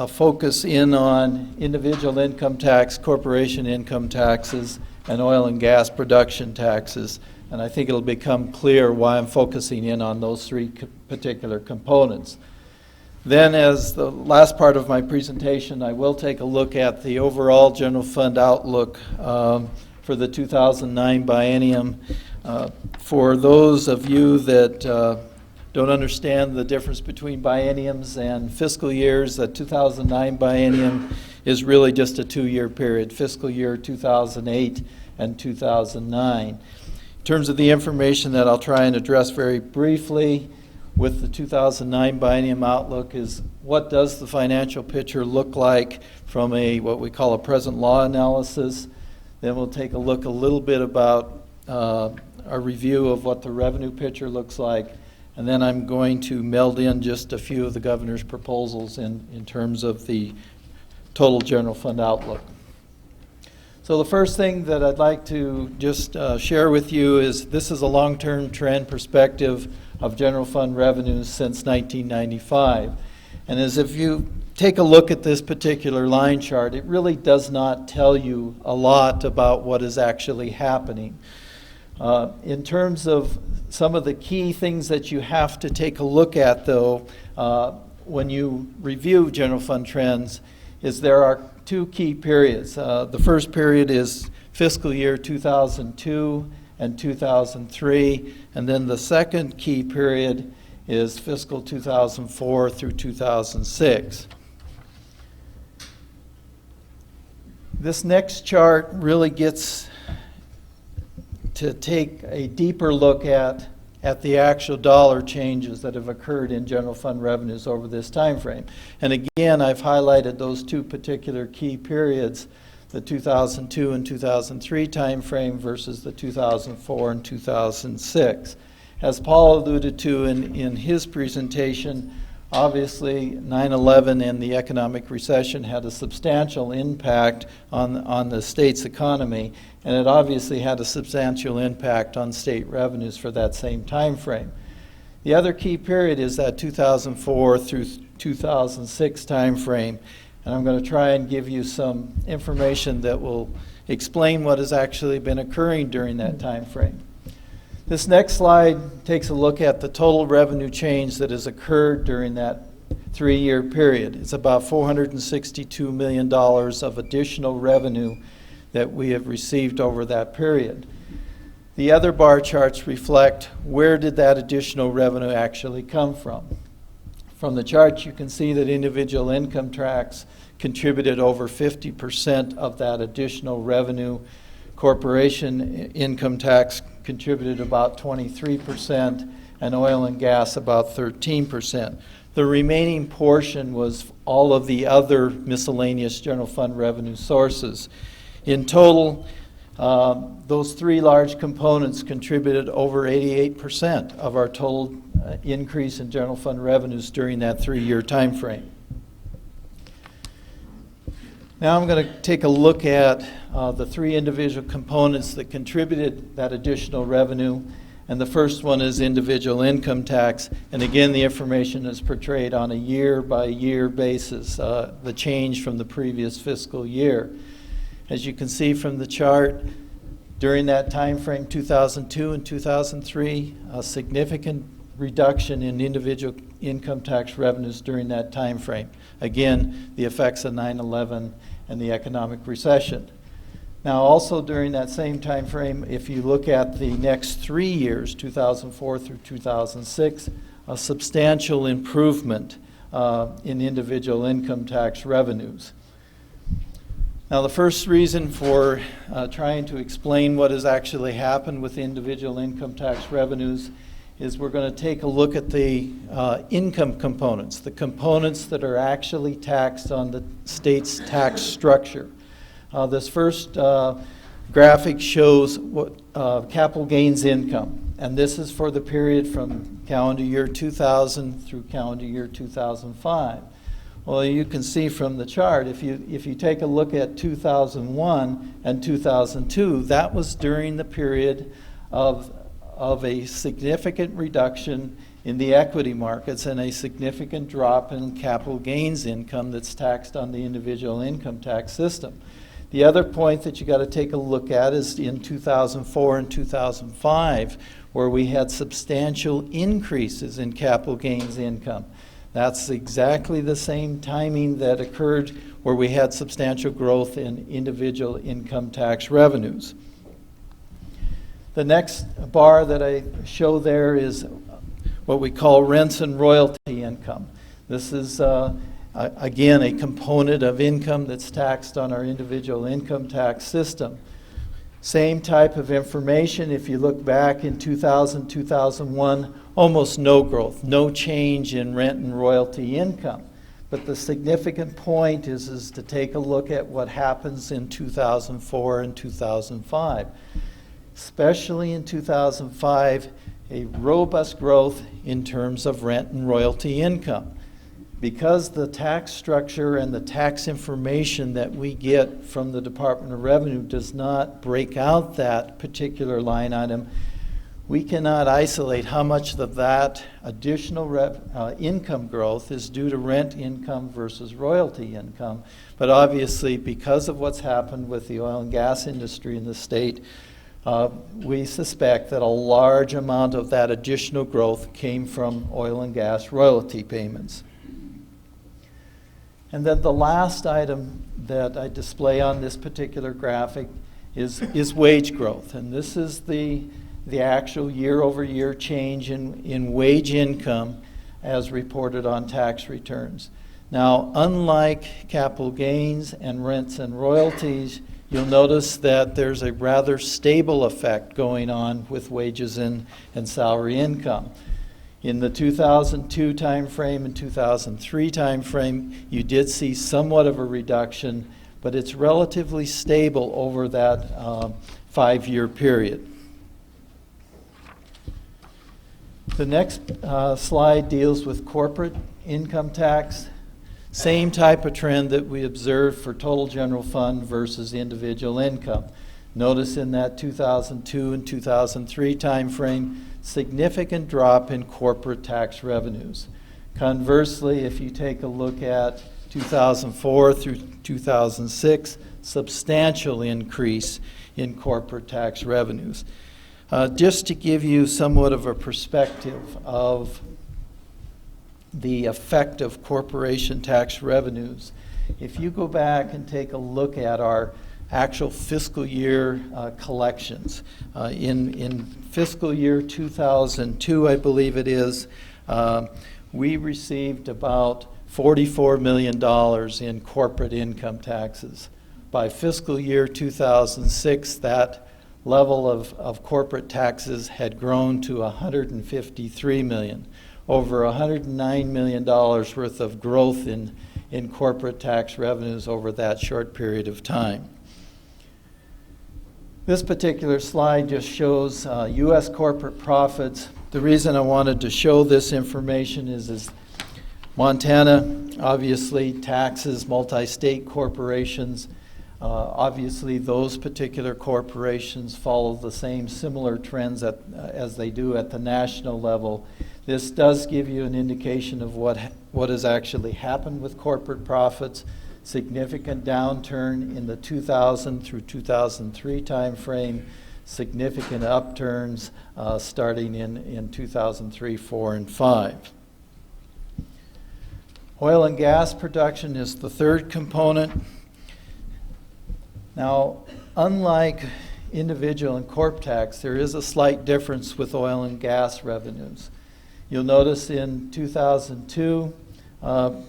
focus in on individual income tax, corporation income taxes, and oil and gas production taxes. And I think it'll become clear why I'm focusing in on those three particular components. Then, as the last part of my presentation, I will take a look at the overall general fund outlook for the 2009 biennium. For those of you that don't understand the difference between bienniums and fiscal years, the 2009 biennium is really just a 2-year period, fiscal year 2008 and 2009. In terms of the information that I'll try and address very briefly with the 2009 biennium outlook is what does the financial picture look like from what we call a present law analysis. Then we'll take a look a little bit about a review of what the revenue picture looks like. And then I'm going to meld in just a few of the governor's proposals in terms of the total general fund outlook. So the first thing that I'd like to just share with you is this is a long-term trend perspective of general fund revenues since 1995. And as if you take a look at this particular line chart, it really does not tell you a lot about what is actually happening. In terms of some of the key things that you have to take a look at, though, when you review general fund trends, is there are two key periods. The first period is fiscal year 2002 and 2003, and then the second key period is fiscal 2004 through 2006. This next chart really gets to take a deeper look at the actual dollar changes that have occurred in general fund revenues over this time frame. And again, I've highlighted those two particular key periods, the 2002 and 2003 time frame versus the 2004 and 2006. As Paul alluded to in his presentation, Obviously, 9/11 and the economic recession had a substantial impact on the state's economy, and it obviously had a substantial impact on state revenues for that same time frame. The other key period is that 2004 through 2006 time frame, and I'm going to try and give you some information that will explain what has actually been occurring during that time frame. This next slide takes a look at the total revenue change that has occurred during that 3-year period. It's about $462 million of additional revenue that we have received over that period. The other bar charts reflect where did that additional revenue actually come from. From the chart, you can see that individual income tax contributed over 50% of that additional revenue. Corporation income tax contributed about 23%, and oil and gas about 13%. The remaining portion was all of the other miscellaneous general fund revenue sources. In total, those 3 large components contributed over 88% of our total increase in general fund revenues during that 3-year time frame. Now I'm going to take a look at the 3 individual components that contributed that additional revenue, and the first one is individual income tax, and again the information is portrayed on a year-by-year basis, the change from the previous fiscal year. As you can see from the chart, during that time frame, 2002 and 2003, a significant reduction in individual income tax revenues during that time frame. Again, the effects of 9/11 and the economic recession. Now, also during that same time frame, if you look at the next 3 years, 2004 through 2006, a substantial improvement in individual income tax revenues. Now, the first reason for trying to explain what has actually happened with individual income tax revenues is we're going to take a look at the income components, the components that are actually taxed on the state's tax structure. This first graphic shows what capital gains income, and this is for the period from calendar year 2000 through calendar year 2005. Well, you can see from the chart, if you take a look at 2001 and 2002, that was during the period of a significant reduction in the equity markets and a significant drop in capital gains income that's taxed on the individual income tax system. The other point that you got to take a look at is in 2004 and 2005, where we had substantial increases in capital gains income. That's exactly the same timing that occurred where we had substantial growth in individual income tax revenues. The next bar that I show there is what we call rents and royalty income. This is, again, a component of income that's taxed on our individual income tax system. Same type of information. If you look back in 2000, 2001, almost no growth, no change in rent and royalty income. But the significant point is to take a look at what happens in 2004 and 2005. Especially in 2005, a robust growth in terms of rent and royalty income. Because the tax structure and the tax information that we get from the Department of Revenue does not break out that particular line item, we cannot isolate how much of that additional income growth is due to rent income versus royalty income. But obviously, because of what's happened with the oil and gas industry in the state, we suspect that a large amount of that additional growth came from oil and gas royalty payments. And then the last item that I display on this particular graphic is wage growth. And this is the actual year-over-year change in wage income as reported on tax returns. Now, unlike capital gains and rents and royalties, you'll notice that there's a rather stable effect going on with wages and salary income. In the 2002 timeframe and 2003 timeframe, you did see somewhat of a reduction, but it's relatively stable over that 5-year period. The next slide deals with corporate income tax. Same type of trend that we observed for total general fund versus individual income. Notice in that 2002 and 2003 timeframe, significant drop in corporate tax revenues. Conversely, if you take a look at 2004 through 2006, substantial increase in corporate tax revenues. Just to give you somewhat of a perspective of the effect of corporation tax revenues, if you go back and take a look at our actual fiscal year collections, in fiscal year 2002, I believe it is, we received about $44 million in corporate income taxes. By fiscal year 2006, that level of corporate taxes had grown to $153 million, over $109 million worth of growth in corporate tax revenues over that short period of time. This particular slide just shows U.S. corporate profits. The reason I wanted to show this information is Montana obviously taxes multi-state corporations. Obviously, those particular corporations follow the same similar trends as they do at the national level. This does give you an indication of what has actually happened with corporate profits. Significant downturn in the 2000 through 2003 timeframe, significant upturns starting in 2003, 4, and 5. Oil and gas production is the third component. Now, unlike individual and corp tax, there is a slight difference with oil and gas revenues. You'll notice in 2002,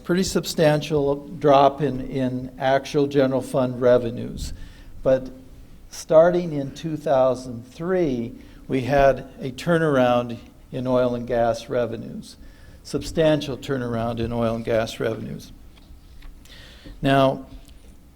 pretty substantial drop in actual general fund revenues. But starting in 2003, we had a turnaround in oil and gas revenues, substantial turnaround in oil and gas revenues. Now,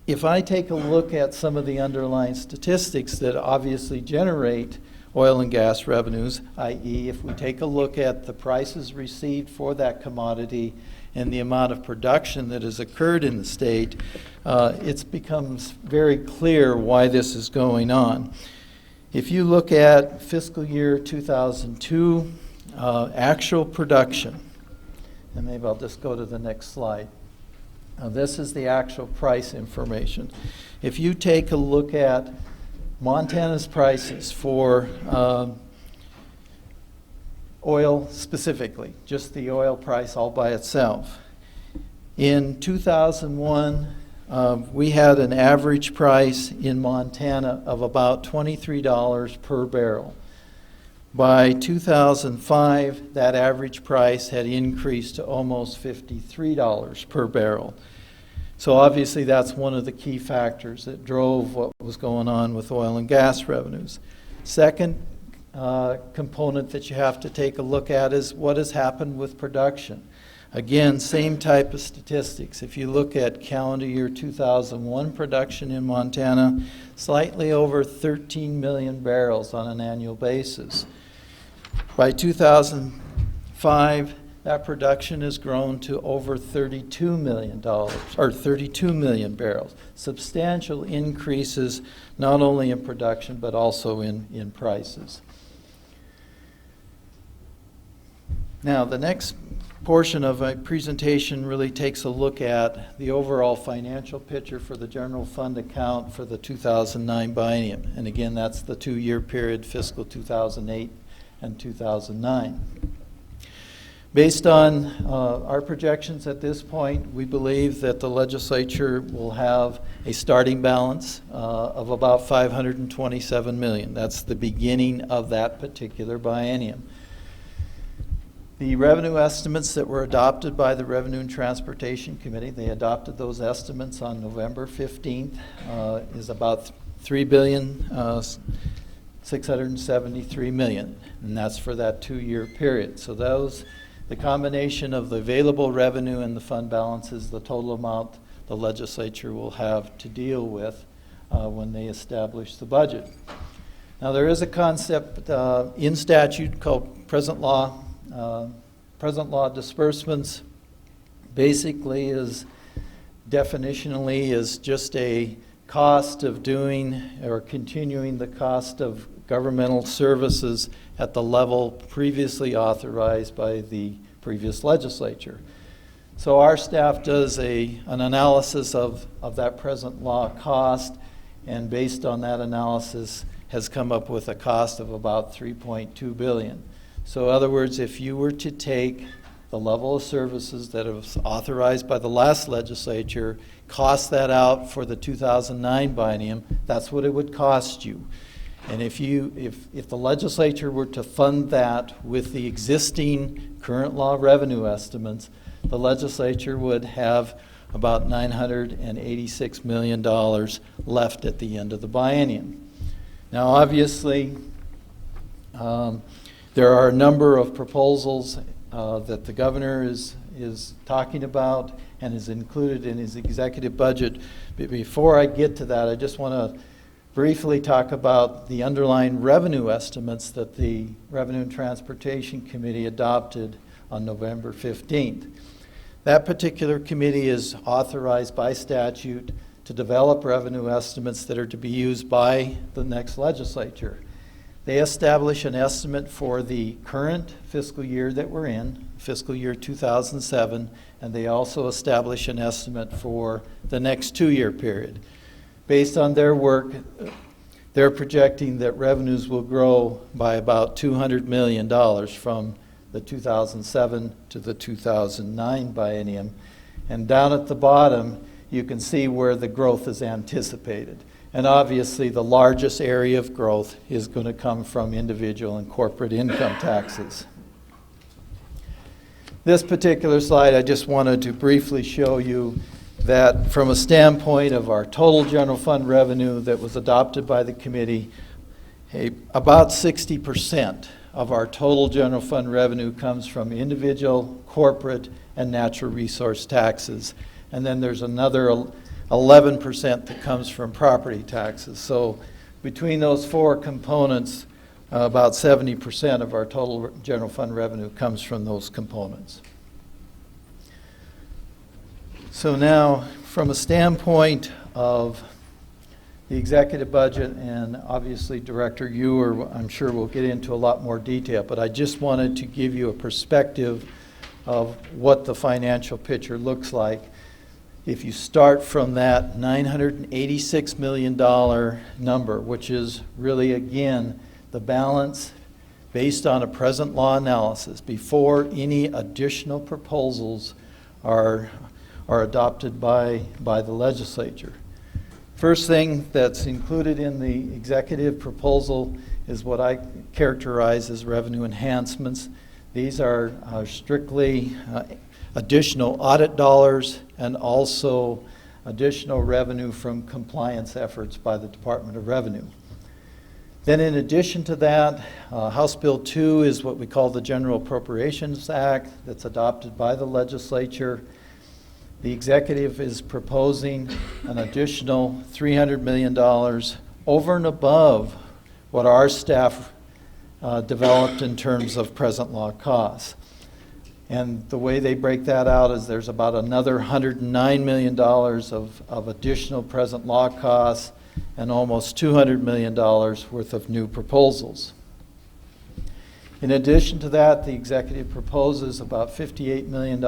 if I take a look at some of the underlying statistics that obviously generate oil and gas revenues, i.e. if we take a look at the prices received for that commodity and the amount of production that has occurred in the state, it becomes very clear why this is going on. If you look at fiscal year 2002, actual production, and maybe I'll just go to the next slide. This is the actual price information. If you take a look at Montana's prices for oil specifically, just the oil price all by itself. In 2001, we had an average price in Montana of about $23 per barrel. By 2005, that average price had increased to almost $53 per barrel. So obviously that's one of the key factors that drove what was going on with oil and gas revenues. Second component that you have to take a look at is what has happened with production. Again, same type of statistics. If you look at calendar year 2001 production in Montana, slightly over 13 million barrels on an annual basis. By 2005, that production has grown to over $32 million, or 32 million barrels. Substantial increases not only in production but also in prices. Now, the next portion of my presentation really takes a look at the overall financial picture for the general fund account for the 2009 biennium. And again, that's the 2-year period, fiscal 2008 and 2009. Based on our projections at this point, we believe that the legislature will have a starting balance of about $527 million. That's the beginning of that particular biennium. The revenue estimates that were adopted by the Revenue and Transportation Committee, they adopted those estimates on November 15th, is about $3,673 million, and that's for that 2-year period. So the combination of the available revenue and the fund balance is the total amount the legislature will have to deal with when they establish the budget. Now, there is a concept in statute called present law present law disbursements basically is definitionally is just a cost of doing or continuing the cost of governmental services at the level previously authorized by the previous legislature. So our staff does an analysis of that present law cost, and based on that analysis has come up with a cost of about $3.2 billion. So in other words, if you were to take the level of services that was authorized by the last legislature, cost that out for the 2009 biennium, that's what it would cost you. And if the legislature were to fund that with the existing current law revenue estimates, the legislature would have about $986 million left at the end of the biennium. Now, obviously, there are a number of proposals that the governor is talking about and is included in his executive budget. But before I get to that, I just want to briefly talk about the underlying revenue estimates that the Revenue and Transportation Committee adopted on November 15th. That particular committee is authorized by statute to develop revenue estimates that are to be used by the next legislature. They establish an estimate for the current fiscal year that we're in, fiscal year 2007, and they also establish an estimate for the next 2-year period. Based on their work, they're projecting that revenues will grow by about $200 million from the 2007 to the 2009 biennium. And down at the bottom, you can see where the growth is anticipated. And obviously, the largest area of growth is going to come from individual and corporate income taxes. This particular slide, I just wanted to briefly show you that from a standpoint of our total general fund revenue that was adopted by the committee, about 60% of our total general fund revenue comes from individual, corporate, and natural resource taxes. And then there's another 11% that comes from property taxes. So between those four components, about 70% of our total general fund revenue comes from those components. So now, from a standpoint of the executive budget, and obviously Director Ewer, I'm sure we'll get into a lot more detail, but I just wanted to give you a perspective of what the financial picture looks like. If you start from that $986 million number, which is really, again, the balance based on a present law analysis before any additional proposals are adopted by the legislature. First thing that's included in the executive proposal is what I characterize as revenue enhancements. These are strictly additional audit dollars and also additional revenue from compliance efforts by the Department of Revenue. Then in addition to that, House Bill 2 is what we call the General Appropriations Act that's adopted by the legislature. The executive is proposing an additional $300 million over and above what our staff developed in terms of present law costs. And the way they break that out is there's about another $109 million of additional present law costs and almost $200 million worth of new proposals. In addition to that, the executive proposes about $58 million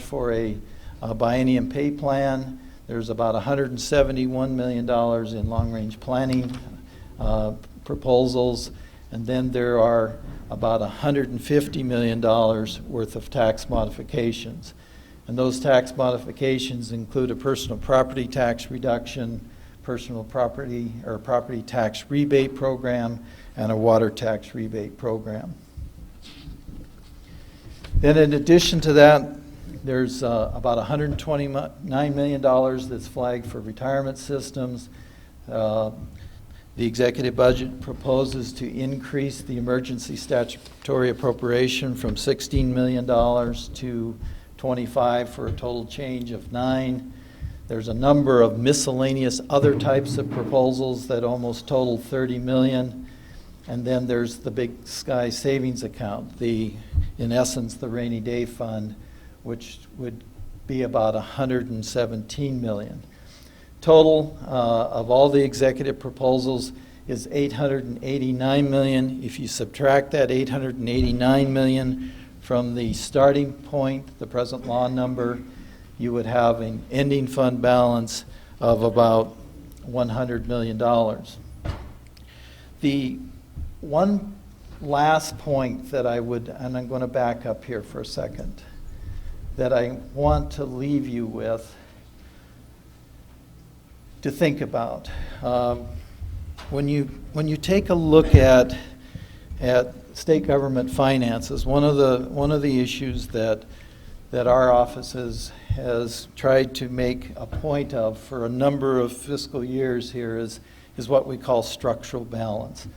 for a biennium pay plan. There's about $171 million in long-range planning proposals, and then there are about $150 million worth of tax modifications. And those tax modifications include a personal property tax reduction, personal property or property tax rebate program, and a water tax rebate program. Then in addition to that, there's about $129 million that's flagged for retirement systems. The executive budget proposes to increase the emergency statutory appropriation from $16 million to $25 for a total change of $9. There's a number of miscellaneous other types of proposals that almost total $30 million. And then there's the Big Sky Savings Account, in essence, the rainy day fund, which would be about $117 million. Total of all the executive proposals is $889 million. If you subtract that $889 million from the starting point, the present law number, you would have an ending fund balance of about $100 million. The one last point that I would, and I'm going to back up here for a second, that I want to leave you with to think about. When you take a look at state government finances, one of the issues that our office has tried to make a point of for a number of fiscal years here is what we call structural balance.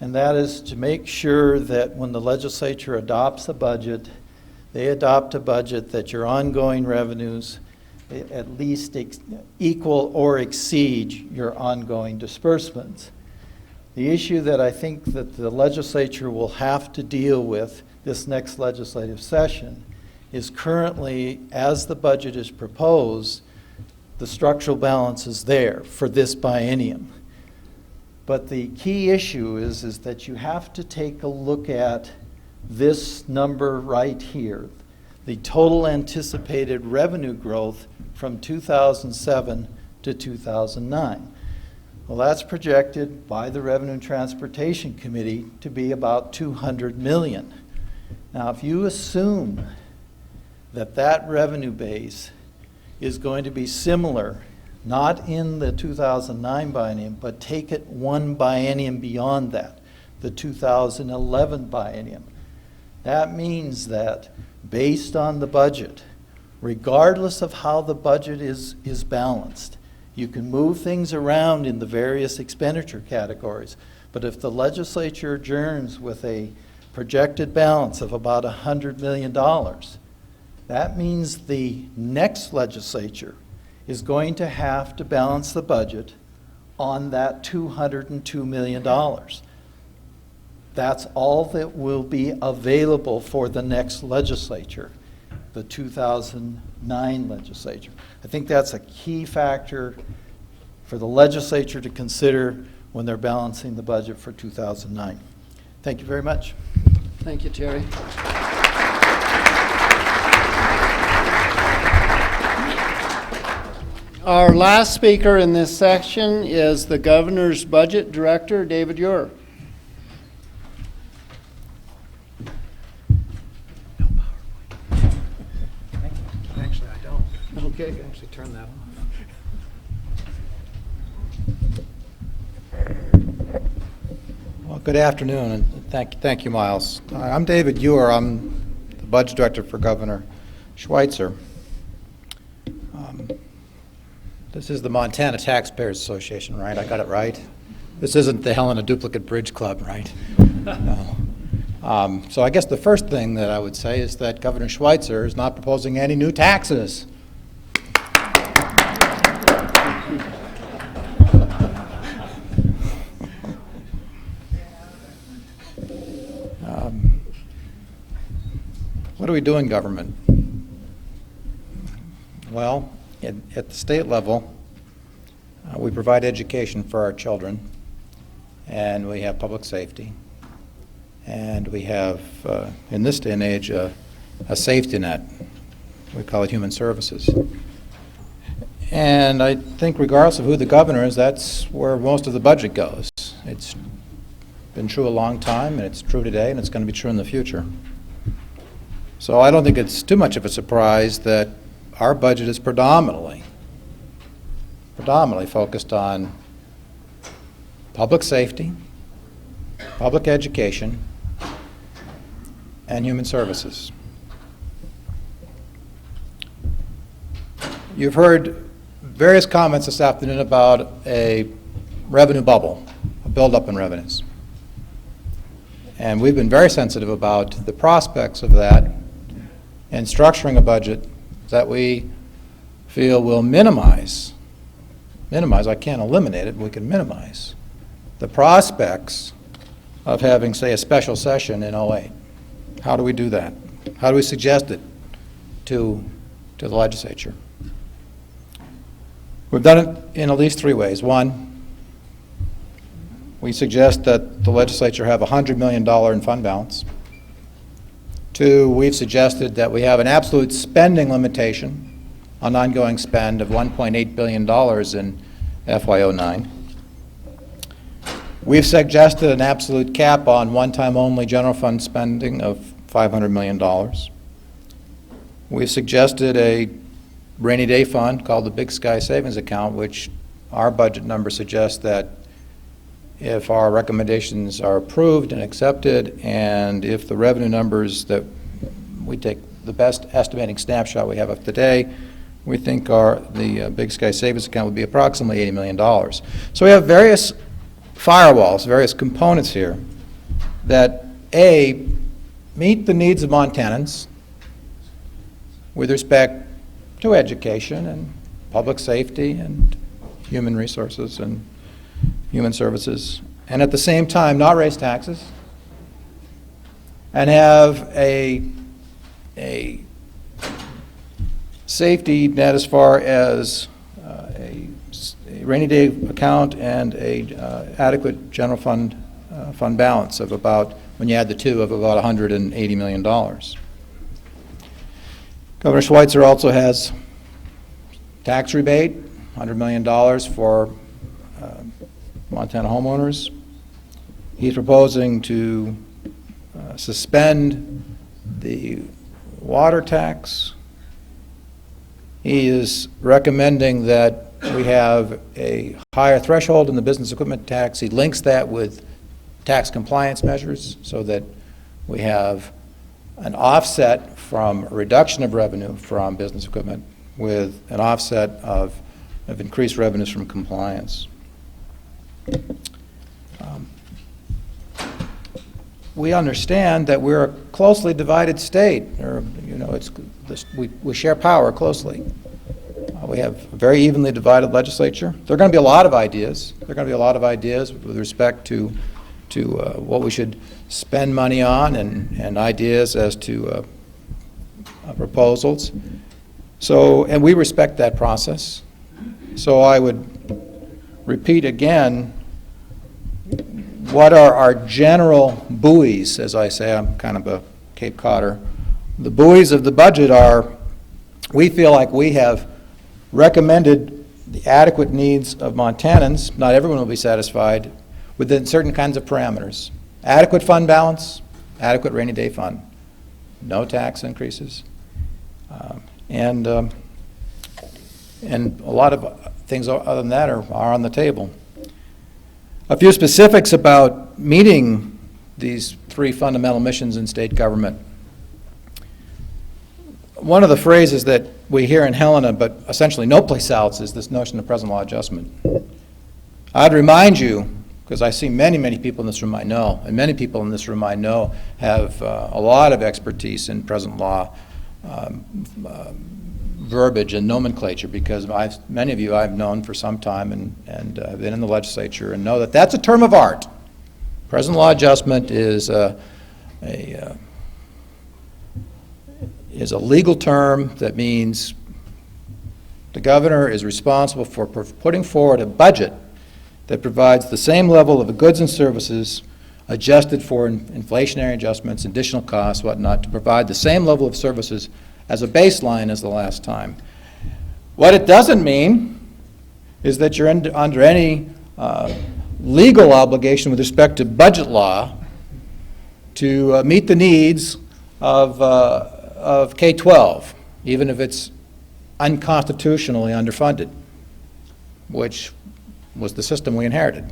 And that is to make sure that when the legislature adopts a budget, they adopt a budget that your ongoing revenues at least equal or exceed your ongoing disbursements. The issue that I think that the legislature will have to deal with this next legislative session is currently, as the budget is proposed, the structural balance is there for this biennium. But the key issue is that you have to take a look at this number right here, the total anticipated revenue growth from 2007 to 2009. Well, that's projected by the Revenue and Transportation Committee to be about $200 million. Now, if you assume that revenue base is going to be similar, not in the 2009 biennium, but take it one biennium beyond that, the 2011 biennium. That means that based on the budget, regardless of how the budget is balanced, you can move things around in the various expenditure categories. But if the legislature adjourns with a projected balance of about $100 million, that means the next legislature is going to have to balance the budget on that $202 million. That's all that will be available for the next legislature, the 2009 legislature. I think that's a key factor for the legislature to consider when they're balancing the budget for 2009. Thank you very much. Thank you, Terry. Our last speaker in this section is the Governor's Budget Director, David Ure. Actually, I don't. Okay. You can actually turn that off. Well, good afternoon, and thank you, Miles. I'm David Ure. I'm the Budget Director for Governor Schweitzer. This is the Montana Taxpayers Association, right? I got it right? This isn't the Helena Duplicate Bridge Club, right? No. So I guess the first thing that I would say is that Governor Schweitzer is not proposing any new taxes. What do we do in government? Well, at the state level, we provide education for our children, and we have public safety, and we have, in this day and age, a safety net. We call it human services. And I think regardless of who the governor is, that's where most of the budget goes. It's been true a long time, and it's true today, and it's going to be true in the future. So I don't think it's too much of a surprise that our budget is predominantly focused on public safety, public education, and human services. You've heard various comments this afternoon about a revenue bubble, a buildup in revenues. And we've been very sensitive about the prospects of that and structuring a budget that we feel will minimize, I can't eliminate it, but we can minimize the prospects of having, say, a special session in '08. How do we do that? How do we suggest it to the legislature? We've done it in at least 3 ways. One, we suggest that the legislature have $100 million in fund balance. 2, we've suggested that we have an absolute spending limitation on ongoing spend of $1.8 billion in FY09. We've suggested an absolute cap on one-time only general fund spending of $500 million. We've suggested a rainy day fund called the Big Sky Savings Account, which our budget number suggests that if our recommendations are approved and accepted, and if the revenue numbers that we take the best estimating snapshot we have of today, we think the Big Sky Savings Account would be approximately $80 million. So we have various firewalls, various components here that, A, meet the needs of Montanans with respect to education and public safety and human resources and human services, and at the same time not raise taxes and have a safety net as far as a rainy day account and a adequate general fund balance of about, when you add the two, of about $180 million. Governor Schweitzer also has tax rebate, $100 million for Montana homeowners. He's proposing to suspend the water tax. He is recommending that we have a higher threshold in the business equipment tax. He links that with tax compliance measures so that we have an offset from a reduction of revenue from business equipment with an offset of increased revenues from compliance. We understand that we're a closely divided state, or we share power closely. We have a very evenly divided legislature. There are going to be a lot of ideas. There are going to be a lot of ideas with respect to what we should spend money on, and ideas as to proposals. So, and we respect that process. So I would repeat again, what are our general buoys? As I say, I'm kind of a Cape Codder. The buoys of the budget are, we feel like we have recommended the adequate needs of Montanans. Not everyone will be satisfied within certain kinds of parameters. Adequate fund balance, adequate rainy day fund, no tax increases, and a lot of things other than that are on the table. A few specifics about meeting these 3 fundamental missions in state government. One of the phrases that we hear in Helena, but essentially no place else, is this notion of present law adjustment. I'd remind you, because I see many, many people in this room I know, and many people in this room I know have a lot of expertise in present law verbiage and nomenclature, because many of you I've known for some time and have been in the legislature and know that that's a term of art. Present law adjustment is a legal term that means the governor is responsible for putting forward a budget that provides the same level of goods and services adjusted for inflationary adjustments, additional costs, whatnot, to provide the same level of services as a baseline as the last time. What it doesn't mean is that you're under any legal obligation with respect to budget law to meet the needs of K-12, even if it's unconstitutionally underfunded, which was the system we inherited.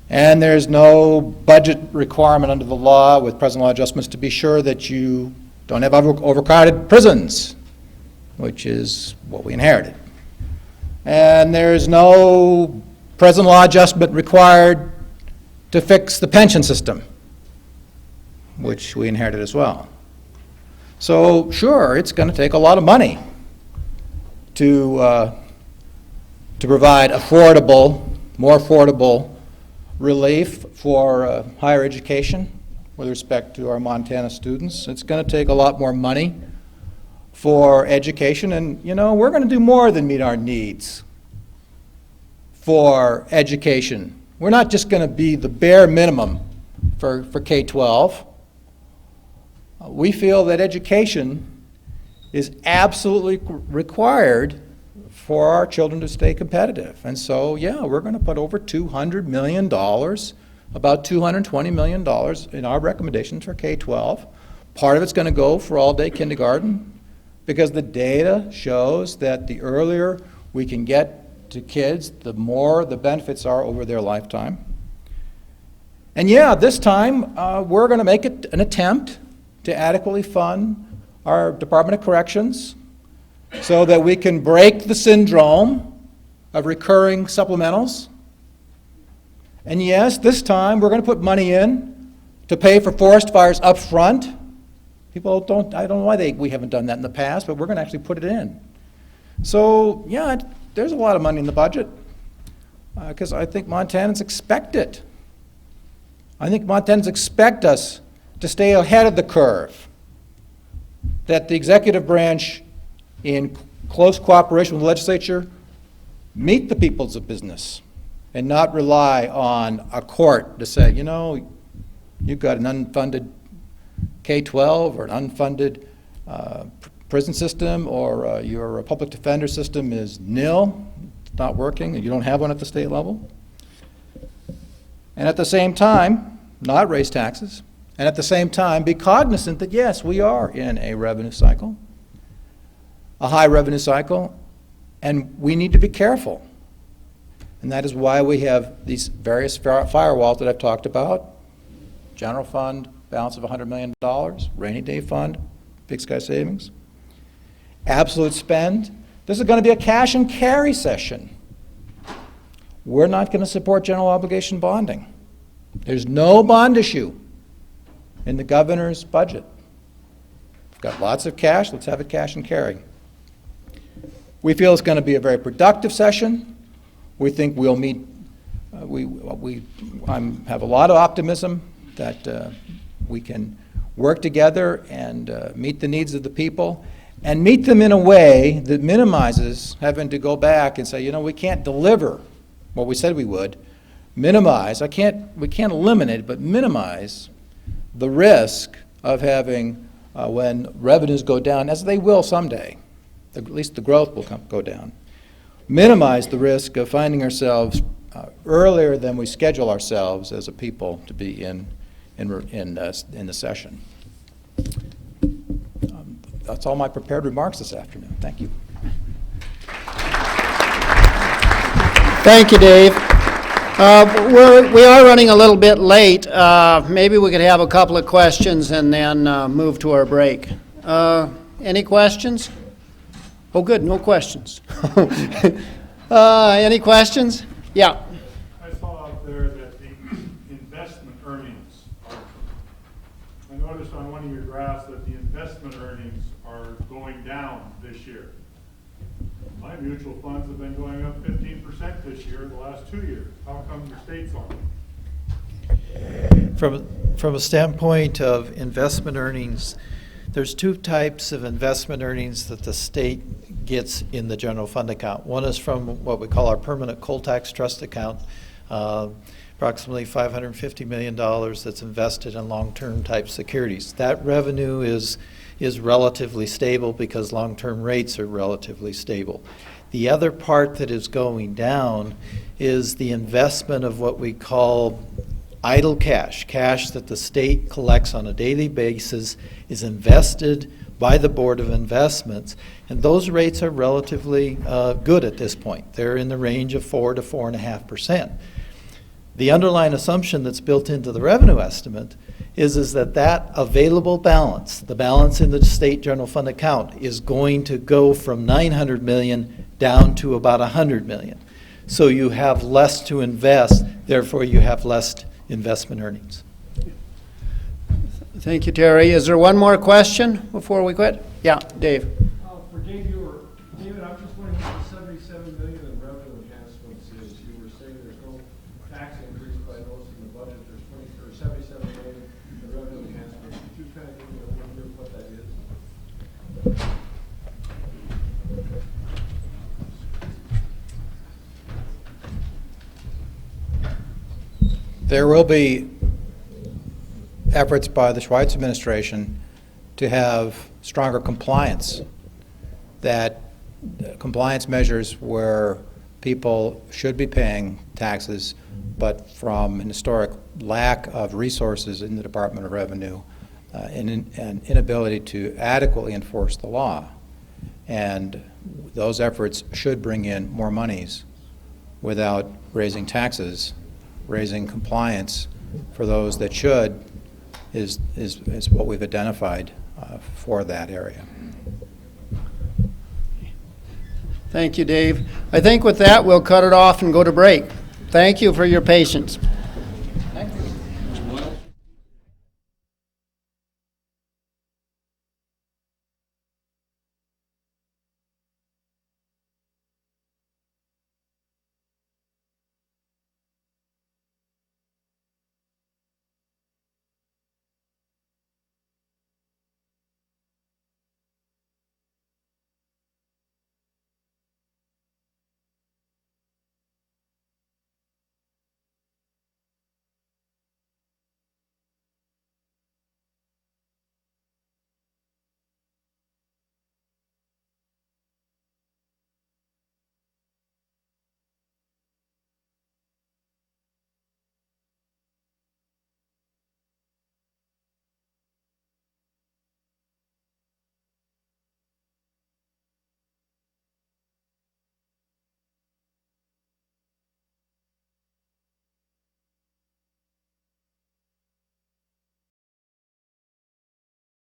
And there's no budget requirement under the law with present law adjustments to be sure that you don't have overcrowded prisons, which is what we inherited. And there's no present law adjustment required to fix the pension system, which we inherited as well. So sure, it's going to take a lot of money to provide affordable, more affordable relief for higher education with respect to our Montana students. It's going to take a lot more money for education, and we're going to do more than meet our needs for education. We're not just going to be the bare minimum for K-12. We feel that education is absolutely required for our children to stay competitive. And so, we're going to put over $200 million, about $220 million in our recommendations for K-12. Part of it's going to go for all-day kindergarten because the data shows that the earlier we can get to kids, the more the benefits are over their lifetime. And this time we're going to make it an attempt to adequately fund our Department of Corrections so that we can break the syndrome of recurring supplementals. And this time we're going to put money in to pay for forest fires up front. I don't know why we haven't done that in the past, but we're going to actually put it in. So, there's a lot of money in the budget because I think Montanans expect it. I think Montanans expect us to stay ahead of the curve, that the executive branch, in close cooperation with the legislature, meet the peoples of business and not rely on a court to say, you've got an unfunded K-12 or an unfunded prison system, or your public defender system is nil, it's not working, and you don't have one at the state level. And at the same time, not raise taxes, and at the same time be cognizant that yes, we are in a revenue cycle, a high revenue cycle, and we need to be careful. And that is why we have these various firewalls that I've talked about: general fund, balance of $100 million, rainy day fund, big sky savings, absolute spend. This is going to be a cash and carry session. We're not going to support general obligation bonding. There's no bond issue in the governor's budget. We've got lots of cash, let's have it cash and carry. We feel it's going to be a very productive session. We think we'll meet, I have a lot of optimism that we can work together and meet the needs of the people, and meet them in a way that minimizes having to go back and say, we can't deliver what we said we would. Minimize, we can't eliminate, but minimize the risk of having, when revenues go down, as they will someday, at least the growth will go down, minimize the risk of finding ourselves earlier than we schedule ourselves as a people to be in the session. That's all my prepared remarks this afternoon. Thank you. Thank you, Dave. We are running a little bit late. Maybe we could have a couple of questions and then move to our break. Any questions? Oh, good, no questions. Any questions? Yeah. I saw out there that the investment earnings are, I noticed on one of your graphs that the investment earnings are going down this year. My mutual funds have been going up 15% this year, the last 2 years. How come the states aren't? From a standpoint of investment earnings, there's two types of investment earnings that the state gets in the general fund account. One is from what we call our permanent coal tax trust account, approximately $550 million that's invested in long-term type securities. That revenue is relatively stable because long-term rates are relatively stable. The other part that is going down is the investment of what we call idle cash, cash that the state collects on a daily basis, is invested by the Board of Investments, and those rates are relatively good at this point. They're in the range of 4 to 4.5%. The underlying assumption that's built into the revenue estimate is that available balance, the balance in the state general fund account, is going to go from $900 million down to about $100 million. So you have less to invest, therefore you have less investment earnings. Thank you, Terry. Is there one more question before we quit? Yeah, Dave. For David, I'm just wondering what the $77 million in revenue enhancements is. You were saying there's no tax increase, but I There will be efforts by the Schweitz administration to have stronger compliance, that compliance measures where people should be paying taxes, but from an historic lack of resources in the Department of Revenue and an inability to adequately enforce the law. And those efforts should bring in more monies without raising taxes. Raising compliance for those that should is what we've identified for that area. Thank you, Dave. I think with that, we'll cut it off and go to break. Thank you for your patience.